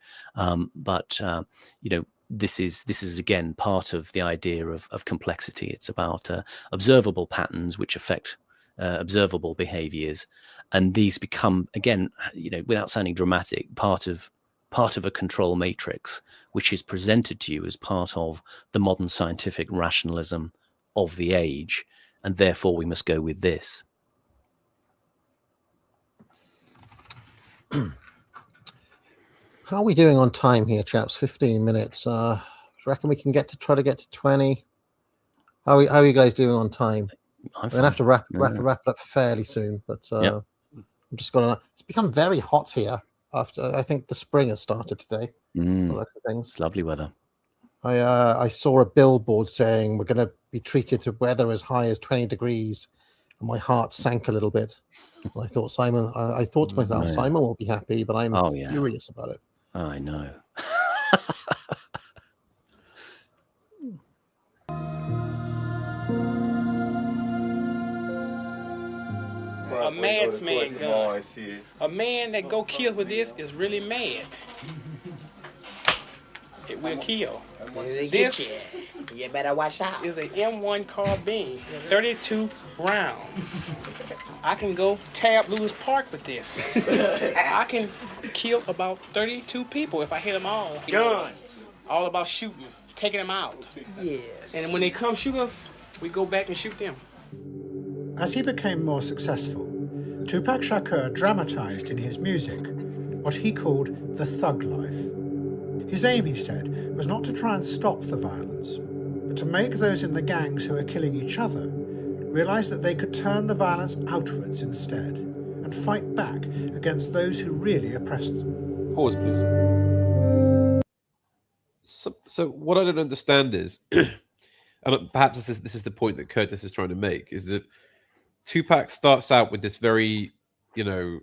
This is again part of the idea of complexity. It's about observable patterns which affect observable behaviors, and these become, again, without sounding dramatic, part of a control matrix which is presented to you as part of the modern scientific rationalism of the age, and therefore we must go with this. How are we doing on time here, chaps? 15 minutes. reckon we can try to get to 20? How are you guys doing on time? I'm gonna have to wrap Yeah. it up fairly soon, but Yeah. I'm just gonna. It's become very hot here after I think the spring has started today. Things. It's lovely weather. I saw a billboard saying we're going to be treated to weather as high as 20 degrees, and my heart sank a little bit. And I thought I thought to myself, No. Simon will be happy, but I'm Oh, yeah. furious about it. I know. A madman gun. A man that go kill with this is really mad. It will kill. This You better watch out. is an M1 carbine, 32 rounds. I can go tear up Lewis Park with this. I can kill about 32 people if I hit them all. Guns. All about shooting, taking them out. Yes. And when they come shoot us, we go back and shoot them. As he became more successful, Tupac Shakur dramatized in his music what he called the thug life. His aim, he said, was not to try and stop the violence, but to make those in the gangs who were killing each other realize that they could turn the violence outwards instead and fight back against those who really oppressed them. Pause, please. So what I don't understand is, and perhaps this is the point that Curtis is trying to make, is that Tupac starts out with this very, kind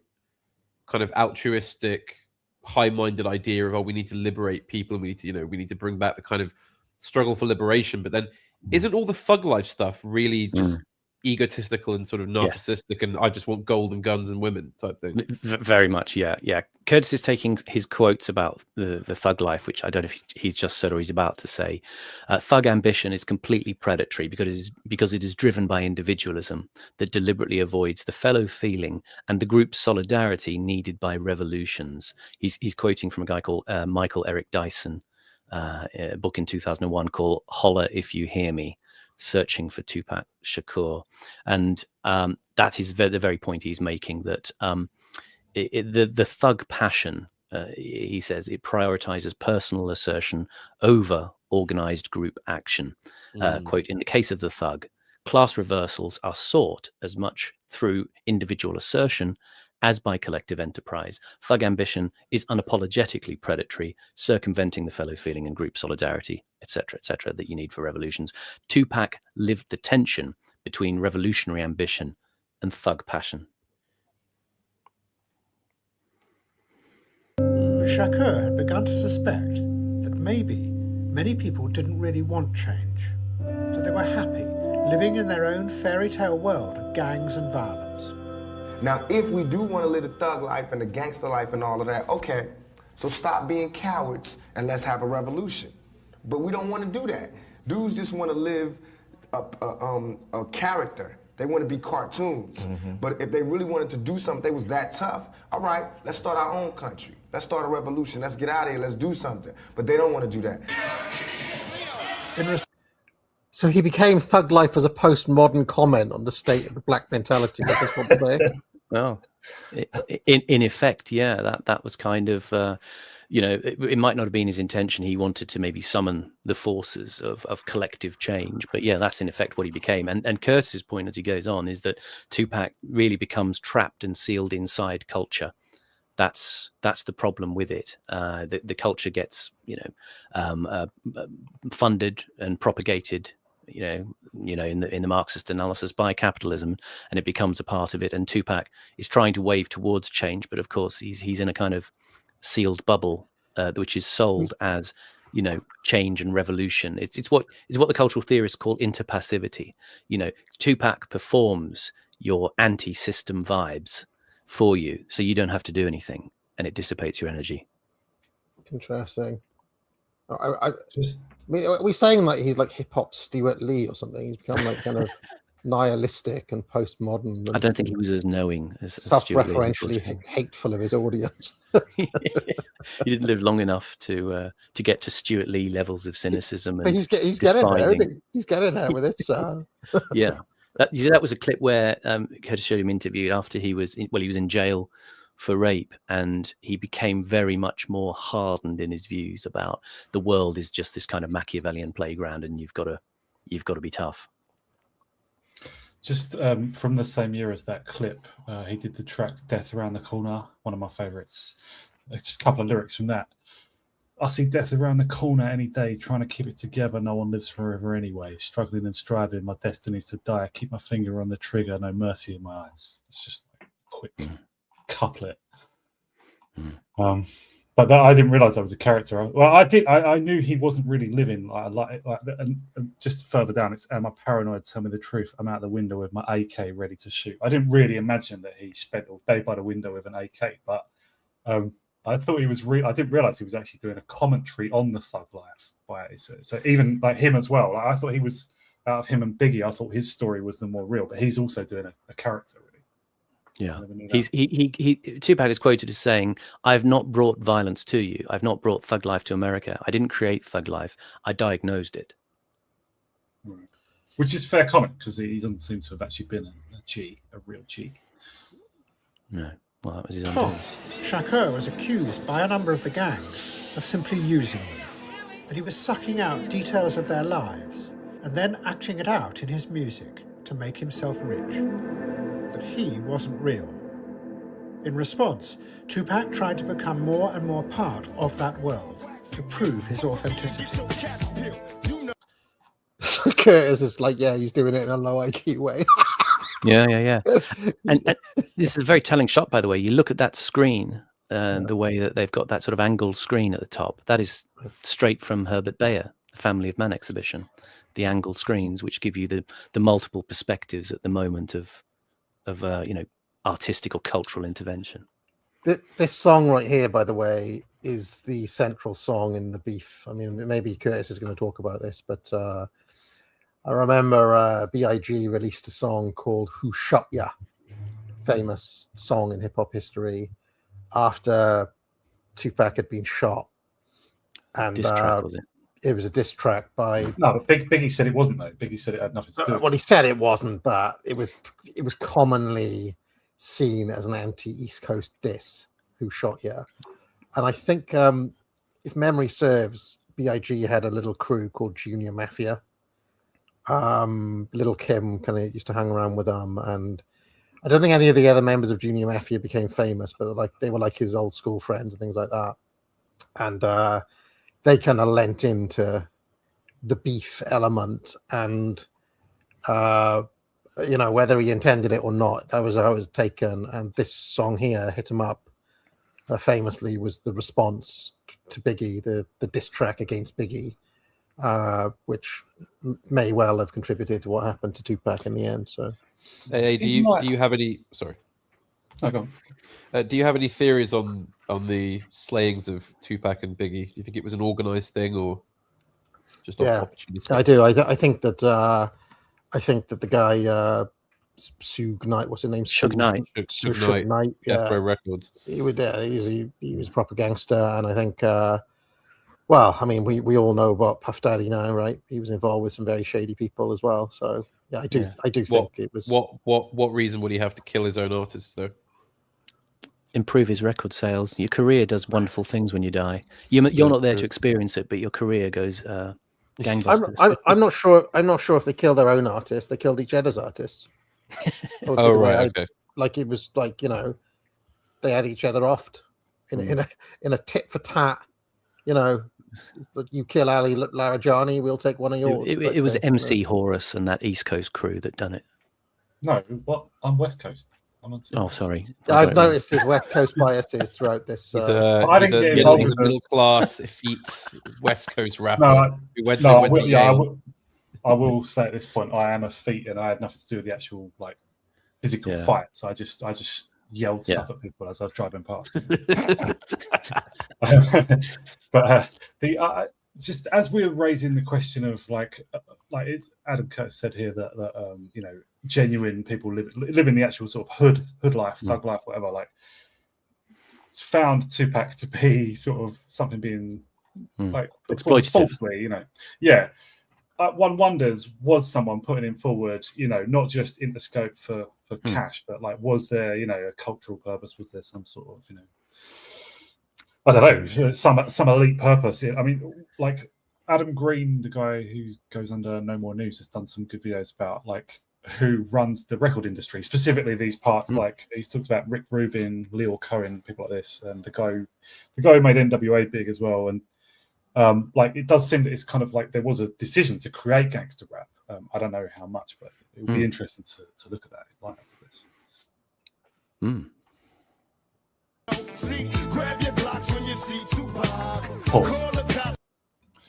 of altruistic, high-minded idea of, we need to liberate people, we need to bring back the kind of struggle for liberation. But then, isn't all the thug life stuff really just egotistical and sort of narcissistic, and I just want gold and guns and women type thing? Very much, yeah. Curtis is taking his quotes about the thug life, which I don't know if he's just said or he's about to say. Thug ambition is completely predatory because it is driven by individualism that deliberately avoids the fellow feeling and the group solidarity needed by revolutions. He's quoting from a guy called Michael Eric Dyson, a book in 2001 called Holler If You Hear Me, Searching for Tupac Shakur. And that is the very point he's making, that the thug passion, he says, it prioritizes personal assertion over organized group action. Quote, in the case of the thug, class reversals are sought as much through individual assertion as by collective enterprise. Thug ambition is unapologetically predatory, circumventing the fellow feeling and group solidarity, etc., that you need for revolutions. Tupac lived the tension between revolutionary ambition and thug passion. But Shakur had begun to suspect that maybe many people didn't really want change, that they were happy living in their own fairy tale world of gangs and violence. Now, if we do want to live the thug life and the gangster life and all of that, okay, so stop being cowards and let's have a revolution. But we don't want to do that. Dudes just want to live a character. They want to be cartoons. But if they really wanted to do something, they was that tough, all right, let's start our own country. Let's start a revolution. Let's get out of here. Let's do something. But they don't want to do that. So he became thug life as a postmodern comment on the state of the black mentality. Well, in effect, yeah, that was kind of, it might not have been his intention. He wanted to maybe summon the forces of collective change. But yeah, that's in effect what he became. And Curtis's point as he goes on is that Tupac really becomes trapped and sealed inside culture. That's the problem with it. The culture gets, funded and propagated, in the Marxist analysis by capitalism, and it becomes a part of it. And Tupac is trying to wave towards change, but of course he's in a kind of sealed bubble, which is sold as, change and revolution. It's what the cultural theorists call interpassivity. Tupac performs your anti-system vibes for you, so you don't have to do anything, and it dissipates your energy. Interesting. I mean, are we saying like he's like hip hop Stuart Lee or something? He's become like kind of nihilistic and postmodern. I don't think he was as knowing as self-referentially hateful of his audience. He didn't live long enough to get to Stuart Lee levels of cynicism. And he's getting there. He's getting there with it. Yeah, that was a clip where Curtis showed him interviewed after he was in jail for rape, and he became very much more hardened in his views about the world is just this kind of Machiavellian playground, and you've got to be tough. Just from the same year as that clip, he did the track "Death Around the Corner," one of my favourites. Just a couple of lyrics from that. I see death around the corner any day, trying to keep it together. No one lives forever anyway. Struggling and striving, my destiny's to die. I keep my finger on the trigger, no mercy in my eyes. It's just a quick couplet. But I didn't realise that was a character. Well, I did. I knew he wasn't really living and just further down. It's my paranoid. Tell me the truth. I'm out the window with my AK ready to shoot. I didn't really imagine that he spent all day by the window with an AK, but I thought he was I didn't realise he was actually doing a commentary on the thug life. So even like him as well. Like, I thought he was out of him and Biggie. I thought his story was the more real, but he's also doing a character. Yeah, Tupac is quoted as saying, "I've not brought violence to you. I've not brought thug life to America. I didn't create thug life. I diagnosed it." Which is fair comment, because he doesn't seem to have actually been a real G. No, well, that was his own. Boss, Shakar was accused by a number of the gangs of simply using them, that he was sucking out details of their lives and then acting it out in his music to make himself rich. That he wasn't real. In response, Tupac tried to become more and more part of that world to prove his authenticity. So Curtis is like, yeah, he's doing it in a low IQ way. Yeah. And this is a very telling shot, by the way. You look at that screen, the way that they've got that sort of angled screen at the top. That is straight from Herbert Bayer, the Family of Man exhibition. The angled screens, which give you the multiple perspectives at the moment of artistic or cultural intervention. This song right here, by the way, is the central song in the beef. I mean, maybe Curtis is going to talk about this, but I remember B.I.G. released a song called "Who Shot Ya," famous song in hip hop history, after Tupac had been shot. And diss track, was it? It was a diss track by. No, but Biggie said it wasn't though. Biggie said it had nothing to do with it. Well, he said it wasn't, but it was commonly seen as an anti-East Coast diss. Who shot ya? And I think, if memory serves, B.I.G. had a little crew called Junior Mafia. Little Kim kind of used to hang around with them, and I don't think any of the other members of Junior Mafia became famous, but they were like his old school friends and things like that. And they kind of lent into the beef element, and whether he intended it or not, that was how it was taken. And this song here, "Hit 'Em Up," famously was the response to Biggie, the diss track against Biggie, which may well have contributed to what happened to Tupac in the end. So, hey, do you have any? Sorry, no, go on. Do you have any theories on the slayings of Tupac and Biggie? Do you think it was an organized thing or just opportunistic? I do. I think that the guy Suge Knight, what's his name? Suge Knight. Suge Knight. Death Row Records. He was a proper gangster, and I think. Well, I mean, we all know about Puff Daddy now, right? He was involved with some very shady people as well. So yeah, I do think it was. What reason would he have to kill his own artists though? Improve his record sales. Your career does wonderful things when you die. You're not there to experience it, but your career goes gangbusters. I'm not sure. I'm not sure if they killed their own artists. They killed each other's artists. Oh right, okay. Like it was like they had each other offed in a tit for tat. You kill Ali Larijani, we'll take one of yours. It was MC Horus and that East Coast crew that done it. No, what? I'm West Coast. Oh, sorry. I've noticed his West Coast biases throughout this. I didn't get involved with middle class, effete West Coast rapper. I will say at this point, I am effete, and I had nothing to do with the actual physical fights. I just yelled stuff at people as I was driving past. But just as we were raising the question of it's Adam Curtis said here that genuine people live in the actual sort of hood life, thug life, whatever. It's found Tupac to be sort of something being exploitative, falsely, one wonders, was someone putting him forward, not just Interscope for for cash, but like, was there, a cultural purpose? Was there some sort of, I don't know, some elite purpose? I mean, like Adam Green, the guy who goes under No More News, has done some good videos about like who runs the record industry, specifically these parts. Like he's talked about Rick Rubin, Leo Cohen, people like this, and the guy who made NWA big as well. And like, it does seem that it's kind of like there was a decision to create gangster rap. I don't know how much, but it would be interesting to look at that line up with this. Pause.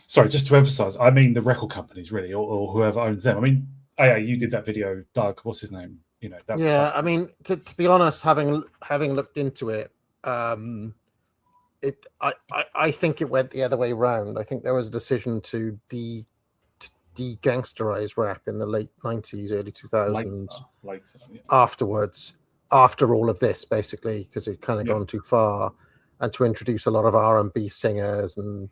Sorry, just to emphasize, I mean the record companies really, or whoever owns them. I mean, yeah, you did that video, Doug. What's his name? I mean, to be honest, having looked into it, I think it went the other way around. I think there was a decision to de-gangsterize rap in the late 90s, early 2000s. Later, yeah. After all of this, basically, because it kind of gone too far, and to introduce a lot of R&B singers and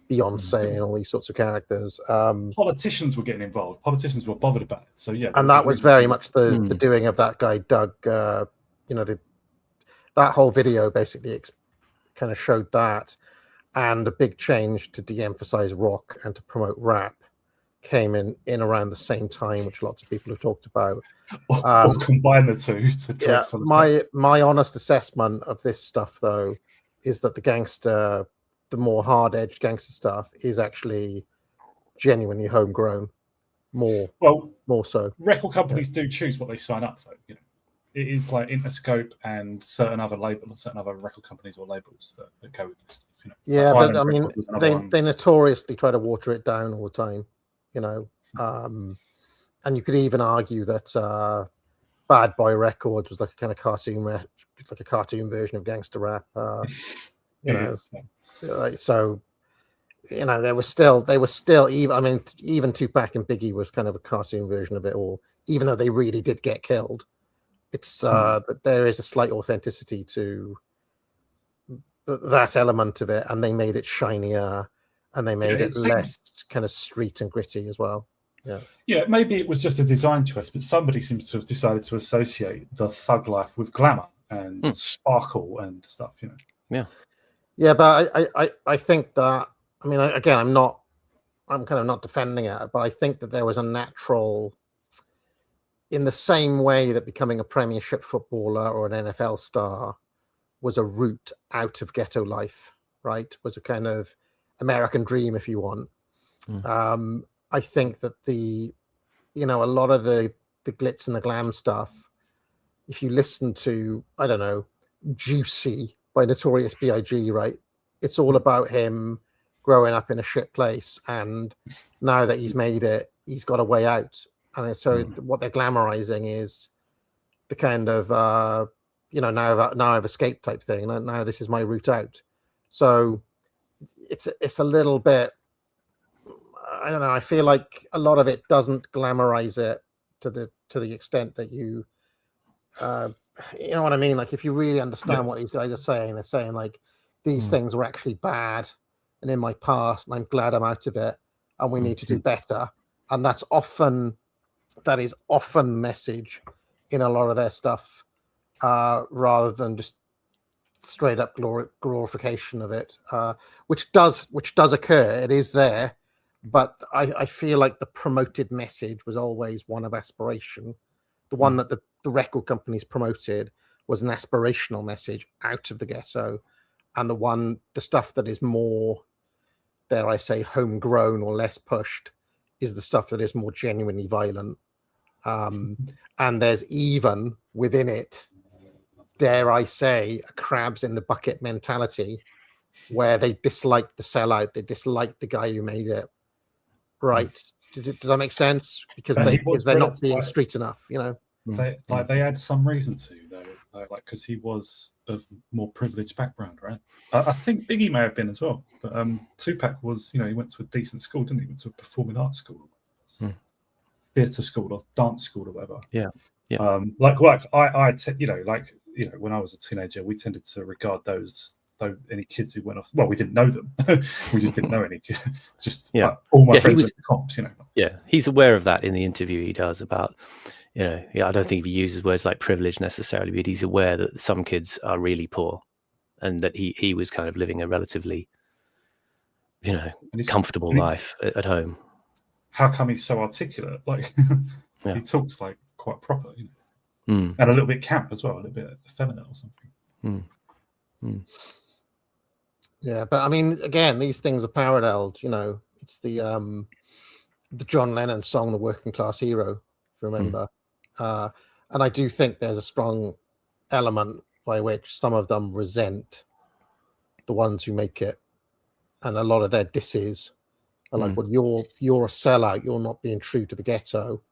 Beyonce and all these sorts of characters. Politicians were getting involved. Politicians were bothered about it. So yeah, and that was very much the doing of that guy Doug. That whole video basically kind of showed that, and a big change to de-emphasize rock and to promote rap came in around the same time, which lots of people have talked about. Or combine the two. My honest assessment of this stuff, though, is that the more hard-edged gangster stuff is actually genuinely homegrown, more so. Record companies do choose what they sign up, though. It is like Interscope and certain other record companies or labels that go with this stuff. Yeah, but I mean, they notoriously try to water it down all the time, and you could even argue that Bad Boy Records was like a kind of cartoon version of gangster rap. So they were still even Tupac and Biggie was kind of a cartoon version of it all, even though they really did get killed. It's that there is a slight authenticity to that element of it, and they made it shinier and they made it less kind of street and gritty as well. Yeah, maybe it was just a design choice, but somebody seems to have decided to associate the thug life with glamour and sparkle and stuff. Yeah, but I think that, I mean, again, I'm kind of not defending it, but I think that there was a natural, in the same way that becoming a Premiership footballer or an NFL star was a route out of ghetto life, right? Was a kind of American dream, if you want. I think that a lot of the glitz and the glam stuff, if you listen to, I don't know, Juicy by Notorious B.I.G., right? It's all about him growing up in a shit place, and now that he's made it, he's got a way out. And so what they're glamorizing is the kind of now I've escaped type thing. Now this is my route out. So it's a little bit, I don't know. I feel like a lot of it doesn't glamorize it to the extent that you know what I mean? Like, if you really understand what these guys are saying, they're saying like these things were actually bad and in my past, and I'm glad I'm out of it, and we need to do better. And that is often the message in a lot of their stuff, rather than just straight up glorification of it, which does occur. It is there, but I feel like the promoted message was always one of aspiration. The one that the record companies promoted was an aspirational message out of the ghetto, and the stuff that is more, dare I say, homegrown or less pushed is the stuff that is more genuinely violent. And there's even within it, dare I say, a crabs in the bucket mentality where they dislike the sellout, they dislike the guy who made it. Right? Does that make sense? Because they're not being street enough, They had some reason to, though, like because he was of more privileged background, right? I think Biggie may have been as well, but Tupac was, he went to a decent school, didn't he? He went to a performing arts school, theatre school, or dance school, or whatever. Yeah. When I was a teenager, we tended to regard any kids who went off. Well, we didn't know them. We just didn't know any kids. Just all my friends went to comps. Yeah, he's aware of that in the interview he does about, I don't think he uses words like privilege necessarily, but he's aware that some kids are really poor, and that he was kind of living a relatively, comfortable life at home. How come he's so articulate? Like he talks like quite proper, and a little bit camp as well, a little bit effeminate or something. Yeah, but I mean, again, these things are paralleled. It's the John Lennon song, "The Working Class Hero," if you remember. And I do think there's a strong element by which some of them resent the ones who make it, and a lot of their disses are like, "Well, you're a sellout. You're not being true to the ghetto."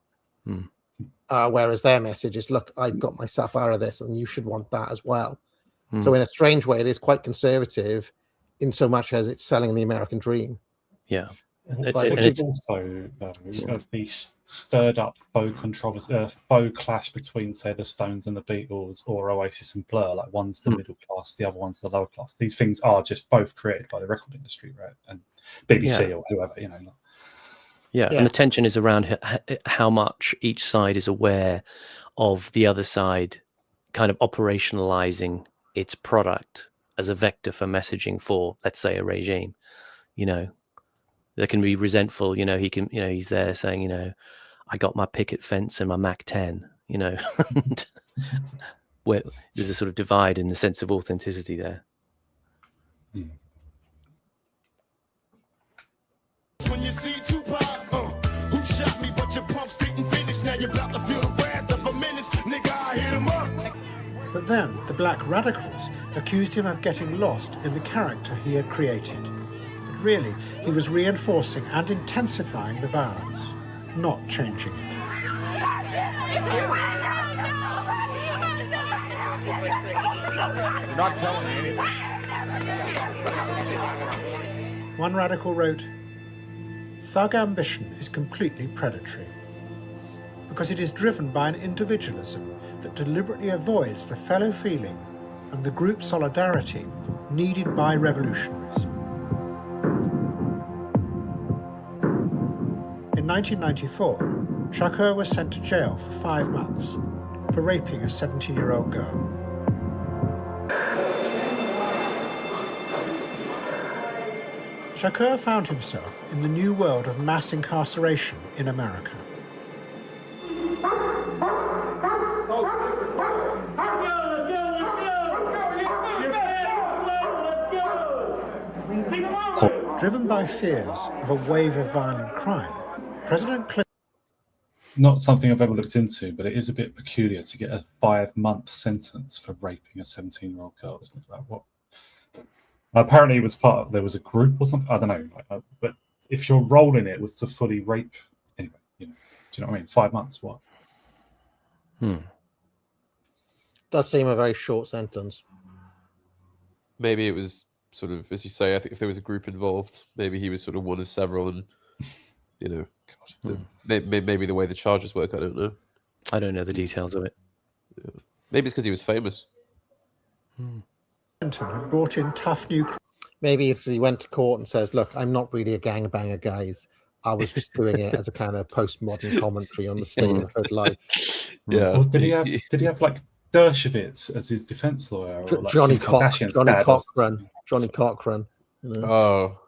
Whereas their message is, "Look, I got myself out of this, and you should want that as well." So in a strange way, it is quite conservative, in so much as it's selling the American dream. Yeah. It's also the stirred up faux controversy, faux clash between, say, the Stones and the Beatles, or Oasis and Blur. Like one's the middle class, the other one's the lower class. These things are just both created by the record industry, right? And BBC or whoever, Yeah, and the tension is around how much each side is aware of the other side kind of operationalizing its product as a vector for messaging for, let's say, a regime. They can be resentful. He can, he's there saying, I got my picket fence and my Mac 10, where there's a sort of divide in the sense of authenticity there. When you see Tupac, who shot me, but your pumps didn't finish. Now you're about to feel the wrath of a menace. Nigga, I hit him up. But then the black radicals accused him of getting lost in the character he had created. But really, he was reinforcing and intensifying the violence, not changing it. You're not telling me anything. One radical wrote, "Thug ambition is completely predatory, because it is driven by an individualism that deliberately avoids the fellow feeling and the group solidarity needed by revolutionaries." In 1994, Shakar was sent to jail for 5 months for raping a 17-year-old girl. Shakar found himself in the new world of mass incarceration in America. Driven by fears of a wave of violent crime, President Clinton... Not something I've ever looked into, but it is a bit peculiar to get a 5-month sentence for raping a 17-year-old girl, isn't it? Like, what? Apparently, it was there was a group or something. I don't know. But if your role in it was to fully rape, anyway, do you know what I mean? 5 months, what? Does seem a very short sentence. Maybe it was sort of, as you say, I think if there was a group involved, maybe he was sort of one of several, and maybe the way the charges work, I don't know. I don't know the details of it. Yeah. Maybe it's because he was famous. Clinton had brought in tough new... Maybe if he went to court and says, "Look, I'm not really a gangbanger, guys. I was just doing it as a kind of postmodern commentary on the state of hood life." Yeah. Or did he have like Dershowitz as his defense lawyer? Or like Johnny Kim Kardashian's Johnny dad? Cochran. Johnny Cochran. Oh.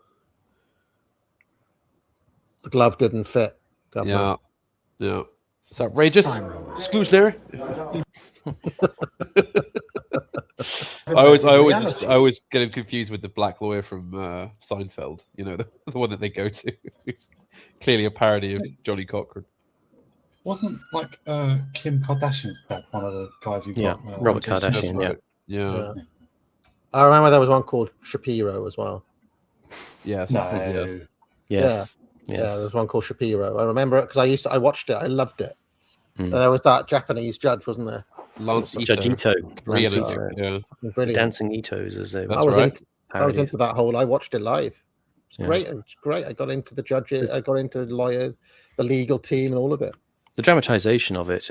The glove didn't fit. Yeah. It's outrageous. Exclusionary. I always get him confused with the black lawyer from Seinfeld. The one that they go to. It's clearly a parody of Johnny Cochran. Wasn't like Kim Kardashian's dad one of the guys who got Robert Kardashian? Yeah. I remember there was one called Shapiro as well. Yes. No. Yes. Yeah, there was one called Shapiro. I remember it because I watched it. I loved it. There was that Japanese judge, wasn't there? Judge Ito. Yeah. Brilliant. Dancing Itos, as they were. I was into that whole. I watched it live. It's great. It's great. I got into the judges. I got into the lawyers, the legal team, and all of it. The dramatization of it.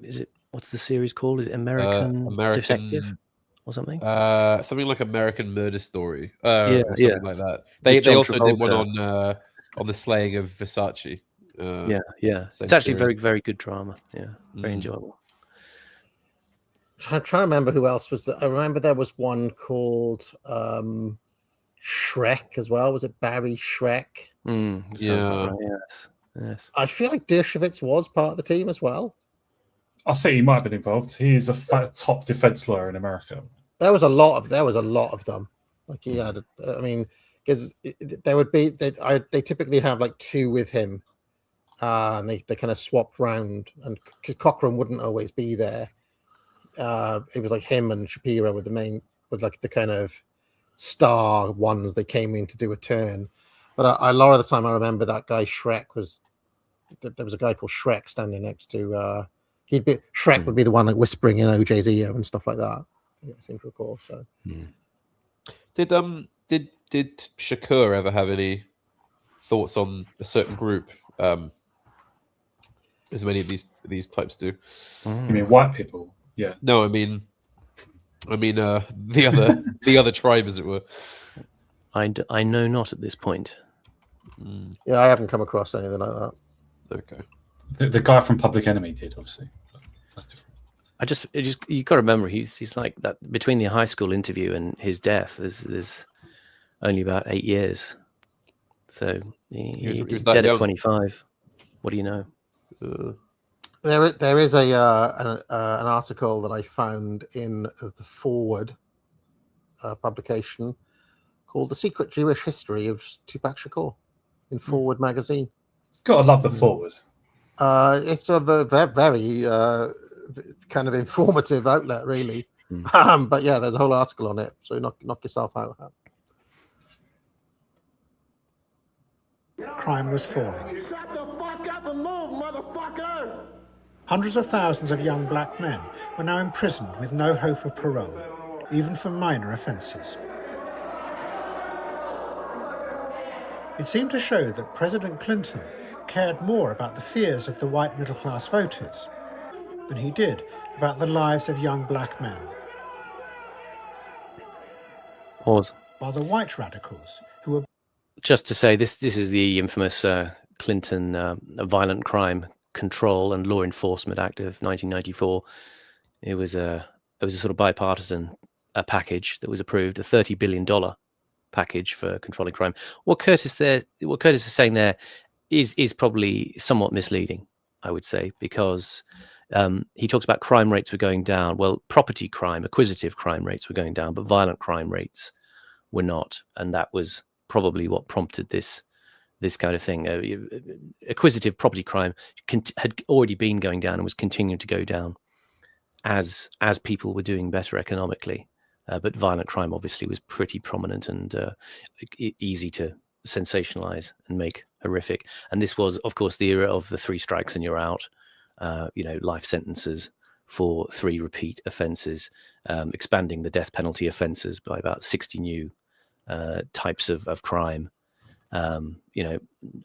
Is it? What's the series called? Is it American Detective or something? Something like American Murder Story. Or something like that. They also did one on the slaying of Versace. Yeah. It's actually very, very good drama. Yeah, very enjoyable. I'm trying to remember who else was. I remember there was one called Shrek as well. Was it Barry Shrek? Sounds about right. Yes. I feel like Dershowitz was part of the team as well. I think he might have been involved. He is a top defense lawyer in America. There was a lot of them. Like he had, I mean, because there would be they typically have like two with him, and they kind of swapped round, and because Cochran wouldn't always be there. It was like him and Shapiro were like the kind of star ones. They came in to do a turn, but a lot of the time I remember that guy Shrek there was a guy called Shrek standing next to Shrek would be the one like whispering in OJ's ear and stuff like that. I seem to recall. So did Shakar ever have any thoughts on a certain group? As many of these types do. You mean white people? Yeah. No, I mean the other tribe, as it were. I know not at this point. Yeah, I haven't come across anything like that. Okay. The guy from Public Enemy did, obviously. That's different. You got to remember he's like that between the high school interview and his death. There's only about 8 years, so he was dead at 25. What do you know? There is an article that I found in the Forward publication called "The Secret Jewish History of Tupac Shakur" in Forward magazine. Gotta love the Forward. It's a very kind of informative outlet, really. But yeah, there's a whole article on it, so knock yourself out. Crime was falling. Shut the fuck up and move, motherfucker! Hundreds of thousands of young black men were now imprisoned with no hope of parole, even for minor offences. It seemed to show that President Clinton cared more about the fears of the white middle-class voters than he did about the lives of young black men. Pause. While the white radicals, who were... Just to say, this is the infamous Clinton Violent Crime Control and Law Enforcement Act of 1994. It was a sort of bipartisan package that was approved, a $30 billion package for controlling crime. What Curtis is saying there is probably somewhat misleading, I would say, because he talks about crime rates were going down. Well, property crime, acquisitive crime rates were going down, but violent crime rates were not, and that was probably what prompted this kind of thing. Acquisitive property crime had already been going down and was continuing to go down as people were doing better economically. But violent crime obviously was pretty prominent and easy to sensationalize and make horrific. And this was, of course, the era of the 3 strikes and you're out. Life sentences for 3 repeat offences, expanding the death penalty offences by about 60 new types of crime.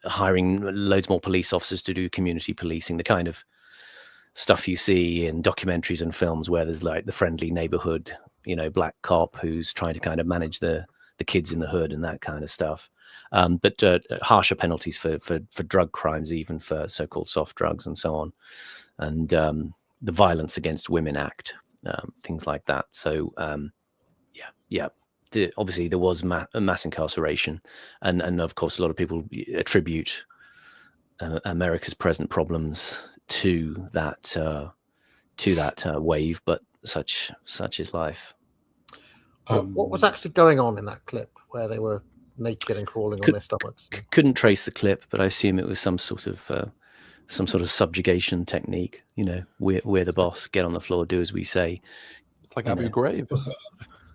Hiring loads more police officers to do community policing, the kind of stuff you see in documentaries and films where there's like the friendly neighborhood, black cop who's trying to kind of manage the kids in the hood and that kind of stuff. But harsher penalties for drug crimes, even for so-called soft drugs and so on. And the Violence Against Women Act, things like that. So, obviously there was mass incarceration, and of course a lot of people attribute America's present problems to that wave, but such is life. What was actually going on in that clip where they were naked and crawling on their stomachs? Couldn't trace the clip, but I assume it was some sort of subjugation technique. We're the boss, get on the floor, do as we say. It's like Abu Ghraib.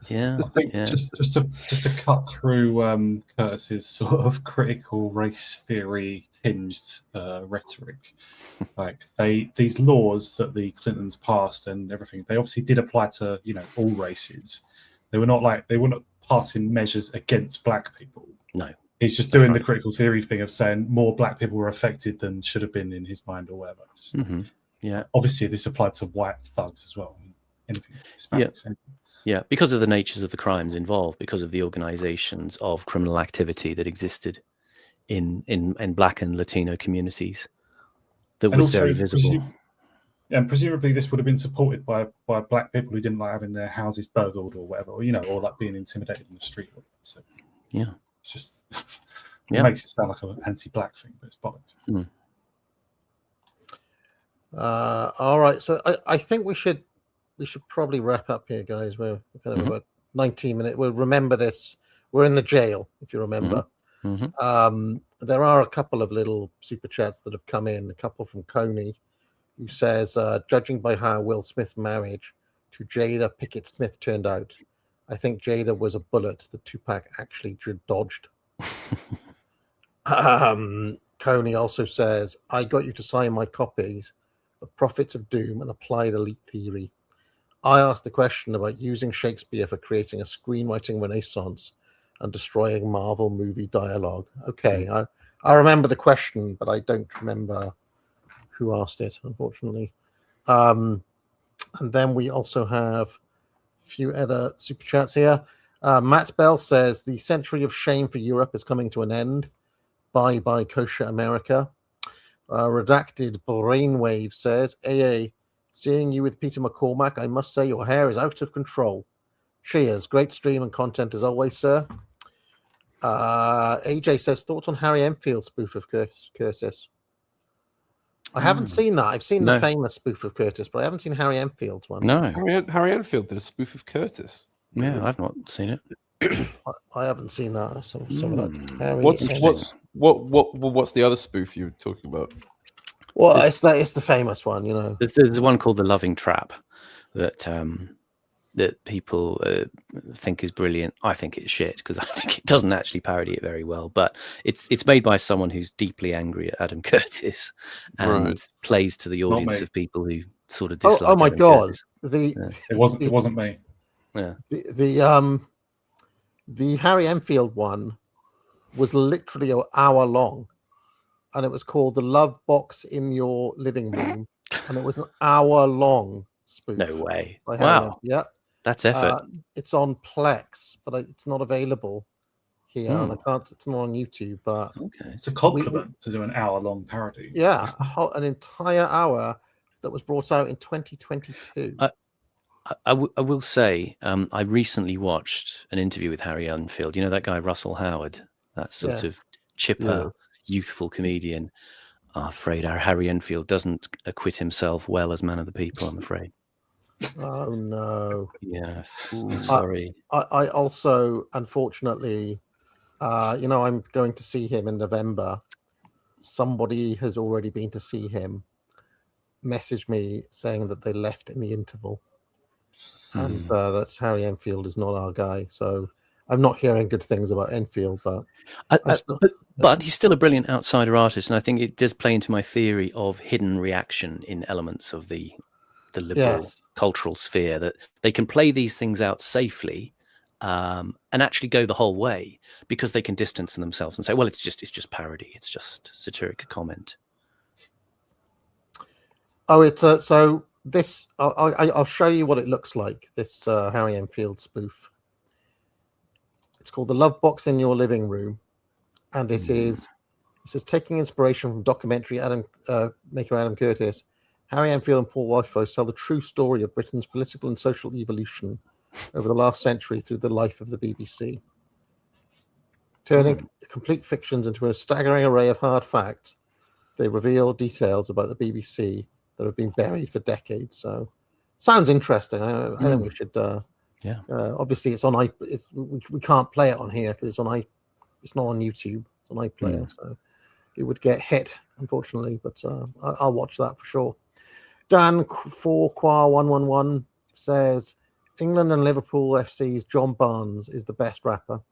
Yeah, I think just to cut through Curtis's sort of critical race theory tinged rhetoric, like these laws that the Clintons passed and everything, they obviously did apply to all races. They were not passing measures against black people. No, he's just doing the critical theory thing of saying more black people were affected than should have been in his mind or whatever. Yeah, obviously this applied to white thugs as well. Anything Hispanics. Yeah, because of the natures of the crimes involved, because of the organizations of criminal activity that existed in Black and Latino communities that And was also, very visible. And presumably this would have been supported by black people who didn't like having their houses burgled or whatever, or, or like being intimidated in the street. So yeah, it's just Yeah. makes it sound like an anti-black thing, but it's bollocks. All right, so I think we should probably wrap up here, guys. We're kind of about 19 minutes. We'll remember this. We're in the jail, if you remember. There are a couple of little super chats that have come in. A couple from Coney, who says, judging by how Will Smith's marriage to Jada Pickett Smith turned out, I think Jada was a bullet that Tupac actually dodged. Coney also says, I got you to sign my copies of Prophets of Doom and Applied Elite Theory. I asked the question about using Shakespeare for creating a screenwriting renaissance and destroying Marvel movie dialogue. Okay, I remember the question, but I don't remember who asked it, unfortunately. And then we also have a few other super chats here. Matt Bell says, the century of shame for Europe is coming to an end. Bye bye kosher America. Redacted Brainwave says, AA, seeing you with Peter McCormack, I must say your hair is out of control. Cheers. Great stream and content as always, sir. AJ says, thoughts on Harry Enfield spoof of Curtis? I haven't seen that. I've seen the famous spoof of Curtis, but I haven't seen Harry Enfield's one. No. Harry Enfield did a spoof of Curtis. Yeah, I've not seen it. I haven't seen that. What's the other spoof you were talking about? Well, it's the famous one, you know. There's one called The Loving Trap that that people think is brilliant. I think it's shit because I think it doesn't actually parody it very well. But it's made by someone who's deeply angry at Adam Curtis and plays to the audience of people who sort of dislike. Oh my Adam God! Curtis. It wasn't me. Yeah. The Harry Enfield one was literally an hour long, and it was called The Love Box in Your Living Room, and it was an hour long spoof. No way! Wow. Yeah, that's effort. It's on Plex, but it's not available here, and I can't. It's not on YouTube, but it's a compliment to do an hour-long parody. Yeah, an entire hour that was brought out in 2022. I will say, I recently watched an interview with Harry Enfield. You know that guy Russell Howard, that sort of chipper, youthful comedian. I'm afraid our Harry Enfield doesn't acquit himself well as man of the people. I'm afraid. Oh no! Yes, sorry. I also, unfortunately, I'm going to see him in November. Somebody has already been to see him. Messaged me saying that they left in the interval. And that's Harry Enfield is not our guy. So I'm not hearing good things about Enfield, but but he's still a brilliant outsider artist, and I think it does play into my theory of hidden reaction in elements of the liberal cultural sphere, that they can play these things out safely and actually go the whole way because they can distance themselves and say, well, it's just parody, it's just satiric comment. Oh, it's so. This I'll show you what it looks like. This Harry Enfield spoof. It's called The Love Box in Your Living Room, and it says taking inspiration from documentary maker Adam Curtis. Harry Enfield and Paul Wyfos tell the true story of Britain's political and social evolution over the last century through the life of the BBC, turning complete fictions into a staggering array of hard facts. They reveal details about the BBC that have been buried for decades. So sounds interesting. I think we should obviously it's on we can't play it on here because it's not on YouTube, it's on iPlayer, so it would get hit, unfortunately, but I'll watch that for sure. Dan 4Qua111 says England and Liverpool FC's John Barnes is the best rapper.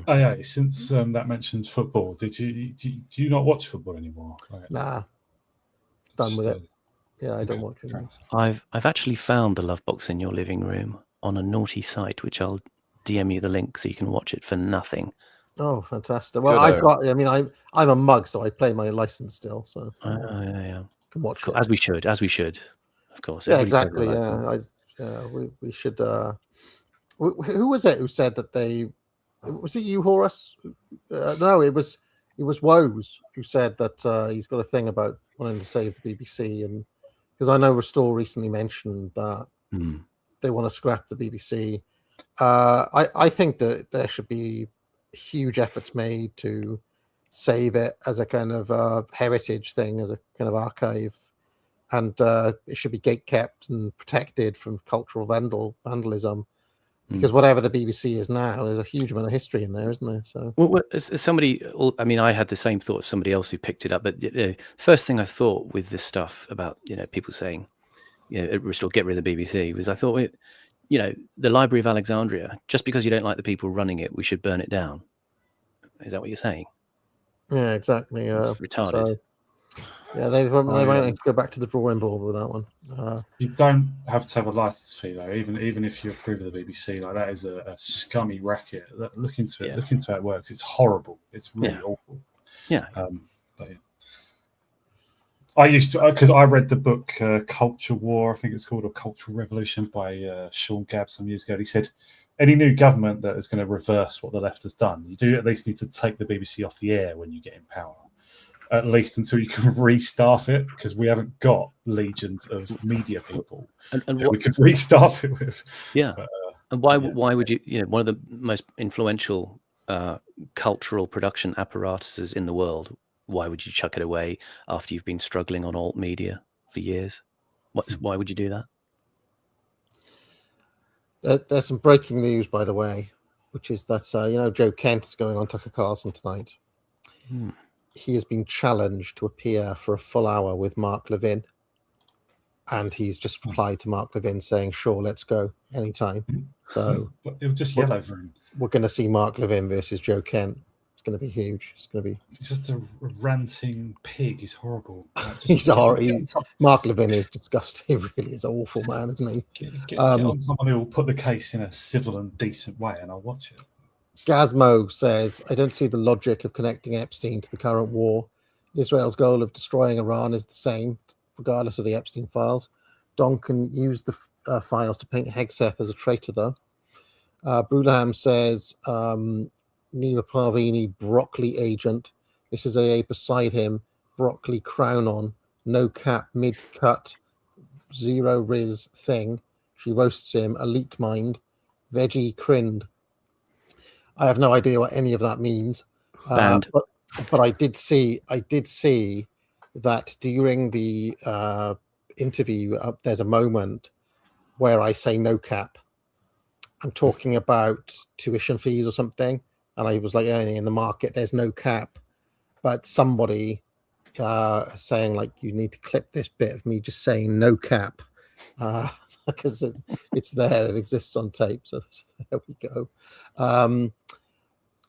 Oh yeah, since that mentions football, do you not watch football anymore? Nah. Done with it. Yeah, I don't watch it. I've actually found The Love Box in Your Living Room on a naughty site, which I'll DM you the link so you can watch it for nothing. Oh, fantastic! Well, I'm a mug, so I play my license still. So can watch it as we should, of course. Yeah, exactly. Yeah, we should. Who was it who said that they Was it you, Horace? No, it was Woes who said that he's got a thing about wanting to save the BBC, and because I know Restore recently mentioned that they want to scrap the BBC. I think that there should be huge efforts made to save it as a kind of heritage thing, as a kind of archive, and it should be gatekept and protected from cultural vandalism. Because whatever the BBC is now, there's a huge amount of history in there, isn't there? So, well, as somebody, I mean, I had the same thought as somebody else who picked it up. But first thing I thought with this stuff about people saying, restore, get rid of the BBC, was I thought, the Library of Alexandria, just because you don't like the people running it, we should burn it down. Is that what you're saying? Yeah, exactly. It's retarded. So, yeah, they might need to go back to the drawing board with that one. You don't have to have a license fee though, even if you approve of the BBC. Like, that is a scummy racket. Look into it. Look into how it works. It's horrible. It's really awful. Yeah. But yeah. I used to, because I read the book Culture War, I think it's called, or Cultural Revolution by Sean Gabb some years ago. He said, any new government that is going to reverse what the left has done, you do at least need to take the BBC off the air when you get in power. At least until you can restaff it, because we haven't got legions of media people and that we could restaff it with. Yeah. And why would you, one of the most influential cultural production apparatuses in the world, why would you chuck it away after you've been struggling on alt media for years? Why would you do that? There's some breaking news, by the way, which is that, Joe Kent is going on Tucker Carlson tonight. He has been challenged to appear for a full hour with Mark Levin. And he's just replied to Mark Levin saying, sure, let's go anytime. So it was just yellow for him. We're going to see Mark Levin versus Joe Kent. It's going to be huge. It's going to be. He's just a ranting pig. He's horrible. He's horrible. Mark Levin is disgusting. He really is an awful man, isn't he? Get on someone who will put the case in a civil and decent way, and I'll watch it. Gazmo says, I don't see the logic of connecting Epstein to the current war. Israel's goal of destroying Iran is the same, regardless of the Epstein files. Donkin used the files to paint Hegseth as a traitor, though. Brulham says, Nima Parvini, broccoli agent. Mrs. AA beside him, broccoli crown on, no cap, mid-cut, zero riz thing. She roasts him, elite mind, veggie crind. I have no idea what any of that means. But I did see that during the interview, there's a moment where I say no cap. I'm talking about tuition fees or something, and I was like, anything in the market, there's no cap. But somebody saying, like, you need to clip this bit of me just saying no cap, because it's there, it exists on tape. So there we go.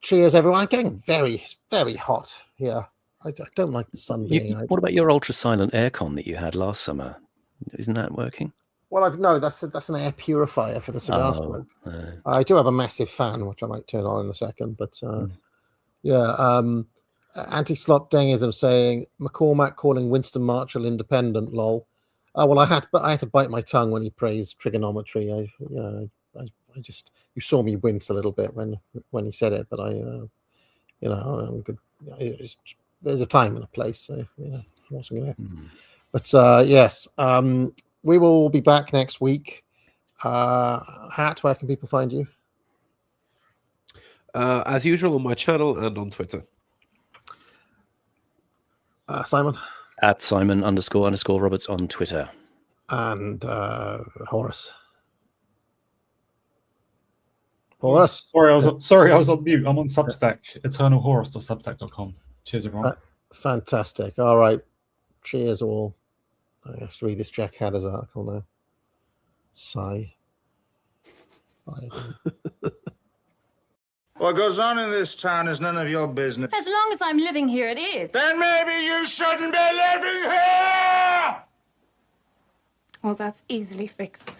Cheers, everyone. I'm getting very, very hot here. I don't like the sun being out. What about your ultra silent aircon that you had last summer? Isn't that working? Well, that's an air purifier for the cigar smoke. I do have a massive fan, which I might turn on in a second. But anti-slop dengism saying McCormack calling Winston Marshall independent. Lol. Well, I had to bite my tongue when he praised trigonometry. I just, you saw me wince a little bit when he said it, but I'm good. There's a time and a place, so I wasn't gonna. But yes, we will be back next week. Hat, where can people find you? As usual, on my channel and on Twitter. Simon? At Simon__Roberts on Twitter. And Horace? Horace? Sorry, I was on mute. I'm on Substack, eternalhorus.substack.com. Cheers, everyone. Fantastic. All right. Cheers, all. I have to read this Jack Hadder's article now. Sigh. What goes on in this town is none of your business. As long as I'm living here, it is. Then maybe you shouldn't be living here! Well, that's easily fixed.